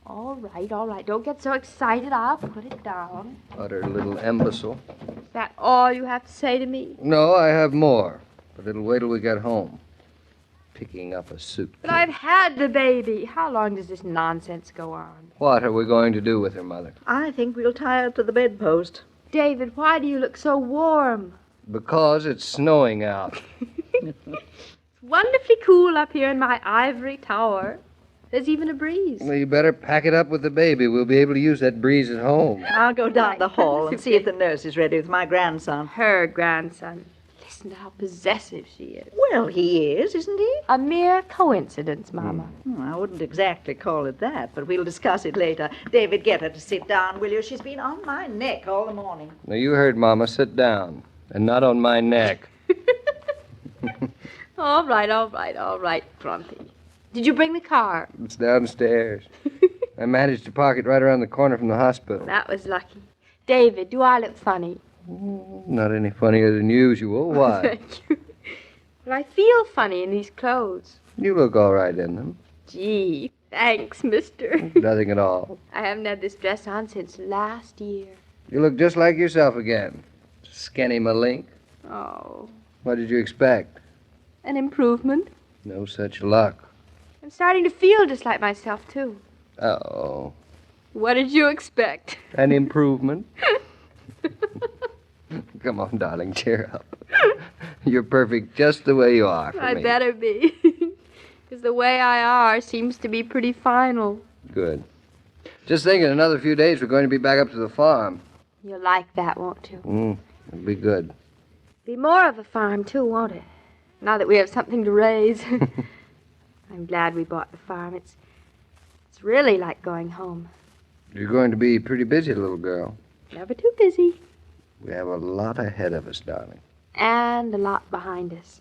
All right. Don't get so excited. I'll put it down. Utter little imbecile. Is that all you have to say to me? No, I have more. But it'll wait till we get home. Picking up a suitcase. But I've had the baby. How long does this nonsense go on? What are we going to do with her, Mother? I think we'll tie her to the bedpost. David, why do you look so warm? Because it's snowing out. It's wonderfully cool up here in my ivory tower. There's even a breeze. Well, you better pack it up with the baby. We'll be able to use that breeze at home. I'll go down the hall and see if the nurse is ready with my grandson. Her grandson. Listen to how possessive she is. Well, he is, isn't he? A mere coincidence, Mama. I wouldn't exactly call it that, but we'll discuss it later. David, get her to sit down, will you? She's been on my neck all the morning. Now, you heard Mama. Sit down. And not on my neck. All right, Grumpy. Did you bring the car? It's downstairs. I managed to park it right around the corner from the hospital. That was lucky. David, do I look funny? Not any funnier than usual. Why? Thank you. But I feel funny in these clothes. You look all right in them. Gee, thanks, mister. Nothing at all. I haven't had this dress on since last year. You look just like yourself again. Skinny malink. Oh, What did you expect? an improvement. No such luck. I'm starting to feel just like myself, too. Uh-oh. What did you expect? An improvement? Come on, darling, cheer up. You're perfect just the way you are for I me. better be. Because the way I are seems to be pretty final. Good. Just think, in another few days, we're going to be back up to the farm. You'll like that, won't you? It'll be good. Be more of a farm, too, won't it? Now that we have something to raise. I'm glad we bought the farm. It's really like going home. You're going to be pretty busy, little girl. Never too busy. We have a lot ahead of us, darling. And a lot behind us.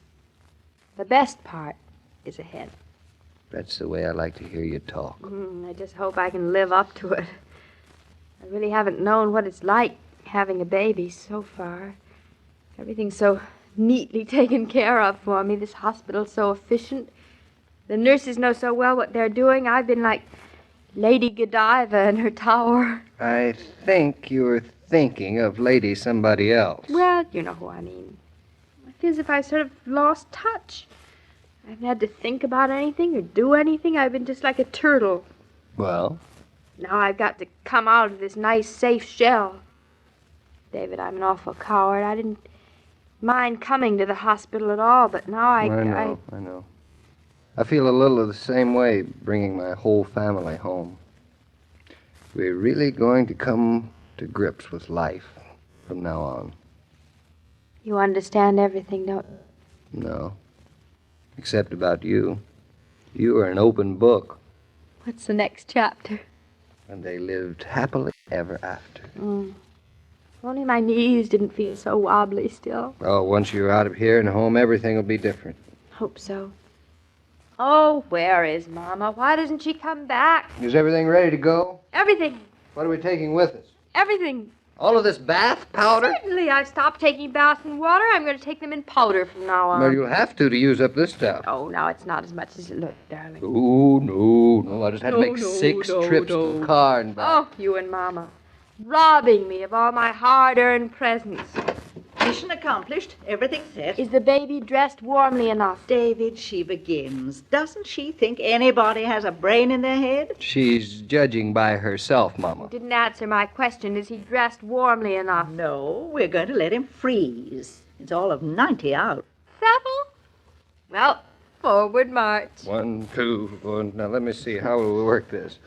The best part is ahead. That's the way I like to hear you talk. I just hope I can live up to it. I really haven't known what it's like having a baby so far. Everything's so neatly taken care of for me. This hospital's so efficient. The nurses know so well what they're doing. I've been like Lady Godiva in her tower. I think you're thinking of Lady somebody else. Well, you know who I mean. I feel as if I sort of lost touch. I haven't had to think about anything or do anything. I've been just like a turtle. Well? Now I've got to come out of this nice, safe shell. David, I'm an awful coward. I didn't mind coming to the hospital at all, but now I know. I feel a little of the same way bringing my whole family home. We're really going to come to grips with life from now on. You understand everything, don't you? No. Except about you. You are an open book. What's the next chapter? And they lived happily ever after. If only my knees didn't feel so wobbly still. Oh, once you're out of here and home, everything will be different. Hope so. Oh, where is Mama? Why doesn't she come back? Is everything ready to go? Everything. What are we taking with us? Everything. All of this bath powder? Certainly, I've stopped taking baths in water. I'm going to take them in powder from now on. Well, you'll have to use up this stuff. Oh, now it's not as much as it looked, darling. Oh, no. I just had to make six trips to the car and back. Oh, you and Mama. Robbing me of all my hard-earned presents. Mission accomplished. Everything set. Is the baby dressed warmly enough? David, she begins. Doesn't she think anybody has a brain in their head? She's judging by herself, Mama. Didn't answer my question. Is he dressed warmly enough? No, we're going to let him freeze. It's all of 90 out. Supple? Well, forward march. 1, 2, 1. Now, let me see. How will we work this?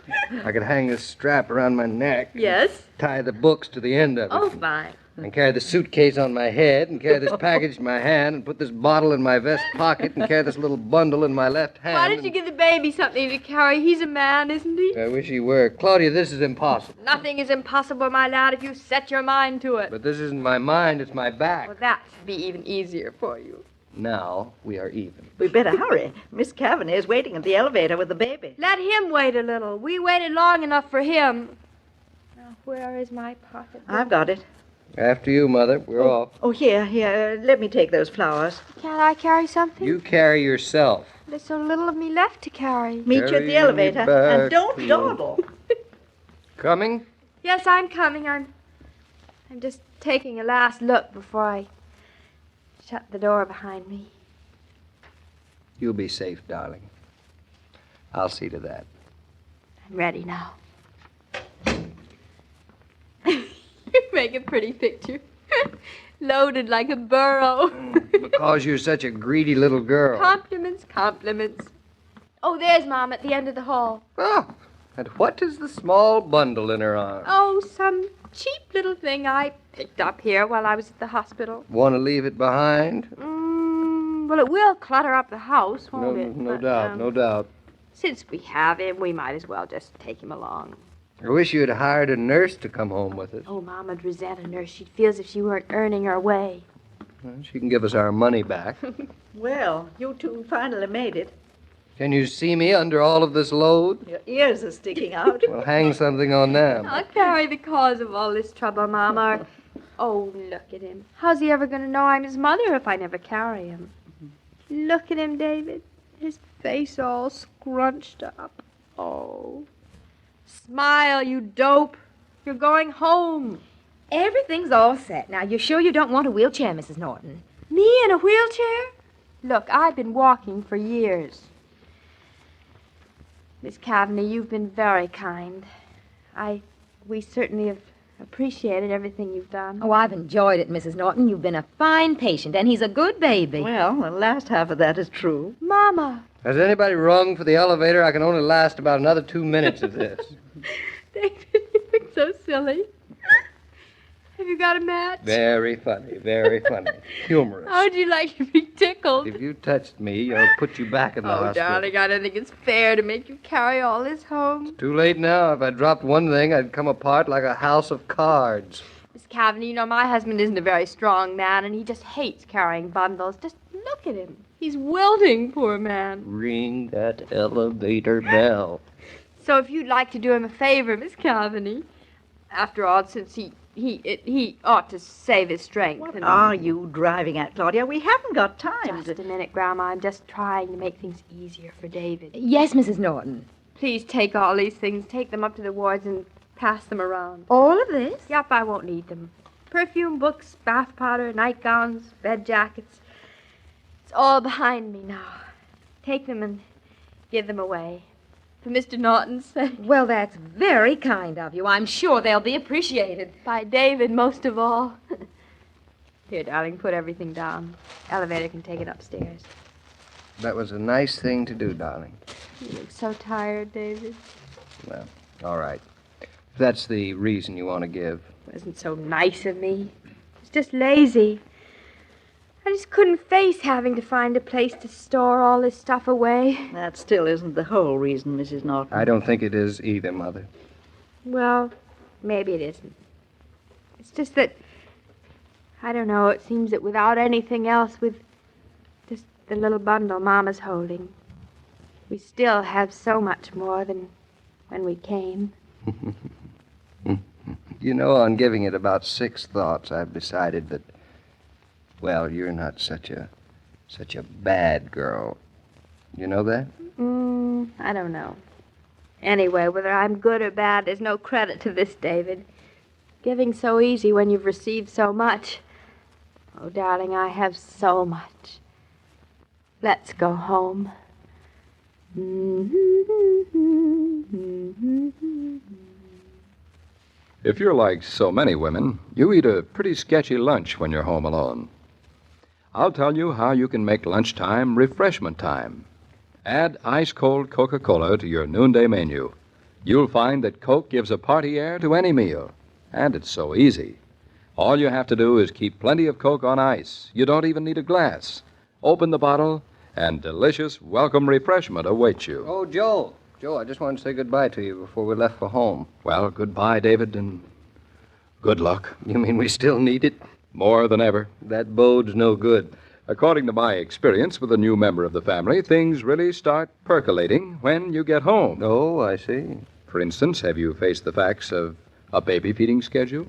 I could hang this strap around my neck. Yes? Tie the books to the end of it. Oh, fine. And carry the suitcase on my head, and carry this package in my hand, and put this bottle in my vest pocket, and carry this little bundle in my left hand. Why didn't you give the baby something to carry? He's a man, isn't he? I wish he were. Claudia, this is impossible. Nothing is impossible, my lad, if you set your mind to it. But this isn't my mind, it's my back. Well, that should be even easier for you. Now we are even. We better hurry. Miss Kavanagh is waiting at the elevator with the baby. Let him wait a little. We waited long enough for him. Now, where is my pocketbook? I've got it. After you, Mother. We're off. Oh, here. Let me take those flowers. Can't I carry something? You carry yourself. There's so little of me left to carry. Meet you at the elevator. And don't dawdle. Coming? Yes, I'm coming. I'm just taking a last look before I shut the door behind me. You'll be safe, darling. I'll see to that. I'm ready now. You make a pretty picture. Loaded like a burro. Because you're such a greedy little girl. Compliments. Oh, there's Mom at the end of the hall. Oh, and what is the small bundle in her arm? Oh, some cheap little thing I picked up here while I was at the hospital. Want to leave it behind? Well, it will clutter up the house, won't it? No doubt. Since we have him, we might as well just take him along. I wish you had hired a nurse to come home with us. Oh, Mama'd resent a nurse. She'd feel as if she weren't earning her way. Well, she can give us our money back. Well, you two finally made it. Can you see me under all of this load? Your ears are sticking out. Well, hang something on them. I'll carry the cause of all this trouble, Mama. Oh, look at him. How's he ever going to know I'm his mother if I never carry him? Look at him, David. His face all scrunched up. Oh. Smile, you dope. You're going home. Everything's all set. Now, you're sure you don't want a wheelchair, Mrs. Norton? Me in a wheelchair? Look, I've been walking for years. Miss Kavanagh, you've been very kind. We certainly have appreciated everything you've done. Oh, I've enjoyed it, Mrs. Norton. You've been a fine patient, and he's a good baby. Well, the last half of that is true. Mama. Has anybody rung for the elevator? I can only last about another 2 minutes of this. David, you look so silly. Have you got a match? Very funny. Humorous. How'd you like to be tickled? If you touched me, I'll put you back in the hospital. Darling, I don't think it's fair to make you carry all this home. Too late now. If I dropped one thing, I'd come apart like a house of cards. Miss Kavanagh, you know, my husband isn't a very strong man, and he just hates carrying bundles. Just look at him. He's wilting, poor man. Ring that elevator bell. So if you'd like to do him a favor, Miss Kavanagh, after all, since he ought to save his strength. What are you driving at, Claudia? We haven't got time. Just a minute, Grandma. I'm just trying to make things easier for David. Yes, Mrs. Norton. Please take all these things, take them up to the wards, and pass them around. All of this? Yep, I won't need them. Perfume, books, bath powder, nightgowns, bed jackets. It's all behind me now. Take them and give them away. For Mr. Norton's sake. Well, that's very kind of you. I'm sure they'll be appreciated. By David, most of all. Here, darling, put everything down. Elevator can take it upstairs. That was a nice thing to do, darling. You look so tired, David. Well, all right. If that's the reason you want to give. It wasn't so nice of me. It's just lazy. I just couldn't face having to find a place to store all this stuff away. That still isn't the whole reason, Mrs. Norton. I don't think it is either, Mother. Well, maybe it isn't. It's just that, I don't know, it seems that without anything else, with just the little bundle Mama's holding, we still have so much more than when we came. You know, on giving it about 6 thoughts, I've decided that, well, you're not such a bad girl. You know that? I don't know. Anyway, whether I'm good or bad, there's no credit to this, David. Giving's so easy when you've received so much. Oh, darling, I have so much. Let's go home. If you're like so many women, you eat a pretty sketchy lunch when you're home alone. I'll tell you how you can make lunchtime refreshment time. Add ice-cold Coca-Cola to your noonday menu. You'll find that Coke gives a party air to any meal. And it's so easy. All you have to do is keep plenty of Coke on ice. You don't even need a glass. Open the bottle, and delicious welcome refreshment awaits you. Oh, Joe, I just wanted to say goodbye to you before we left for home. Well, goodbye, David, and good luck. You mean we still need it? More than ever. That bodes no good. According to my experience with a new member of the family, things really start percolating when you get home. Oh, I see. For instance, have you faced the facts of a baby feeding schedule?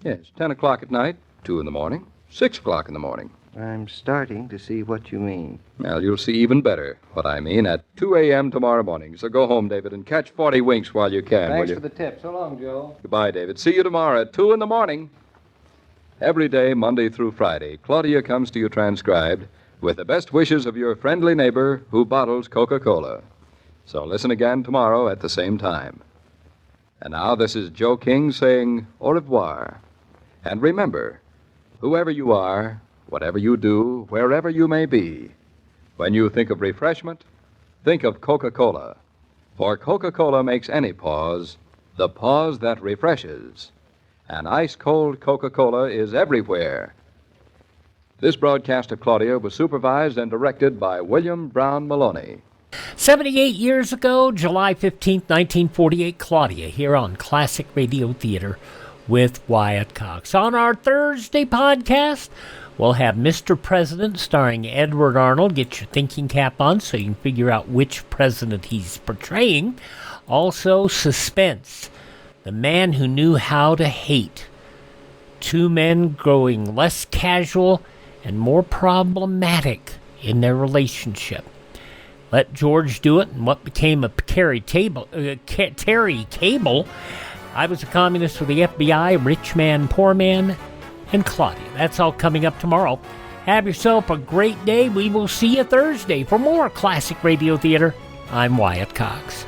Yes, 10 o'clock at night, 2 in the morning, 6 o'clock in the morning. I'm starting to see what you mean. Well, you'll see even better what I mean at 2 a.m. tomorrow morning. So go home, David, and catch 40 winks while you can, Thanks will you? for the tip. So long, Joe. Goodbye, David. See you tomorrow at 2 in the morning. Every day, Monday through Friday, Claudia comes to you transcribed with the best wishes of your friendly neighbor who bottles Coca-Cola. So listen again tomorrow at the same time. And now this is Joe King saying au revoir. And remember, whoever you are, whatever you do, wherever you may be, when you think of refreshment, think of Coca-Cola. For Coca-Cola makes any pause the pause that refreshes. And ice-cold Coca-Cola is everywhere. This broadcast of Claudia was supervised and directed by William Brown Maloney. 78 years ago, July 15th, 1948, Claudia here on Classic Radio Theater with Wyatt Cox. On our Thursday podcast, we'll have Mr. President starring Edward Arnold. Get your thinking cap on so you can figure out which president he's portraying. Also, Suspense. The Man Who Knew How to Hate. 2 men growing less casual and more problematic in their relationship. Let George do it, and what became of Terry Cable. I Was a Communist for the FBI, Rich Man, Poor Man, and Claudia. That's all coming up tomorrow. Have yourself a great day. We will see you Thursday for more Classic Radio Theater. I'm Wyatt Cox.